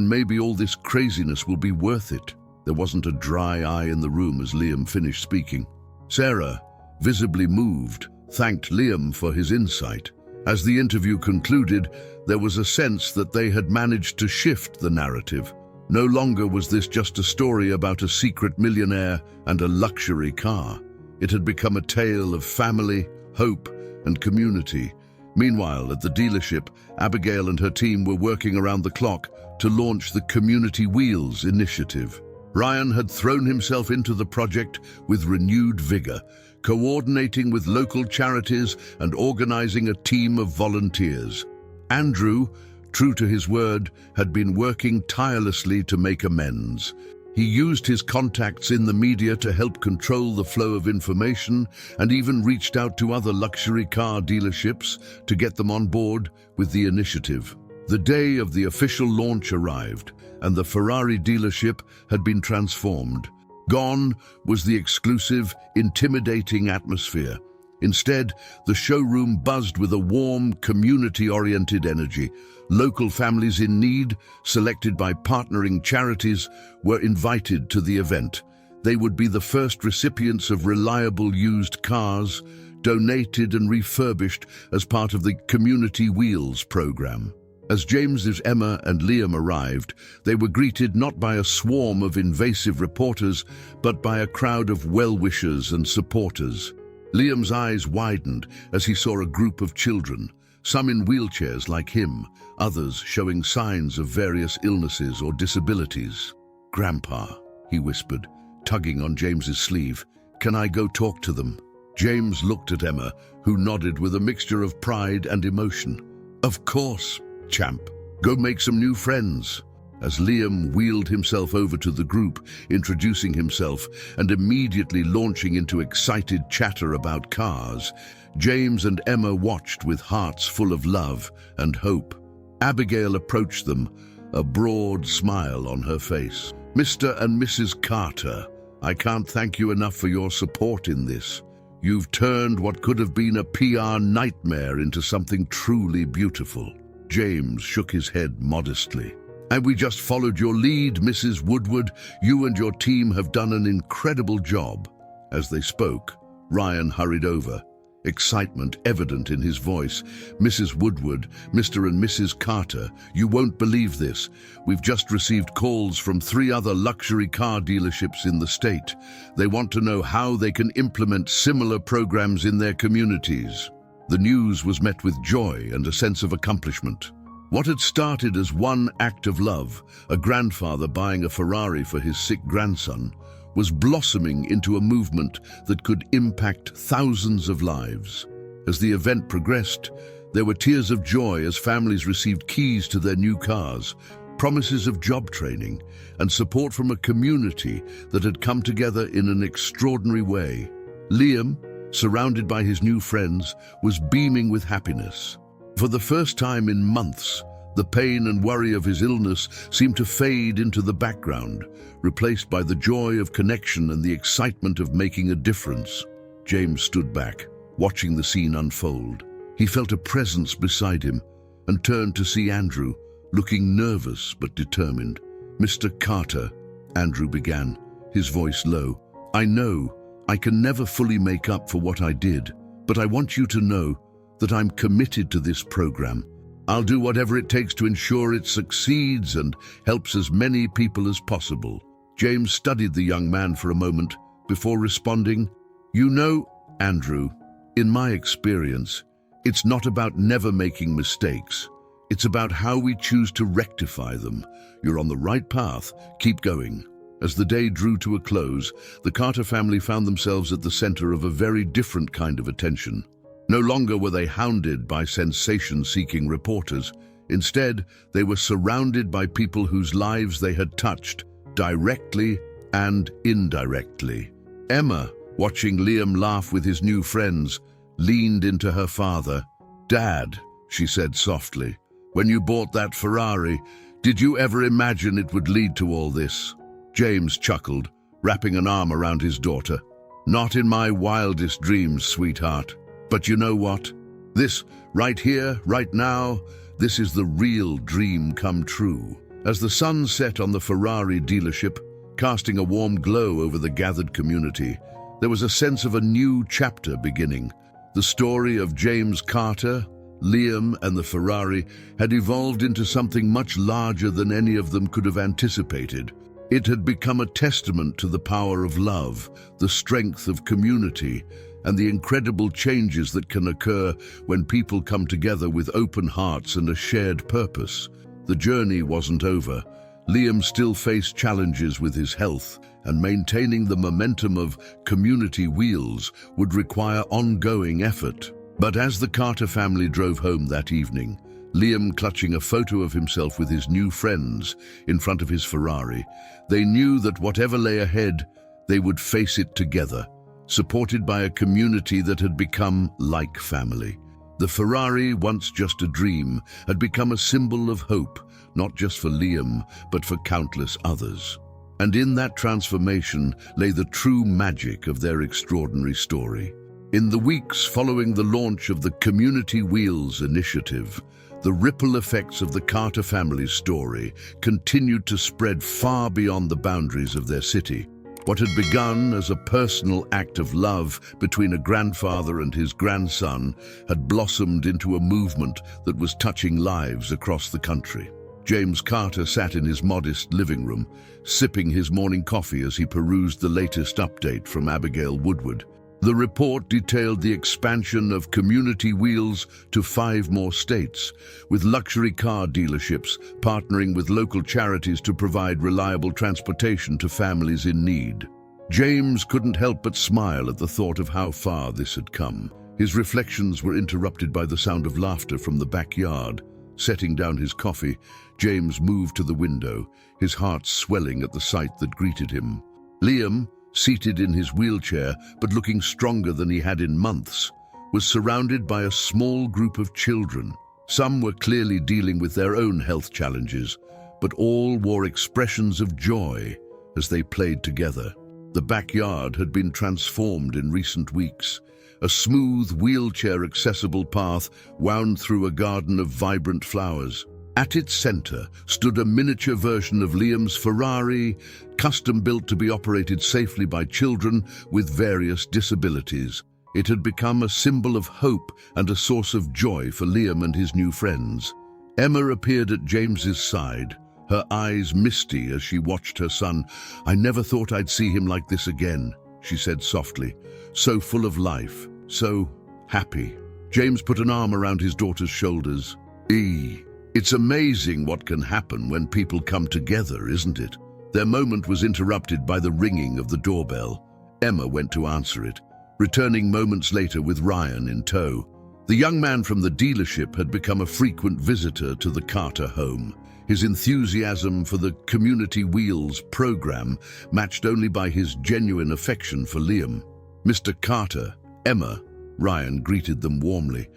maybe all this craziness will be worth it." There wasn't a dry eye in the room as Liam finished speaking. Sarah, visibly moved, thanked Liam for his insight. As the interview concluded, there was a sense that they had managed to shift the narrative. No longer was this just a story about a secret millionaire and a luxury car. It had become a tale of family, hope, and community. Meanwhile, at the dealership, Abigail and her team were working around the clock to launch the Community Wheels initiative. Ryan had thrown himself into the project with renewed vigor, coordinating with local charities and organizing a team of volunteers. Andrew, true to his word, had been working tirelessly to make amends. He used his contacts in the media to help control the flow of information and even reached out to other luxury car dealerships to get them on board with the initiative. The day of the official launch arrived, and the Ferrari dealership had been transformed. Gone was the exclusive, intimidating atmosphere. Instead, the showroom buzzed with a warm, community-oriented energy. Local families in need, selected by partnering charities, were invited to the event. They would be the first recipients of reliable used cars, donated and refurbished as part of the Community Wheels program. As James's Emma and Liam arrived, they were greeted not by a swarm of invasive reporters, but by a crowd of well-wishers and supporters. Liam's eyes widened as he saw a group of children, some in wheelchairs like him, others showing signs of various illnesses or disabilities. "Grandpa," he whispered, tugging on James's sleeve, "can I go talk to them?" James looked at Emma, who nodded with a mixture of pride and emotion. "Of course, champ. Go make some new friends." As Liam wheeled himself over to the group, introducing himself and immediately launching into excited chatter about cars, James and Emma watched with hearts full of love and hope. Abigail approached them, a broad smile on her face. "Mr. and Mrs. Carter, I can't thank you enough for your support in this. You've turned what could have been a PR nightmare into something truly beautiful." James shook his head modestly. "And we just followed your lead, Mrs. Woodward. You and your team have done an incredible job." As they spoke, Ryan hurried over, excitement evident in his voice. "Mrs. Woodward, Mr. and Mrs. Carter, you won't believe this. We've just received calls from 3 other luxury car dealerships in the state. They want to know how they can implement similar programs in their communities." The news was met with joy and a sense of accomplishment. What had started as one act of love, a grandfather buying a Ferrari for his sick grandson, was blossoming into a movement that could impact thousands of lives. As the event progressed, there were tears of joy as families received keys to their new cars, promises of job training, and support from a community that had come together in an extraordinary way. Liam, surrounded by his new friends, was beaming with happiness. For the first time in months, the pain and worry of his illness seemed to fade into the background, replaced by the joy of connection and the excitement of making a difference. James stood back, watching the scene unfold. He felt a presence beside him and turned to see Andrew, looking nervous but determined. "Mr. Carter," Andrew began, his voice low, "I know I can never fully make up for what I did, but I want you to know that I'm committed to this program. I'll do whatever it takes to ensure it succeeds and helps as many people as possible." James studied the young man for a moment before responding, "You know, Andrew, in my experience, it's not about never making mistakes. It's about how we choose to rectify them. You're on the right path. Keep going." As the day drew to a close, the Carter family found themselves at the center of a very different kind of attention. No longer were they hounded by sensation-seeking reporters. Instead, they were surrounded by people whose lives they had touched, directly and indirectly. Emma, watching Liam laugh with his new friends, leaned into her father. "Dad," she said softly, "when you bought that Ferrari, did you ever imagine it would lead to all this?" James chuckled, wrapping an arm around his daughter. "Not in my wildest dreams, sweetheart. But you know what? This, right here, right now, this is the real dream come true. As the sun set on the Ferrari dealership, casting a warm glow over the gathered community, there was a sense of a new chapter beginning. The story of James Carter, Liam, and the Ferrari had evolved into something much larger than any of them could have anticipated. It had become a testament to the power of love, the strength of community, and the incredible changes that can occur when people come together with open hearts and a shared purpose. The journey wasn't over. Liam still faced challenges with his health, and maintaining the momentum of community wheels would require ongoing effort. But as the Carter family drove home that evening, Liam clutching a photo of himself with his new friends in front of his Ferrari, they knew that whatever lay ahead, they would face it together, supported by a community that had become like family. The Ferrari, once just a dream, had become a symbol of hope, not just for Liam, but for countless others. And in that transformation lay the true magic of their extraordinary story. In the weeks following the launch of the Community Wheels initiative, the ripple effects of the Carter family's story continued to spread far beyond the boundaries of their city. What had begun as a personal act of love between a grandfather and his grandson had blossomed into a movement that was touching lives across the country. James Carter sat in his modest living room, sipping his morning coffee as he perused the latest update from Abigail Woodward. The report detailed the expansion of Community Wheels to 5 more states, with luxury car dealerships partnering with local charities to provide reliable transportation to families in need. James couldn't help but smile at the thought of how far this had come. His reflections were interrupted by the sound of laughter from the backyard. Setting down his coffee, James moved to the window, his heart swelling at the sight that greeted him. Liam, seated in his wheelchair but looking stronger than he had in months, was surrounded by a small group of children. Some were clearly dealing with their own health challenges, but all wore expressions of joy as they played together. The backyard had been transformed in recent weeks. A smooth, wheelchair-accessible path wound through a garden of vibrant flowers. At its center stood a miniature version of Liam's Ferrari, custom-built to be operated safely by children with various disabilities. It had become a symbol of hope and a source of joy for Liam and his new friends. Emma appeared at James's side, her eyes misty as she watched her son. "I never thought I'd see him like this again," she said softly. "So full of life, so happy." James put an arm around his daughter's shoulders. It's amazing what can happen when people come together, isn't it?" Their moment was interrupted by the ringing of the doorbell. Emma went to answer it, returning moments later with Ryan in tow. The young man from the dealership had become a frequent visitor to the Carter home. His enthusiasm for the Community Wheels program matched only by his genuine affection for Liam. "Mr. Carter, Emma," Ryan greeted them warmly.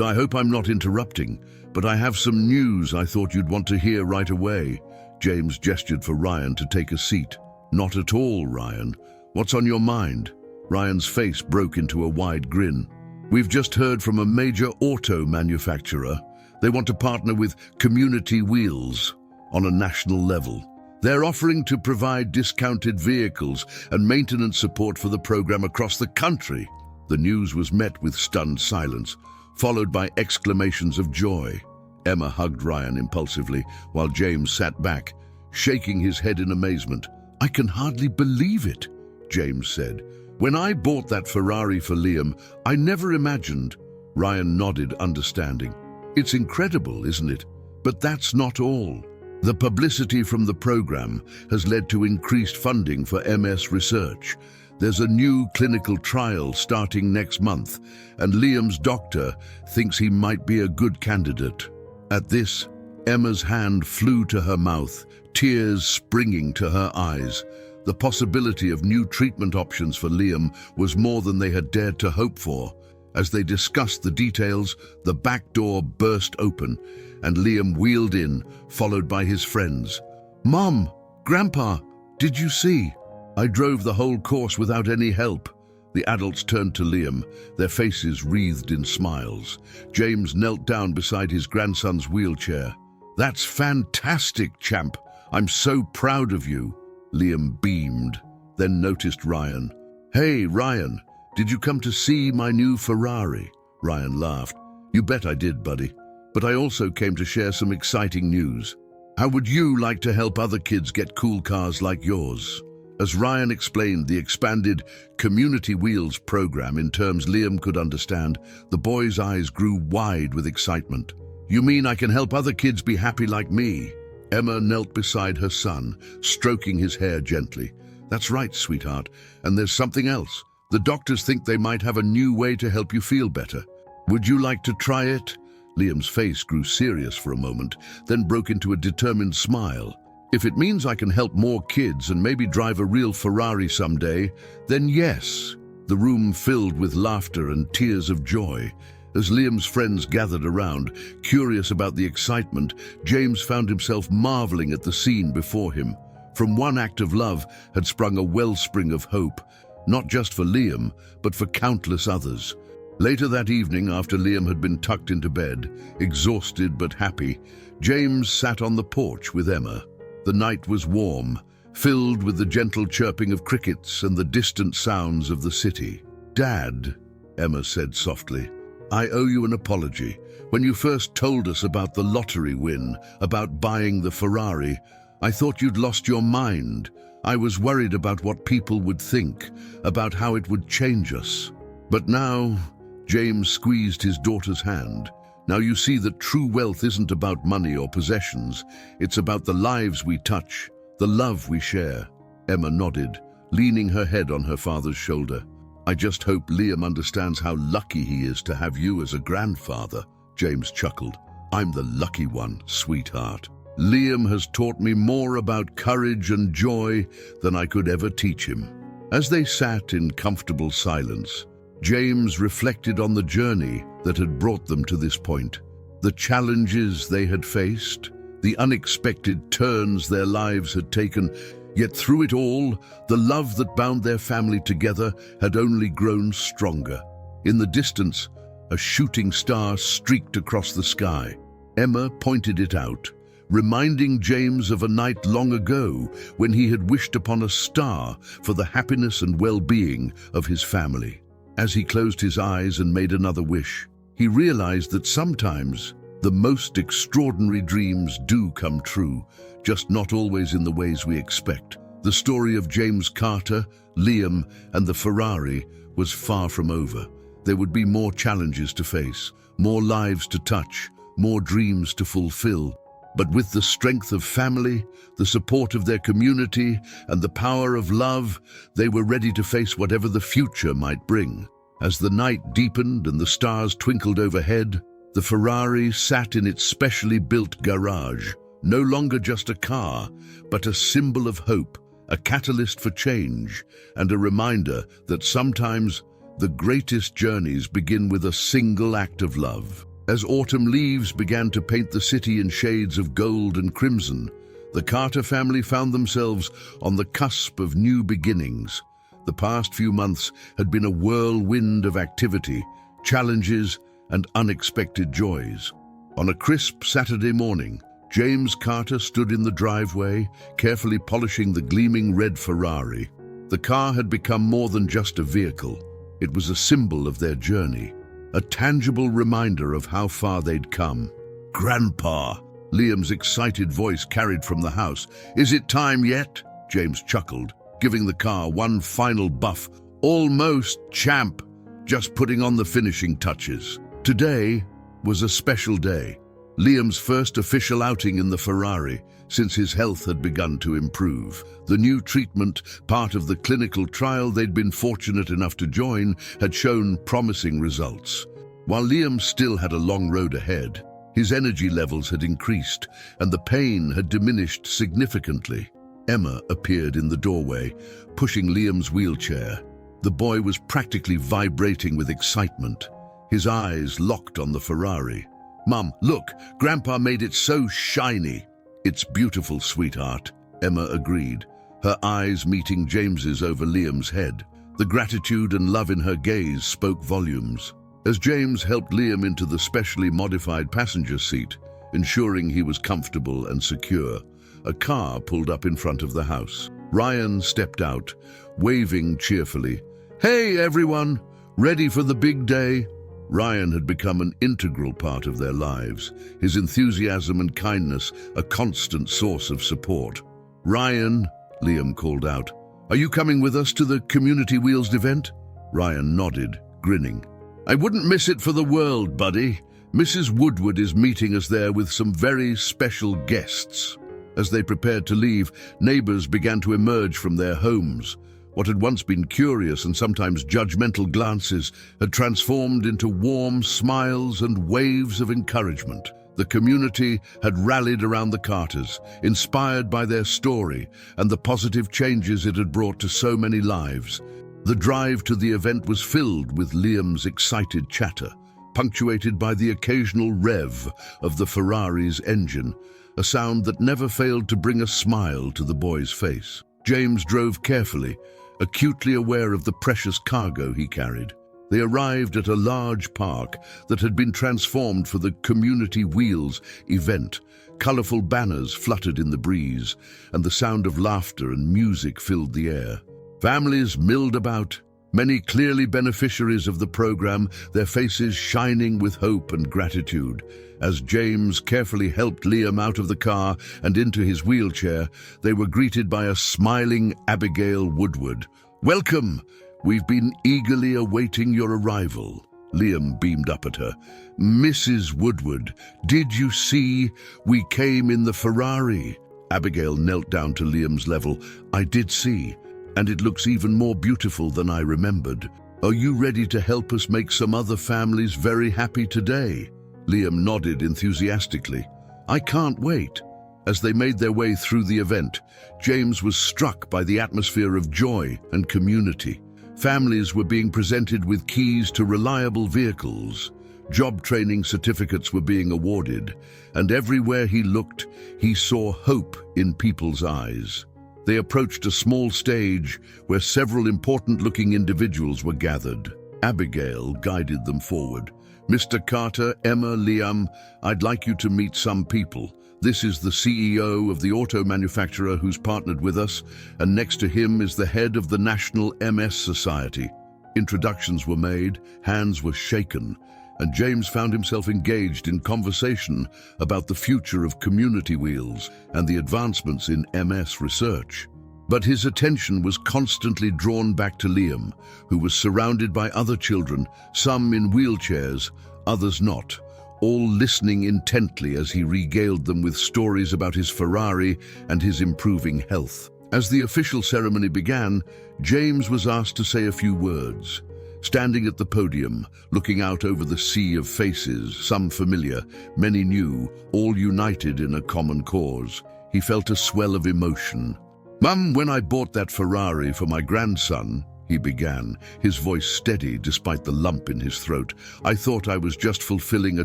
"I hope I'm not interrupting, but I have some news I thought you'd want to hear right away." James gestured for Ryan to take a seat. "Not at all, Ryan. What's on your mind?" Ryan's face broke into a wide grin. "We've just heard from a major auto manufacturer. They want to partner with Community Wheels on a national level. They're offering to provide discounted vehicles and maintenance support for the program across the country." The news was met with stunned silence, followed by exclamations of joy. Emma hugged Ryan impulsively, while James sat back, shaking his head in amazement. "I can hardly believe it," James said. "When I bought that Ferrari for Liam, I never imagined." Ryan nodded, understanding. "It's incredible, isn't it? But that's not all. The publicity from the program has led to increased funding for MS research. There's a new clinical trial starting next month, and Liam's doctor thinks he might be a good candidate." At this, Emma's hand flew to her mouth, tears springing to her eyes. The possibility of new treatment options for Liam was more than they had dared to hope for. As they discussed the details, the back door burst open, and Liam wheeled in, followed by his friends. "Mom, Grandpa, did you see? I drove the whole course without any help. The adults turned to Liam, their faces wreathed in smiles. James knelt down beside his grandson's wheelchair. "That's fantastic, champ. I'm so proud of you." Liam beamed, then noticed Ryan. "Hey, Ryan, did you come to see my new Ferrari?" Ryan laughed. "You bet I did, buddy. But I also came to share some exciting news. How would you like to help other kids get cool cars like yours?" As Ryan explained the expanded Community Wheels program in terms Liam could understand, the boy's eyes grew wide with excitement. "You mean I can help other kids be happy like me?" Emma knelt beside her son, stroking his hair gently. "That's right, sweetheart. And there's something else. The doctors think they might have a new way to help you feel better. Would you like to try it?" Liam's face grew serious for a moment, then broke into a determined smile. "If it means I can help more kids and maybe drive a real Ferrari someday, then yes." The room filled with laughter and tears of joy. As Liam's friends gathered around, curious about the excitement, James found himself marveling at the scene before him. From one act of love had sprung a wellspring of hope, not just for Liam, but for countless others. Later that evening, after Liam had been tucked into bed, exhausted but happy, James sat on the porch with Emma. The night was warm, filled with the gentle chirping of crickets and the distant sounds of the city. "Dad," Emma said softly, "I owe you an apology. When you first told us about the lottery win, about buying the Ferrari, I thought you'd lost your mind. I was worried about what people would think, about how it would change us. But now," James squeezed his daughter's hand, "now you see that true wealth isn't about money or possessions. It's about the lives we touch, the love we share." Emma nodded, leaning her head on her father's shoulder. "I just hope Liam understands how lucky he is to have you as a grandfather," James chuckled. "I'm the lucky one, sweetheart. Liam has taught me more about courage and joy than I could ever teach him." As they sat in comfortable silence, James reflected on the journey that had brought them to this point, the challenges they had faced, the unexpected turns their lives had taken, yet through it all, the love that bound their family together had only grown stronger. In the distance, a shooting star streaked across the sky. Emma pointed it out, reminding James of a night long ago when he had wished upon a star for the happiness and well-being of his family. As he closed his eyes and made another wish, he realized that sometimes the most extraordinary dreams do come true, just not always in the ways we expect. The story of James Carter, Liam, and the Ferrari was far from over. There would be more challenges to face, more lives to touch, more dreams to fulfill. But with the strength of family, the support of their community, and the power of love, they were ready to face whatever the future might bring. As the night deepened and the stars twinkled overhead, the Ferrari sat in its specially built garage, no longer just a car, but a symbol of hope, a catalyst for change, and a reminder that sometimes the greatest journeys begin with a single act of love. As autumn leaves began to paint the city in shades of gold and crimson, the Carter family found themselves on the cusp of new beginnings. The past few months had been a whirlwind of activity, challenges, and unexpected joys. On a crisp Saturday morning, James Carter stood in the driveway, carefully polishing the gleaming red Ferrari. The car had become more than just a vehicle. It was a symbol of their journey, a tangible reminder of how far they'd come. "Grandpa," Liam's excited voice carried from the house. "Is it time yet?" James chuckled, giving the car one final buff. "Almost, champ. Just putting on the finishing touches." Today was a special day, Liam's first official outing in the Ferrari since his health had begun to improve. The new treatment, part of the clinical trial they'd been fortunate enough to join, had shown promising results. While Liam still had a long road ahead, his energy levels had increased and the pain had diminished significantly. Emma appeared in the doorway, pushing Liam's wheelchair. The boy was practically vibrating with excitement, his eyes locked on the Ferrari. "Mum, look, Grandpa made it so shiny." "It's beautiful, sweetheart," Emma agreed, her eyes meeting James's over Liam's head. The gratitude and love in her gaze spoke volumes. As James helped Liam into the specially modified passenger seat, ensuring he was comfortable and secure, a car pulled up in front of the house. Ryan stepped out, waving cheerfully. "Hey, everyone! Ready for the big day?" Ryan had become an integral part of their lives, his enthusiasm and kindness a constant source of support. "Ryan," Liam called out, "are you coming with us to the Community Wheels event?" Ryan nodded, grinning. "I wouldn't miss it for the world, buddy. Mrs. Woodward is meeting us there with some very special guests." As they prepared to leave, neighbors began to emerge from their homes. What had once been curious and sometimes judgmental glances had transformed into warm smiles and waves of encouragement. The community had rallied around the Carters, inspired by their story and the positive changes it had brought to so many lives. The drive to the event was filled with Liam's excited chatter, punctuated by the occasional rev of the Ferrari's engine, a sound that never failed to bring a smile to the boy's face. James drove carefully, acutely aware of the precious cargo he carried. They arrived at a large park that had been transformed for the Community Wheels event. Colorful banners fluttered in the breeze, and the sound of laughter and music filled the air. Families milled about, many clearly beneficiaries of the program, their faces shining with hope and gratitude. As James carefully helped Liam out of the car and into his wheelchair, they were greeted by a smiling Abigail Woodward. "Welcome! We've been eagerly awaiting your arrival." Liam beamed up at her. "Mrs. Woodward, did you see? We came in the Ferrari." Abigail knelt down to Liam's level. "I did see, and it looks even more beautiful than I remembered. Are you ready to help us make some other families very happy today?" Liam nodded enthusiastically. "I can't wait." As they made their way through the event, James was struck by the atmosphere of joy and community. Families were being presented with keys to reliable vehicles. Job training certificates were being awarded, and everywhere he looked, he saw hope in people's eyes. They approached a small stage where several important-looking individuals were gathered. Abigail guided them forward. "Mr. Carter, Emma, Liam, I'd like you to meet some people. This is the CEO of the auto manufacturer who's partnered with us, and next to him is the head of the National MS Society." Introductions were made, hands were shaken, and James found himself engaged in conversation about the future of Community Wheels and the advancements in MS research. But his attention was constantly drawn back to Liam, who was surrounded by other children, some in wheelchairs, others not, all listening intently as he regaled them with stories about his Ferrari and his improving health. As the official ceremony began, James was asked to say a few words. Standing at the podium, looking out over the sea of faces, some familiar, many new, all united in a common cause, he felt a swell of emotion. "Mum, when I bought that Ferrari for my grandson," he began, his voice steady despite the lump in his throat, "I thought I was just fulfilling a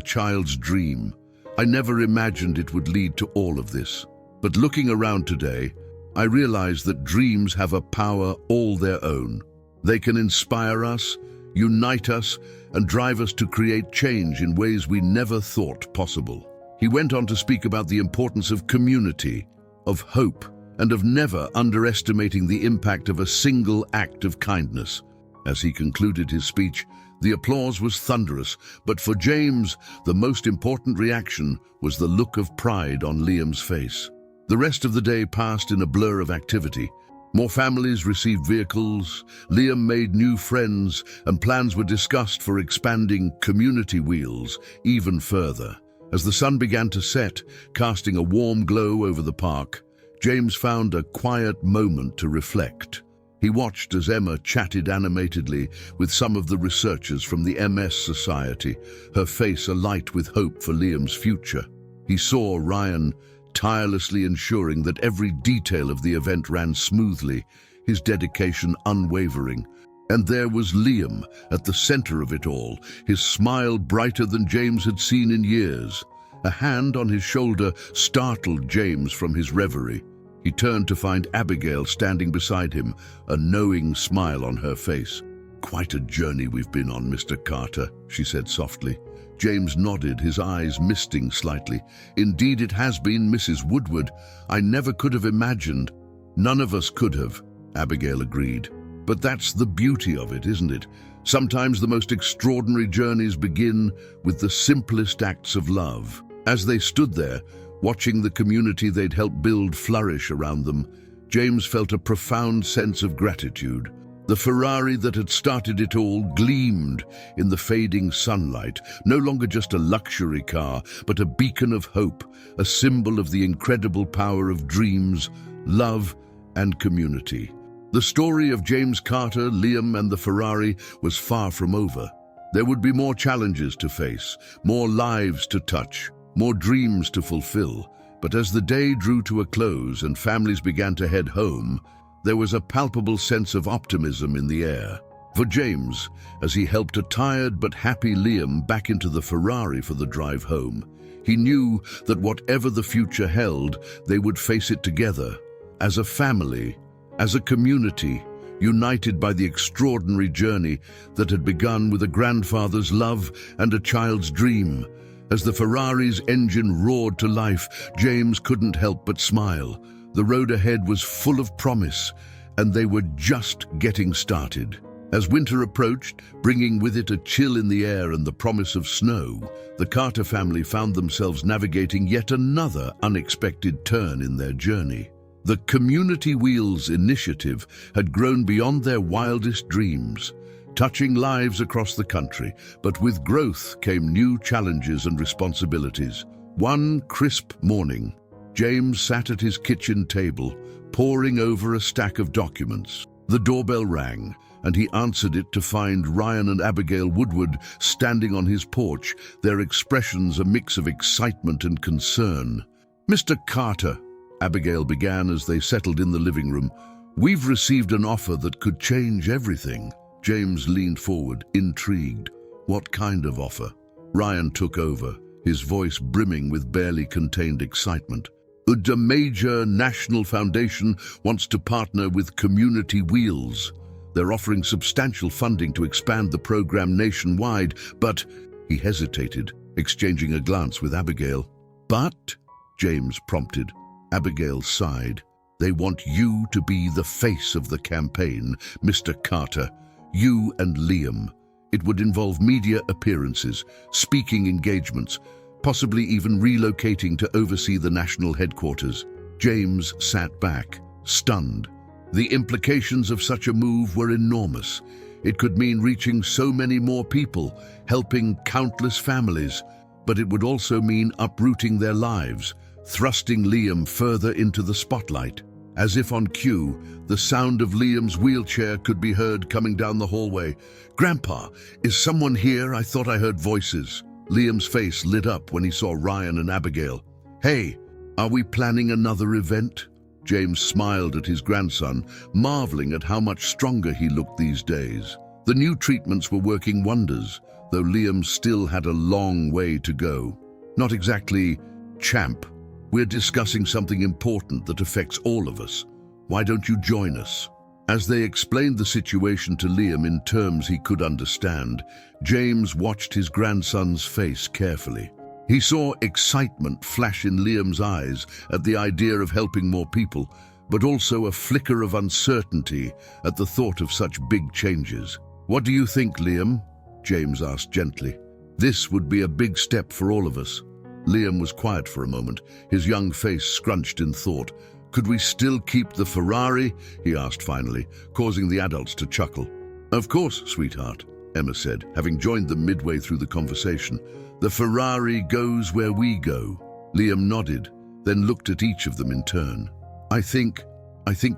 child's dream. I never imagined it would lead to all of this. But looking around today, I realize that dreams have a power all their own. They can inspire us, unite us, and drive us to create change in ways we never thought possible." He went on to speak about the importance of community, of hope, and of never underestimating the impact of a single act of kindness. As he concluded his speech, the applause was thunderous, but for James, the most important reaction was the look of pride on Liam's face. The rest of the day passed in a blur of activity. More families received vehicles, Liam made new friends, and plans were discussed for expanding Community Wheels even further. As the sun began to set, casting a warm glow over the park, James found a quiet moment to reflect. He watched as Emma chatted animatedly with some of the researchers from the MS Society, her face alight with hope for Liam's future. He saw Ryan tirelessly ensuring that every detail of the event ran smoothly, his dedication unwavering. And there was Liam at the center of it all, his smile brighter than James had seen in years. A hand on his shoulder startled James from his reverie. He turned to find Abigail standing beside him, a knowing smile on her face. "Quite a journey we've been on, Mr. Carter," she said softly. James nodded, his eyes misting slightly. "Indeed it has been, Mrs. Woodward. I never could have imagined." "None of us could have," Abigail agreed. "But that's the beauty of it, isn't it? Sometimes the most extraordinary journeys begin with the simplest acts of love." As they stood there, watching the community they'd helped build flourish around them, James felt a profound sense of gratitude. The Ferrari that had started it all gleamed in the fading sunlight, no longer just a luxury car, but a beacon of hope, a symbol of the incredible power of dreams, love, and community. The story of James Carter, Liam, and the Ferrari was far from over. There would be more challenges to face, more lives to touch, more dreams to fulfill. But as the day drew to a close and families began to head home, there was a palpable sense of optimism in the air. For James, as he helped a tired but happy Liam back into the Ferrari for the drive home, he knew that whatever the future held, they would face it together, as a family, as a community, united by the extraordinary journey that had begun with a grandfather's love and a child's dream. As the Ferrari's engine roared to life, James couldn't help but smile. The road ahead was full of promise, and they were just getting started. As winter approached, bringing with it a chill in the air and the promise of snow, the Carter family found themselves navigating yet another unexpected turn in their journey. The Community Wheels initiative had grown beyond their wildest dreams, touching lives across the country, but with growth came new challenges and responsibilities. One crisp morning, James sat at his kitchen table, poring over a stack of documents. The doorbell rang, and he answered it to find Ryan and Abigail Woodward standing on his porch, their expressions a mix of excitement and concern. "Mr. Carter," Abigail began as they settled in the living room, "we've received an offer that could change everything." James leaned forward, intrigued. "What kind of offer?" Ryan took over, his voice brimming with barely contained excitement. "A major national foundation wants to partner with Community Wheels. They're offering substantial funding to expand the program nationwide, but..." He hesitated, exchanging a glance with Abigail. "But?" James prompted. Abigail sighed. "They want you to be the face of the campaign, Mr. Carter. You and Liam. It would involve media appearances, speaking engagements, possibly even relocating to oversee the national headquarters." James sat back, stunned. The implications of such a move were enormous. It could mean reaching so many more people, helping countless families, but it would also mean uprooting their lives, thrusting Liam further into the spotlight. As if on cue, the sound of Liam's wheelchair could be heard coming down the hallway. "Grandpa, is someone here? I thought I heard voices." Liam's face lit up when he saw Ryan and Abigail. "Hey, are we planning another event?" James smiled at his grandson, marveling at how much stronger he looked these days. The new treatments were working wonders, though Liam still had a long way to go. "Not exactly, champ. We're discussing something important that affects all of us. Why don't you join us?" As they explained the situation to Liam in terms he could understand, James watched his grandson's face carefully. He saw excitement flash in Liam's eyes at the idea of helping more people, but also a flicker of uncertainty at the thought of such big changes. "What do you think, Liam?" James asked gently. "This would be a big step for all of us." Liam was quiet for a moment, his young face scrunched in thought. "Could we still keep the Ferrari?" he asked finally, causing the adults to chuckle. "Of course, sweetheart," Emma said, having joined them midway through the conversation. "The Ferrari goes where we go." Liam nodded, then looked at each of them in turn. I think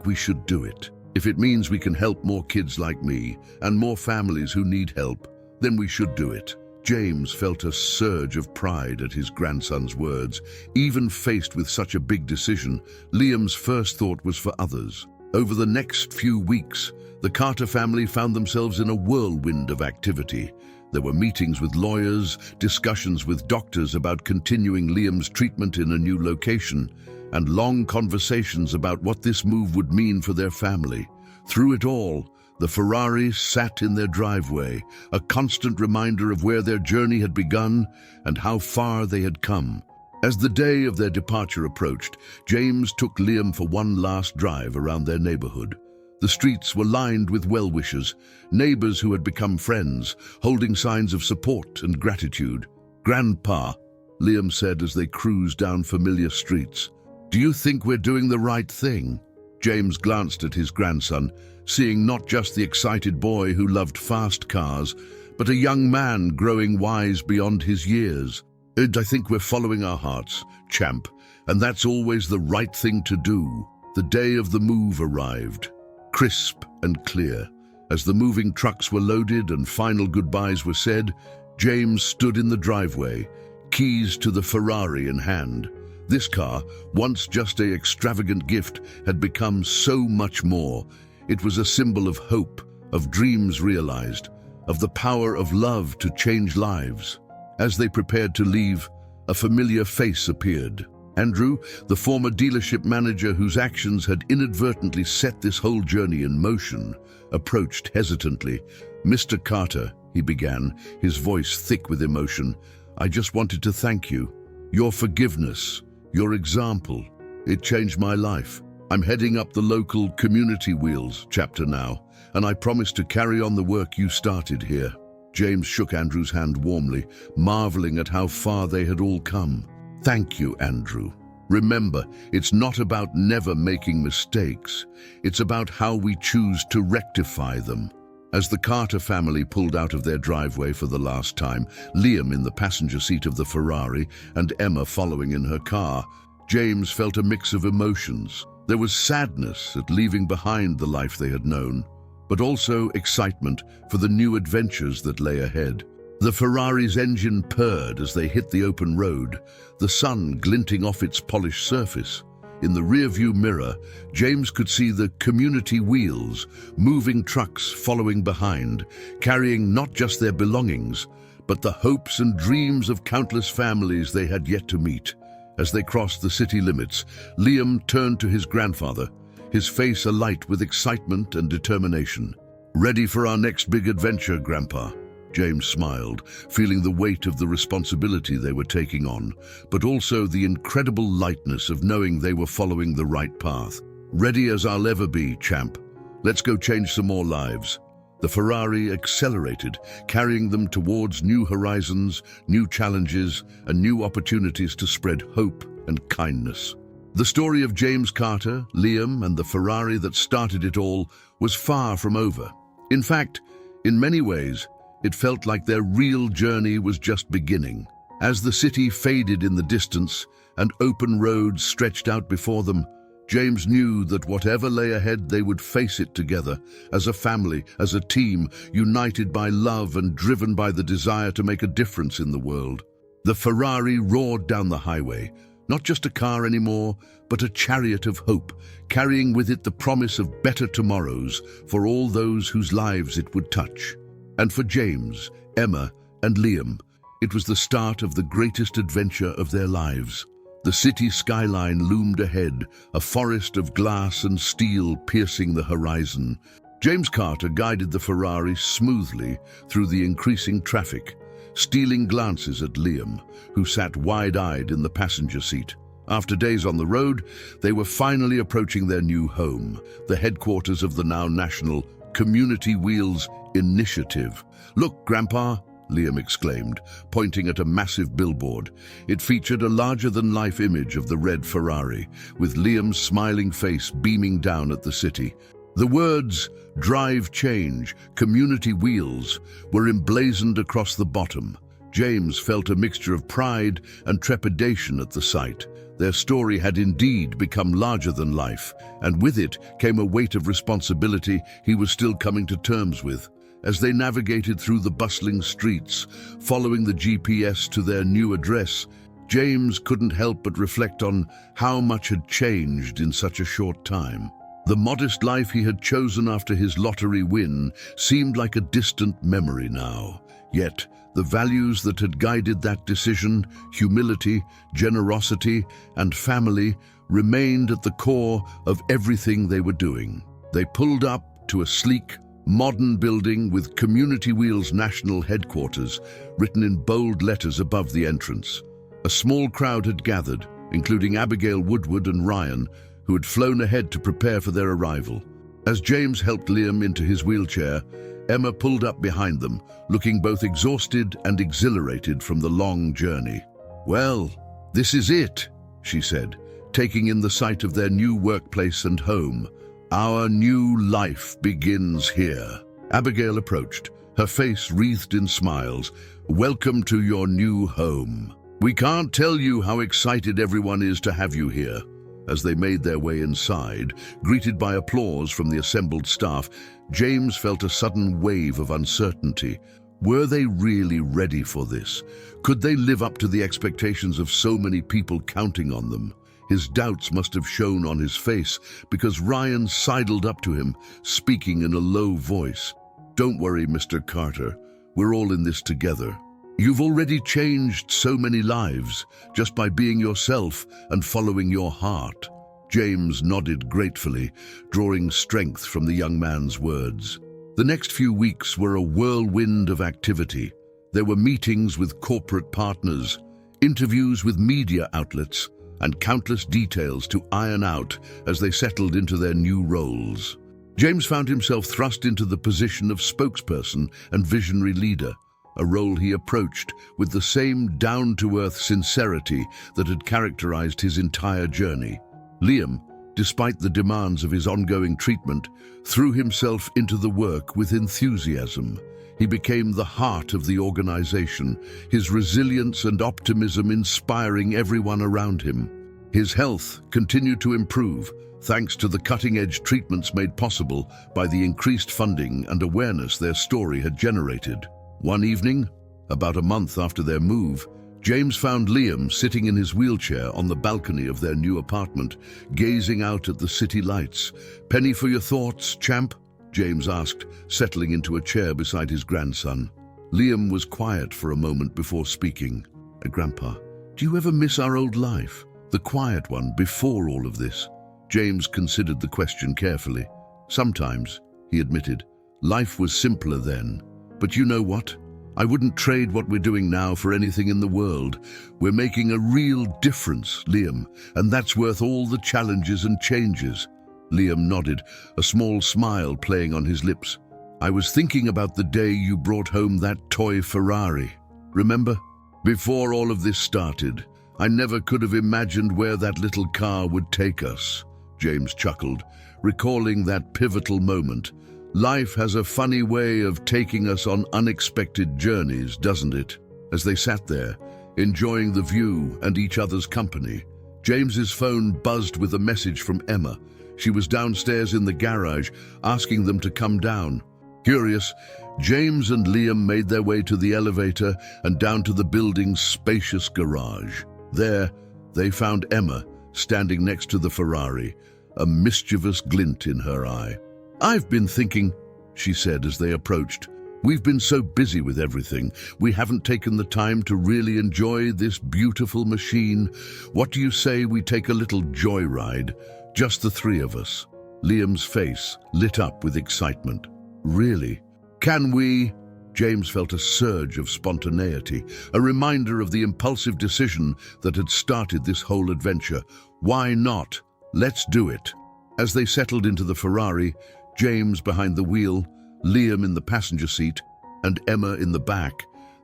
we should do it. If it means we can help more kids like me and more families who need help, then we should do it." James felt a surge of pride at his grandson's words. Even faced with such a big decision, Liam's first thought was for others. Over the next few weeks, the Carter family found themselves in a whirlwind of activity. There were meetings with lawyers, discussions with doctors about continuing Liam's treatment in a new location, and long conversations about what this move would mean for their family. Through it all, the Ferrari sat in their driveway, a constant reminder of where their journey had begun and how far they had come. As the day of their departure approached, James took Liam for one last drive around their neighborhood. The streets were lined with well-wishers, neighbors who had become friends, holding signs of support and gratitude. "Grandpa," Liam said as they cruised down familiar streets, "do you think we're doing the right thing?" James glanced at his grandson, seeing not just the excited boy who loved fast cars, but a young man growing wise beyond his years. "I think we're following our hearts, champ, and that's always the right thing to do." The day of the move arrived, crisp and clear. As the moving trucks were loaded and final goodbyes were said, James stood in the driveway, keys to the Ferrari in hand. This car, once just an extravagant gift, had become so much more. It was a symbol of hope, of dreams realized, of the power of love to change lives. As they prepared to leave, a familiar face appeared. Andrew, the former dealership manager whose actions had inadvertently set this whole journey in motion, approached hesitantly. "Mr. Carter," he began, his voice thick with emotion, "I just wanted to thank you. Your forgiveness, your example, it changed my life. I'm heading up the local Community Wheels chapter now, and I promise to carry on the work you started here." James shook Andrew's hand warmly, marveling at how far they had all come. "Thank you, Andrew. Remember, it's not about never making mistakes. It's about how we choose to rectify them." As the Carter family pulled out of their driveway for the last time, Liam in the passenger seat of the Ferrari and Emma following in her car, James felt a mix of emotions. There was sadness at leaving behind the life they had known, but also excitement for the new adventures that lay ahead. The Ferrari's engine purred as they hit the open road, the sun glinting off its polished surface. In the rearview mirror, James could see the Community Wheels, moving trucks following behind, carrying not just their belongings, but the hopes and dreams of countless families they had yet to meet. As they crossed the city limits, Liam turned to his grandfather, his face alight with excitement and determination. "Ready for our next big adventure, Grandpa?" James smiled, feeling the weight of the responsibility they were taking on, but also the incredible lightness of knowing they were following the right path. "Ready as I'll ever be, champ. Let's go change some more lives." The Ferrari accelerated, carrying them towards new horizons, new challenges, and new opportunities to spread hope and kindness. The story of James Carter, Liam, and the Ferrari that started it all was far from over. In fact, in many ways, it felt like their real journey was just beginning. As the city faded in the distance and open roads stretched out before them, James knew that whatever lay ahead, they would face it together, as a family, as a team, united by love and driven by the desire to make a difference in the world. The Ferrari roared down the highway, not just a car anymore, but a chariot of hope, carrying with it the promise of better tomorrows for all those whose lives it would touch. And for James, Emma, and Liam, it was the start of the greatest adventure of their lives. The city skyline loomed ahead, a forest of glass and steel piercing the horizon. James Carter guided the Ferrari smoothly through the increasing traffic, stealing glances at Liam, who sat wide-eyed in the passenger seat. After days on the road, they were finally approaching their new home, the headquarters of the now national Community Wheels Initiative. "Look, Grandpa," Liam exclaimed, pointing at a massive billboard. It featured a larger-than-life image of the red Ferrari, with Liam's smiling face beaming down at the city. The words, "Drive Change, Community Wheels," were emblazoned across the bottom. James felt a mixture of pride and trepidation at the sight. Their story had indeed become larger than life, and with it came a weight of responsibility he was still coming to terms with. As they navigated through the bustling streets, following the GPS to their new address, James couldn't help but reflect on how much had changed in such a short time. The modest life he had chosen after his lottery win seemed like a distant memory now. Yet, the values that had guided that decision, humility, generosity, and family, remained at the core of everything they were doing. They pulled up to a sleek, modern building with Community Wheels National Headquarters written in bold letters above the entrance. A small crowd had gathered, including Abigail Woodward and Ryan, who had flown ahead to prepare for their arrival. As James helped Liam into his wheelchair, Emma pulled up behind them, looking both exhausted and exhilarated from the long journey. "Well, this is it," she said, taking in the sight of their new workplace and home. "Our new life begins here." Abigail approached, her face wreathed in smiles. "Welcome to your new home. We can't tell you how excited everyone is to have you here." As they made their way inside, greeted by applause from the assembled staff, James felt a sudden wave of uncertainty. Were they really ready for this? Could they live up to the expectations of so many people counting on them? His doubts must have shown on his face because Ryan sidled up to him, speaking in a low voice. "Don't worry, Mr. Carter. We're all in this together. You've already changed so many lives just by being yourself and following your heart." James nodded gratefully, drawing strength from the young man's words. The next few weeks were a whirlwind of activity. There were meetings with corporate partners, interviews with media outlets, and countless details to iron out as they settled into their new roles. James found himself thrust into the position of spokesperson and visionary leader, a role he approached with the same down-to-earth sincerity that had characterized his entire journey. Liam, despite the demands of his ongoing treatment, threw himself into the work with enthusiasm. He became the heart of the organization, his resilience and optimism inspiring everyone around him. His health continued to improve, thanks to the cutting-edge treatments made possible by the increased funding and awareness their story had generated. One evening, about a month after their move, James found Liam sitting in his wheelchair on the balcony of their new apartment, gazing out at the city lights. "Penny for your thoughts, champ?" James asked, settling into a chair beside his grandson. Liam was quiet for a moment before speaking. "Grandpa, do you ever miss our old life? The quiet one before all of this?" James considered the question carefully. "Sometimes," he admitted. "Life was simpler then. But you know what? I wouldn't trade what we're doing now for anything in the world. We're making a real difference, Liam, and that's worth all the challenges and changes." Liam nodded, a small smile playing on his lips. "I was thinking about the day you brought home that toy Ferrari. Remember? Before all of this started, I never could have imagined where that little car would take us." James chuckled, recalling that pivotal moment. "Life has a funny way of taking us on unexpected journeys, doesn't it?" As they sat there, enjoying the view and each other's company, James's phone buzzed with a message from Emma. She was downstairs in the garage, asking them to come down. Curious, James and Liam made their way to the elevator and down to the building's spacious garage. There, they found Emma standing next to the Ferrari, a mischievous glint in her eye. "I've been thinking," she said as they approached. "We've been so busy with everything, we haven't taken the time to really enjoy this beautiful machine. What do you say we take a little joyride? Just the three of us." Liam's face lit up with excitement. "Really? Can we?" James felt a surge of spontaneity, a reminder of the impulsive decision that had started this whole adventure. Why not? Let's do it. As they settled into the Ferrari, James behind the wheel, Liam in the passenger seat, and Emma in the back,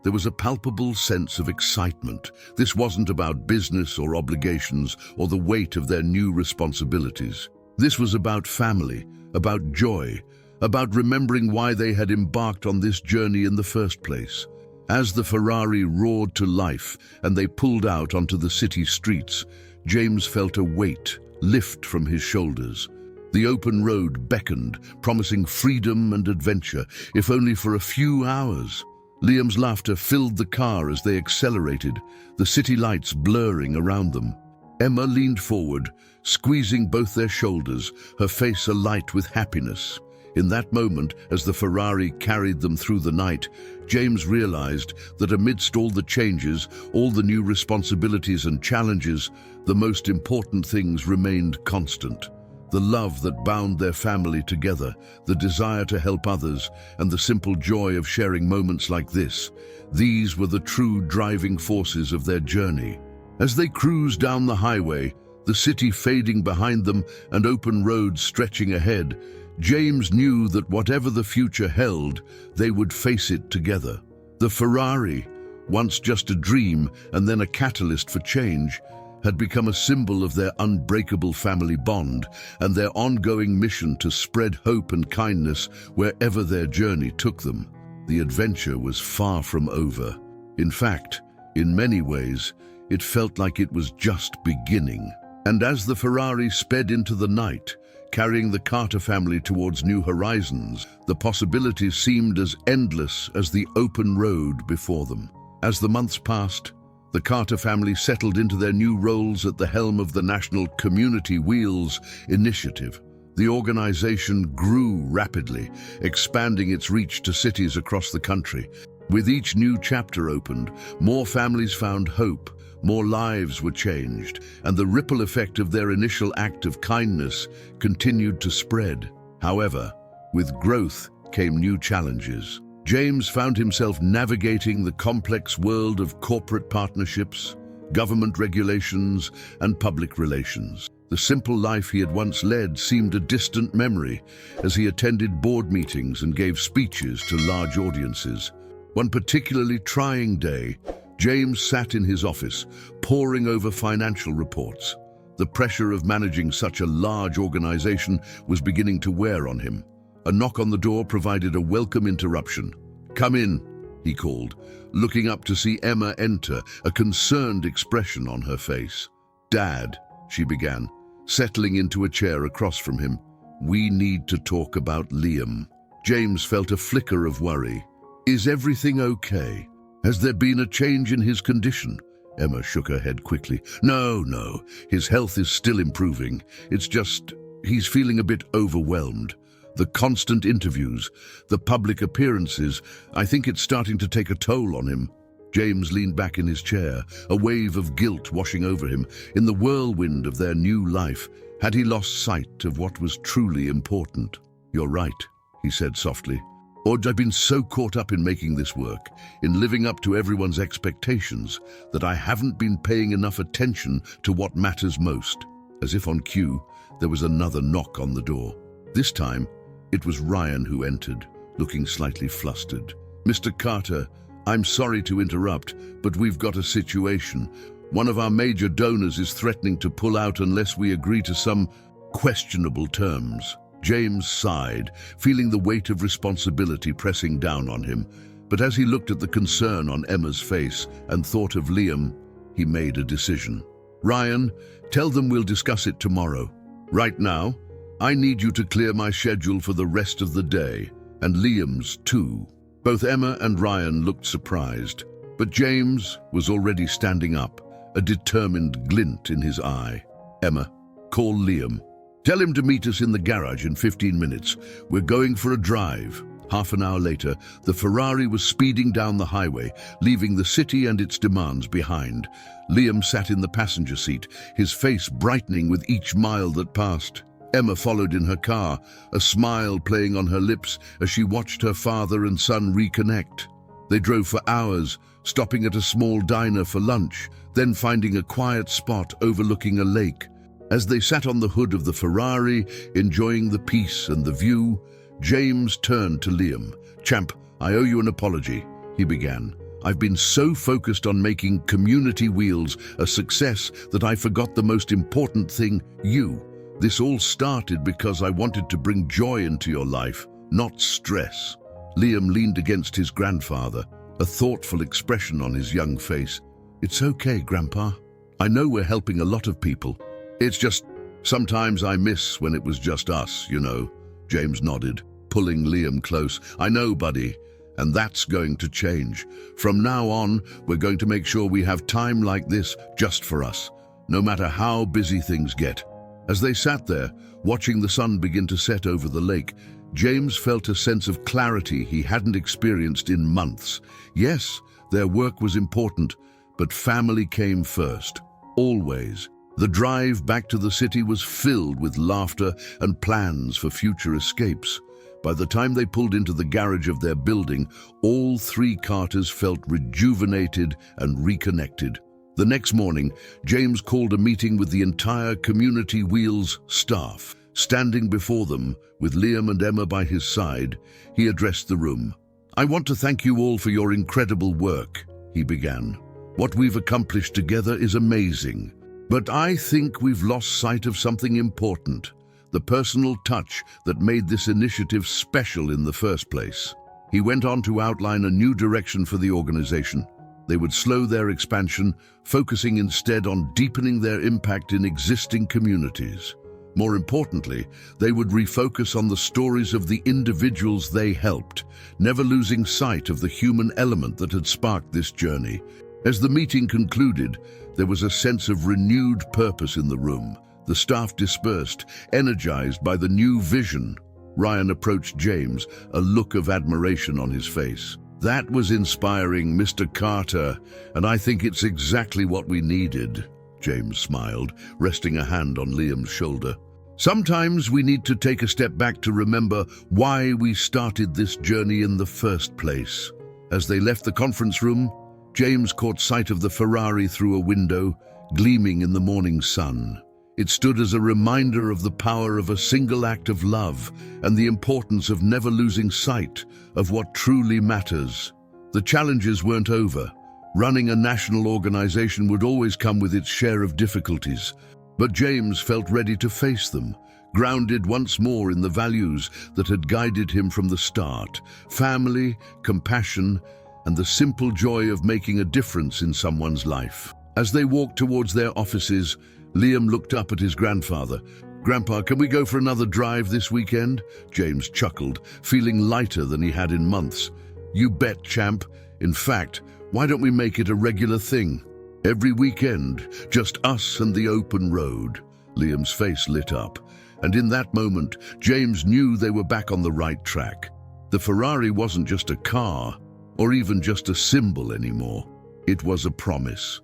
there was a palpable sense of excitement. This wasn't about business or obligations or the weight of their new responsibilities. This was about family, about joy, about remembering why they had embarked on this journey in the first place. As the Ferrari roared to life and they pulled out onto the city streets, James felt a weight lift from his shoulders. The open road beckoned, promising freedom and adventure, if only for a few hours. Liam's laughter filled the car as they accelerated, the city lights blurring around them. Emma leaned forward, squeezing both their shoulders, her face alight with happiness. In that moment, as the Ferrari carried them through the night, James realized that amidst all the changes, all the new responsibilities and challenges, the most important things remained constant. The love that bound their family together, the desire to help others, and the simple joy of sharing moments like this. These were the true driving forces of their journey. As they cruised down the highway, the city fading behind them and open roads stretching ahead, James knew that whatever the future held, they would face it together. The Ferrari, once just a dream and then a catalyst for change, had become a symbol of their unbreakable family bond and their ongoing mission to spread hope and kindness wherever their journey took them. The adventure was far from over. In fact, in many ways, it felt like it was just beginning. And as the Ferrari sped into the night, carrying the Carter family towards new horizons, the possibilities seemed as endless as the open road before them. As the months passed, the Carter family settled into their new roles at the helm of the National Community Wheels Initiative. The organization grew rapidly, expanding its reach to cities across the country. With each new chapter opened, more families found hope, more lives were changed, and the ripple effect of their initial act of kindness continued to spread. However, with growth came new challenges. James found himself navigating the complex world of corporate partnerships, government regulations, and public relations. The simple life he had once led seemed a distant memory as he attended board meetings and gave speeches to large audiences. One particularly trying day, James sat in his office, poring over financial reports. The pressure of managing such a large organization was beginning to wear on him. A knock on the door provided a welcome interruption. "Come in," he called, looking up to see Emma enter, a concerned expression on her face. "Dad," she began, settling into a chair across from him, "we need to talk about Liam." James felt a flicker of worry. "Is everything okay? Has there been a change in his condition?" Emma shook her head quickly. No, his health is still improving. It's just, he's feeling a bit overwhelmed. The constant interviews, the public appearances, I think it's starting to take a toll on him." James leaned back in his chair, a wave of guilt washing over him. In the whirlwind of their new life, had he lost sight of what was truly important? "You're right," he said softly. "Or I've been so caught up in making this work, in living up to everyone's expectations, that I haven't been paying enough attention to what matters most." As if on cue, there was another knock on the door. This time, it was Ryan who entered, looking slightly flustered. "Mr. Carter, I'm sorry to interrupt, but we've got a situation. One of our major donors is threatening to pull out unless we agree to some questionable terms." James sighed, feeling the weight of responsibility pressing down on him. But as he looked at the concern on Emma's face and thought of Liam, he made a decision. "Ryan, tell them we'll discuss it tomorrow. Right now, I need you to clear my schedule for the rest of the day, and Liam's too." Both Emma and Ryan looked surprised, but James was already standing up, a determined glint in his eye. "Emma, call Liam. Tell him to meet us in the garage in 15 minutes. We're going for a drive." Half an hour later, the Ferrari was speeding down the highway, leaving the city and its demands behind. Liam sat in the passenger seat, his face brightening with each mile that passed. Emma followed in her car, a smile playing on her lips as she watched her father and son reconnect. They drove for hours, stopping at a small diner for lunch, then finding a quiet spot overlooking a lake. As they sat on the hood of the Ferrari, enjoying the peace and the view, James turned to Liam. "Champ, I owe you an apology," he began. "I've been so focused on making Community Wheels a success that I forgot the most important thing, you. This all started because I wanted to bring joy into your life, not stress." Liam leaned against his grandfather, a thoughtful expression on his young face. "It's okay, Grandpa. I know we're helping a lot of people. It's just, sometimes I miss when it was just us, you know." James nodded, pulling Liam close. "I know, buddy, and that's going to change. From now on, we're going to make sure we have time like this just for us, no matter how busy things get." As they sat there, watching the sun begin to set over the lake, James felt a sense of clarity he hadn't experienced in months. Yes, their work was important, but family came first. Always. The drive back to the city was filled with laughter and plans for future escapes. By the time they pulled into the garage of their building, all three Carters felt rejuvenated and reconnected. The next morning, James called a meeting with the entire Community Wheels staff. Standing before them, with Liam and Emma by his side, he addressed the room. "I want to thank you all for your incredible work," he began. "What we've accomplished together is amazing. But I think we've lost sight of something important, the personal touch that made this initiative special in the first place." He went on to outline a new direction for the organization. They would slow their expansion, focusing instead on deepening their impact in existing communities. More importantly, they would refocus on the stories of the individuals they helped, never losing sight of the human element that had sparked this journey. As the meeting concluded, there was a sense of renewed purpose in the room. The staff dispersed, energized by the new vision. Ryan approached James, a look of admiration on his face. "That was inspiring, Mr. Carter, and I think it's exactly what we needed," James smiled, resting a hand on Liam's shoulder. "Sometimes we need to take a step back to remember why we started this journey in the first place." As they left the conference room, James caught sight of the Ferrari through a window, gleaming in the morning sun. It stood as a reminder of the power of a single act of love and the importance of never losing sight of what truly matters. The challenges weren't over. Running a national organization would always come with its share of difficulties, but James felt ready to face them, grounded once more in the values that had guided him from the start: family, compassion, and the simple joy of making a difference in someone's life. As they walked towards their offices, Liam looked up at his grandfather. "Grandpa, can we go for another drive this weekend?" James chuckled, feeling lighter than he had in months. "You bet, champ. In fact, why don't we make it a regular thing? Every weekend, just us and the open road." Liam's face lit up, and in that moment, James knew they were back on the right track. The Ferrari wasn't just a car, or even just a symbol anymore. It was a promise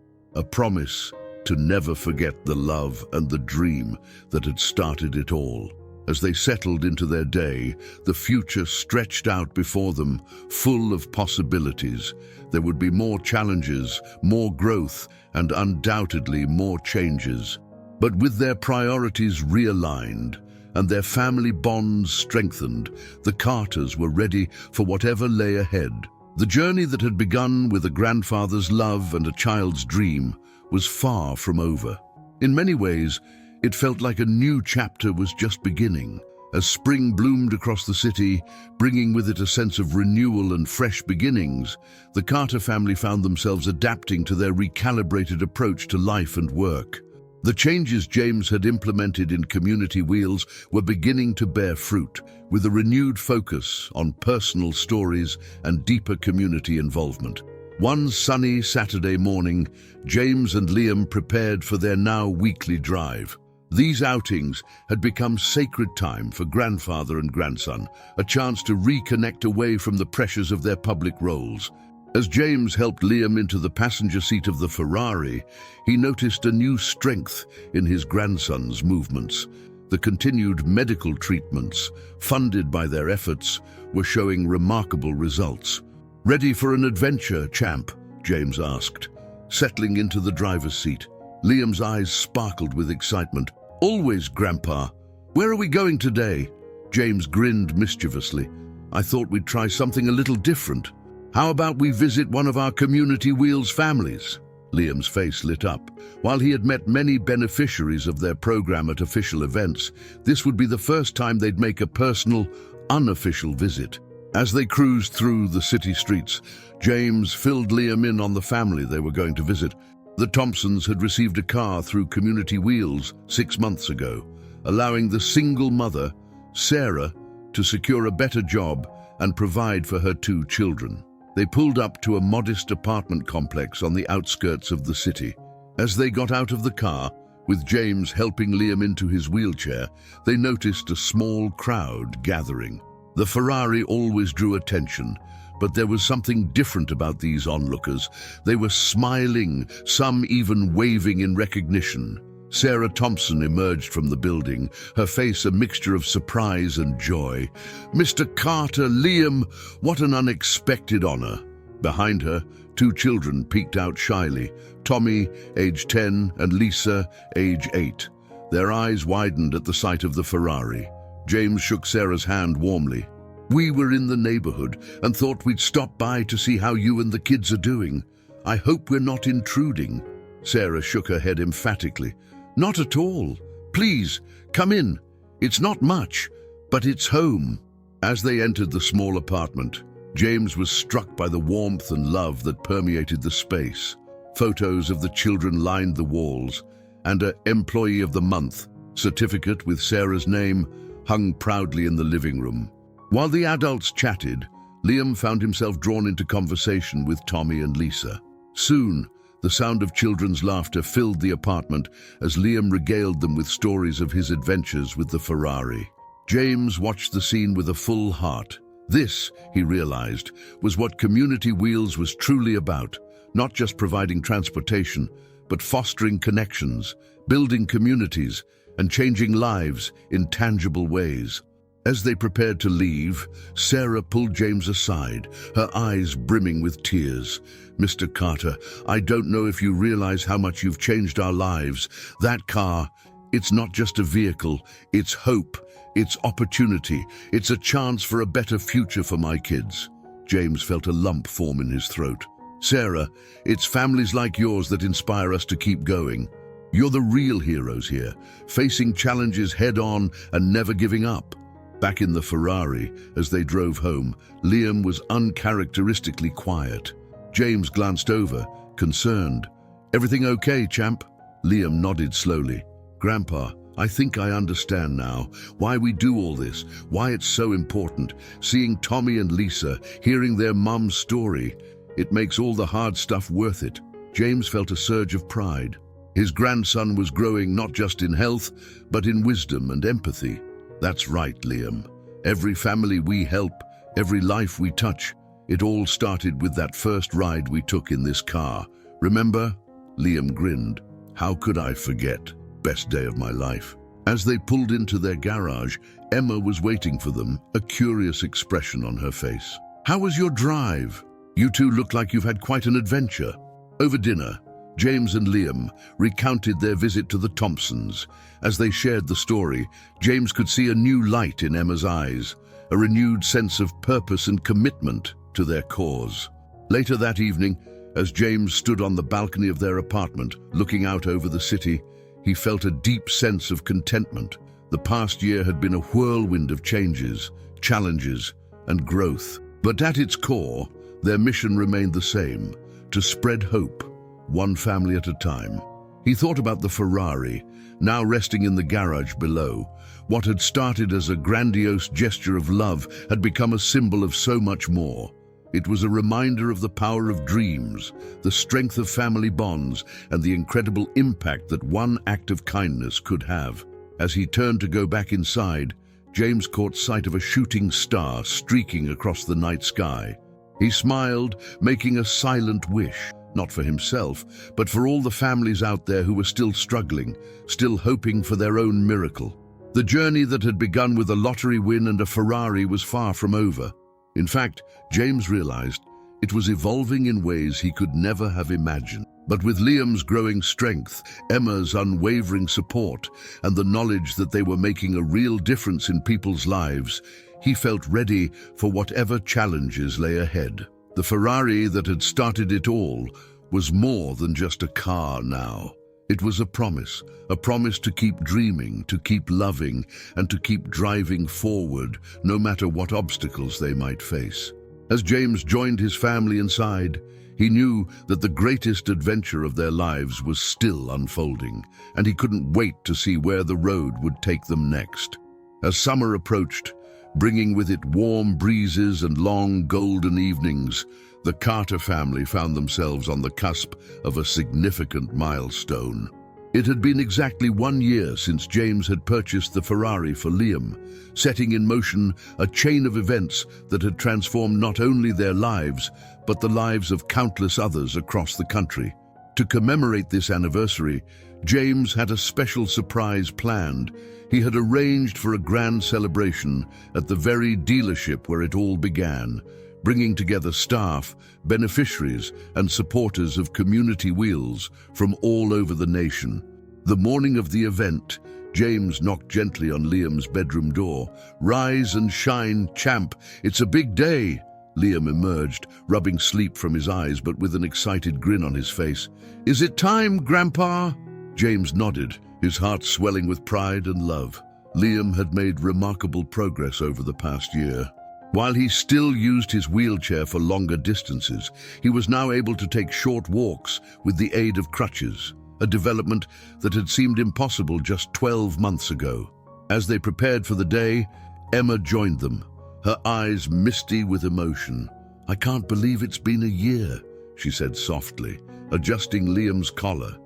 to never forget the love and the dream that had started it all. As they settled into their day, the future stretched out before them, full of possibilities. There would be more challenges, more growth, and undoubtedly more changes. But with their priorities realigned and their family bonds strengthened, the Carters were ready for whatever lay ahead. The journey that had begun with a grandfather's love and a child's dream was far from over. In many ways, it felt like a new chapter was just beginning. As spring bloomed across the city, bringing with it a sense of renewal and fresh beginnings, the Carter family found themselves adapting to their recalibrated approach to life and work. The changes James had implemented in Community Wheels were beginning to bear fruit, with a renewed focus on personal stories and deeper community involvement. One sunny Saturday morning, James and Liam prepared for their now weekly drive. These outings had become sacred time for grandfather and grandson, a chance to reconnect away from the pressures of their public roles. As James helped Liam into the passenger seat of the Ferrari, he noticed a new strength in his grandson's movements. The continued medical treatments, funded by their efforts, were showing remarkable results. "Ready for an adventure, champ?" James asked, settling into the driver's seat. Liam's eyes sparkled with excitement. "Always, Grandpa. Where are we going today?" James grinned mischievously. "I thought we'd try something a little different. How about we visit one of our Community Wheels families?" Liam's face lit up. While he had met many beneficiaries of their program at official events, this would be the first time they'd make a personal, unofficial visit. As they cruised through the city streets, James filled Liam in on the family they were going to visit. The Thompsons had received a car through Community Wheels 6 months ago, allowing the single mother, Sarah, to secure a better job and provide for her 2 children. They pulled up to a modest apartment complex on the outskirts of the city. As they got out of the car, with James helping Liam into his wheelchair, they noticed a small crowd gathering. The Ferrari always drew attention, but there was something different about these onlookers. They were smiling, some even waving in recognition. Sarah Thompson emerged from the building, her face a mixture of surprise and joy. "Mr. Carter, Liam, what an unexpected honor." Behind her, two children peeked out shyly, Tommy, age 10, and Lisa, age 8. Their eyes widened at the sight of the Ferrari. James shook Sarah's hand warmly. "We were in the neighborhood and thought we'd stop by to see how you and the kids are doing. I hope we're not intruding." Sarah shook her head emphatically. "Not at all. Please, come in. It's not much, but it's home." As they entered the small apartment, James was struck by the warmth and love that permeated the space. Photos of the children lined the walls, and an Employee of the Month certificate with Sarah's name hung proudly in the living room. While the adults chatted, Liam found himself drawn into conversation with Tommy and Lisa. Soon, the sound of children's laughter filled the apartment as Liam regaled them with stories of his adventures with the Ferrari. James watched the scene with a full heart. This, he realized, was what Community Wheels was truly about, not just providing transportation, but fostering connections, building communities, and changing lives in tangible ways. As they prepared to leave, Sarah pulled James aside, her eyes brimming with tears. "Mr. Carter, I don't know if you realize how much you've changed our lives. That car, it's not just a vehicle, it's hope, it's opportunity, it's a chance for a better future for my kids." James felt a lump form in his throat. "Sarah, it's families like yours that inspire us to keep going. You're the real heroes here, facing challenges head-on and never giving up." Back in the Ferrari, as they drove home, Liam was uncharacteristically quiet. James glanced over, concerned. "Everything okay, champ?" Liam nodded slowly. "Grandpa, I think I understand now why we do all this, why it's so important. Seeing Tommy and Lisa, hearing their mum's story, it makes all the hard stuff worth it." James felt a surge of pride. His grandson was growing not just in health, but in wisdom and empathy. "That's right, Liam. Every family we help, every life we touch, it all started with that first ride we took in this car. Remember?" Liam grinned. "How could I forget? Best day of my life." As they pulled into their garage, Emma was waiting for them, a curious expression on her face. "How was your drive? You two look like you've had quite an adventure." Over dinner, James and Liam recounted their visit to the Thompsons. As they shared the story, James could see a new light in Emma's eyes, a renewed sense of purpose and commitment to their cause. Later that evening, as James stood on the balcony of their apartment, looking out over the city, he felt a deep sense of contentment. The past year had been a whirlwind of changes, challenges, and growth. But at its core, their mission remained the same: to spread hope, one family at a time. He thought about the Ferrari, now resting in the garage below. What had started as a grandiose gesture of love had become a symbol of so much more. It was a reminder of the power of dreams, the strength of family bonds, and the incredible impact that one act of kindness could have. As he turned to go back inside, James caught sight of a shooting star streaking across the night sky. He smiled, making a silent wish. Not for himself, but for all the families out there who were still struggling, still hoping for their own miracle. The journey that had begun with a lottery win and a Ferrari was far from over. In fact, James realized it was evolving in ways he could never have imagined. But with Liam's growing strength, Emma's unwavering support, and the knowledge that they were making a real difference in people's lives, he felt ready for whatever challenges lay ahead. The Ferrari that had started it all was more than just a car now. It was a promise to keep dreaming, to keep loving, and to keep driving forward, no matter what obstacles they might face. As James joined his family inside, he knew that the greatest adventure of their lives was still unfolding, and he couldn't wait to see where the road would take them next. As summer approached, bringing with it warm breezes and long golden evenings, the Carter family found themselves on the cusp of a significant milestone. It had been exactly 1 year since James had purchased the Ferrari for Liam, setting in motion a chain of events that had transformed not only their lives, but the lives of countless others across the country. To commemorate this anniversary, James had a special surprise planned. He had arranged for a grand celebration at the very dealership where it all began, bringing together staff, beneficiaries, and supporters of Community Wheels from all over the nation. The morning of the event, James knocked gently on Liam's bedroom door. "Rise and shine, champ. It's a big day." Liam emerged, rubbing sleep from his eyes but with an excited grin on his face. "Is it time, Grandpa?" James nodded, his heart swelling with pride and love. Liam had made remarkable progress over the past year. While he still used his wheelchair for longer distances, he was now able to take short walks with the aid of crutches, a development that had seemed impossible just 12 months ago. As they prepared for the day, Emma joined them, her eyes misty with emotion. "I can't believe it's been a year," she said softly, adjusting Liam's collar.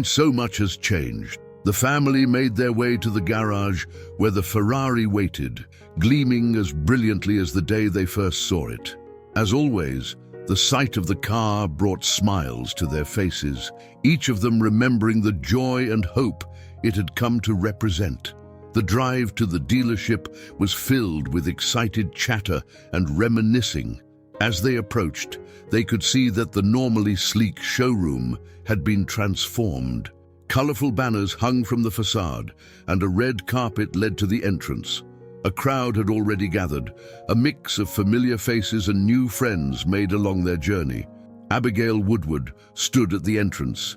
"So much has changed." The family made their way to the garage where the Ferrari waited, gleaming as brilliantly as the day they first saw it. As always, the sight of the car brought smiles to their faces, each of them remembering the joy and hope it had come to represent. The drive to the dealership was filled with excited chatter and reminiscing. As they approached, they could see that the normally sleek showroom had been transformed. Colorful banners hung from the facade, and a red carpet led to the entrance. A crowd had already gathered, a mix of familiar faces and new friends made along their journey. Abigail Woodward stood at the entrance,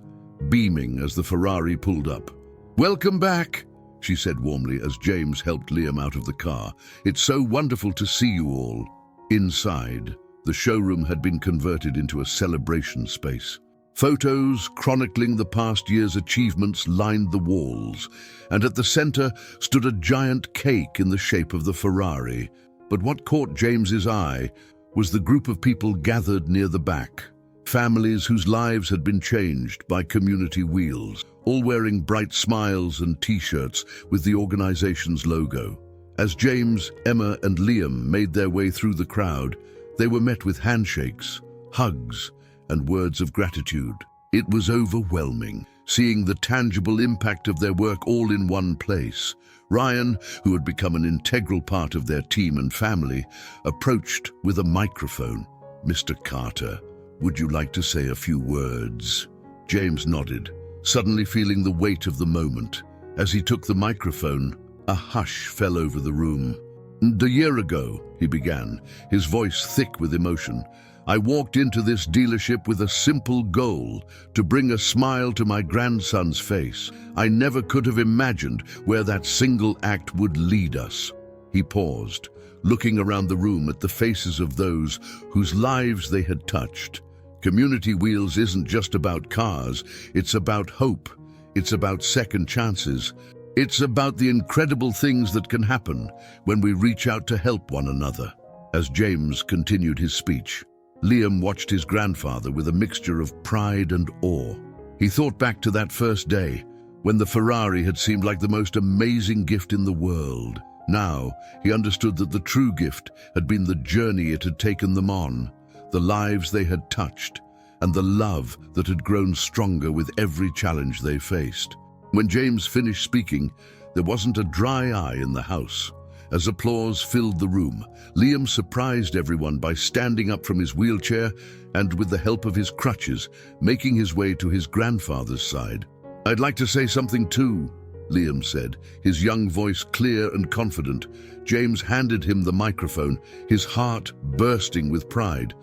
beaming as the Ferrari pulled up. "Welcome back," she said warmly as James helped Liam out of the car. "It's so wonderful to see you all." Inside, the showroom had been converted into a celebration space. Photos chronicling the past year's achievements lined the walls, and at the center stood a giant cake in the shape of the Ferrari. But what caught James's eye was the group of people gathered near the back, families whose lives had been changed by Community Wheels, all wearing bright smiles and t-shirts with the organization's logo. As James, Emma, and Liam made their way through the crowd, they were met with handshakes, hugs, and words of gratitude. It was overwhelming, seeing the tangible impact of their work all in one place. Ryan, who had become an integral part of their team and family, approached with a microphone. "Mr. Carter, would you like to say a few words?" James nodded, suddenly feeling the weight of the moment. As he took the microphone, a hush fell over the room. "A year ago," he began, his voice thick with emotion, "I walked into this dealership with a simple goal, to bring a smile to my grandson's face. I never could have imagined where that single act would lead us." He paused, looking around the room at the faces of those whose lives they had touched. Community Wheels isn't just about cars, it's about hope, it's about second chances. It's about the incredible things that can happen when we reach out to help one another. As James continued his speech, Liam watched his grandfather with a mixture of pride and awe. He thought back to that first day, when the Ferrari had seemed like the most amazing gift in the world. Now, he understood that the true gift had been the journey it had taken them on, the lives they had touched, and the love that had grown stronger with every challenge they faced. When James finished speaking, there wasn't a dry eye in the house. As applause filled the room, Liam surprised everyone by standing up from his wheelchair and, with the help of his crutches, making his way to his grandfather's side. "I'd like to say something too," Liam said, his young voice clear and confident. James handed him the microphone, his heart bursting with pride.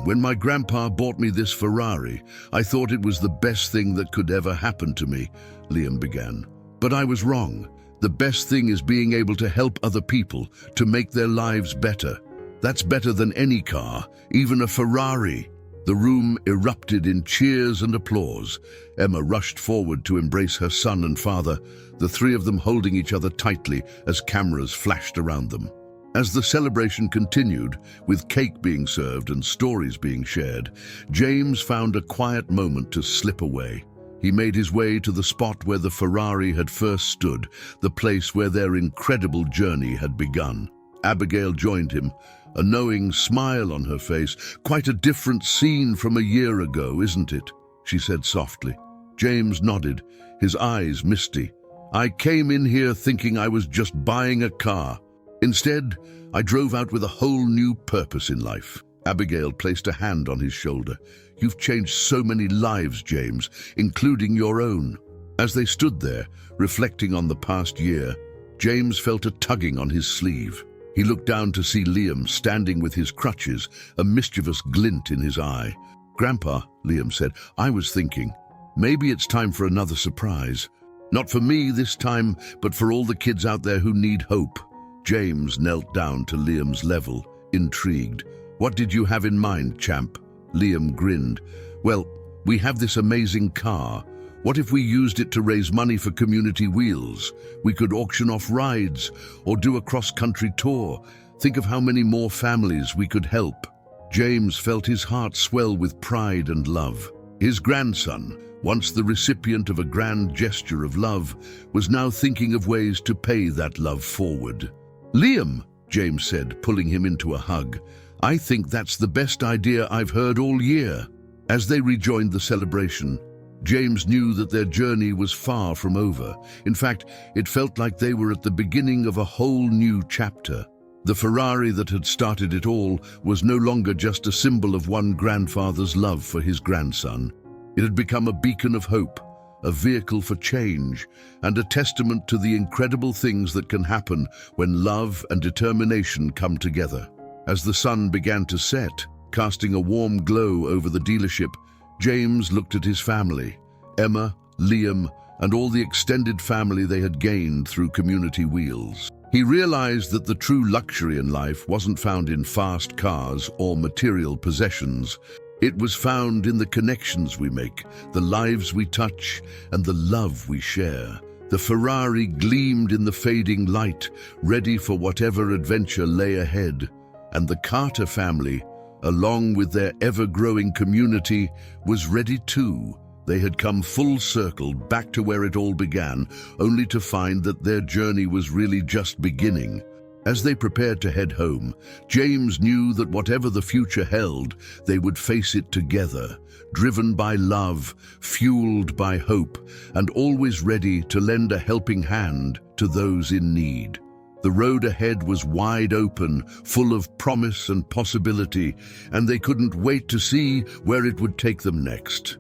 When my grandpa bought me this Ferrari, I thought it was the best thing that could ever happen to me," Liam began. "But I was wrong. The best thing is being able to help other people, to make their lives better. That's better than any car, even a Ferrari." The room erupted in cheers and applause. Emma rushed forward to embrace her son and father, the three of them holding each other tightly as cameras flashed around them. As the celebration continued, with cake being served and stories being shared, James found a quiet moment to slip away. He made his way to the spot where the Ferrari had first stood, the place where their incredible journey had begun. Abigail joined him, a knowing smile on her face. "Quite a different scene from a year ago, isn't it?" she said softly. James nodded, his eyes misty. "I came in here thinking I was just buying a car. Instead, I drove out with a whole new purpose in life." Abigail placed a hand on his shoulder. "You've changed so many lives, James, including your own." As they stood there, reflecting on the past year, James felt a tugging on his sleeve. He looked down to see Liam standing with his crutches, a mischievous glint in his eye. "Grandpa," Liam said, "I was thinking, maybe it's time for another surprise. Not for me this time, but for all the kids out there who need hope." James knelt down to Liam's level, intrigued. "What did you have in mind, champ?" Liam grinned. "Well, we have this amazing car. What if we used it to raise money for community wheels? We could auction off rides or do a cross-country tour. Think of how many more families we could help." James felt his heart swell with pride and love. His grandson, once the recipient of a grand gesture of love, was now thinking of ways to pay that love forward. "Liam," James said, pulling him into a hug, "I think that's the best idea I've heard all year." As they rejoined the celebration, James knew that their journey was far from over. In fact, it felt like they were at the beginning of a whole new chapter. The Ferrari that had started it all was no longer just a symbol of one grandfather's love for his grandson. It had become a beacon of hope, a vehicle for change, and a testament to the incredible things that can happen when love and determination come together. As the sun began to set, casting a warm glow over the dealership, James looked at his family, Emma, Liam, and all the extended family they had gained through community wheels. He realized that the true luxury in life wasn't found in fast cars or material possessions. It was found in the connections we make, the lives we touch, and the love we share. The Ferrari gleamed in the fading light, ready for whatever adventure lay ahead. And the Carter family, along with their ever-growing community, was ready too. They had come full circle back to where it all began, only to find that their journey was really just beginning. As they prepared to head home, James knew that whatever the future held, they would face it together, driven by love, fueled by hope, and always ready to lend a helping hand to those in need. The road ahead was wide open, full of promise and possibility, and they couldn't wait to see where it would take them next.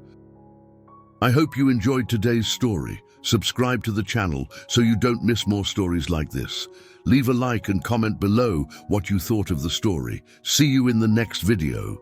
I hope you enjoyed today's story. Subscribe to the channel so you don't miss more stories like this. Leave a like and comment below what you thought of the story. See you in the next video.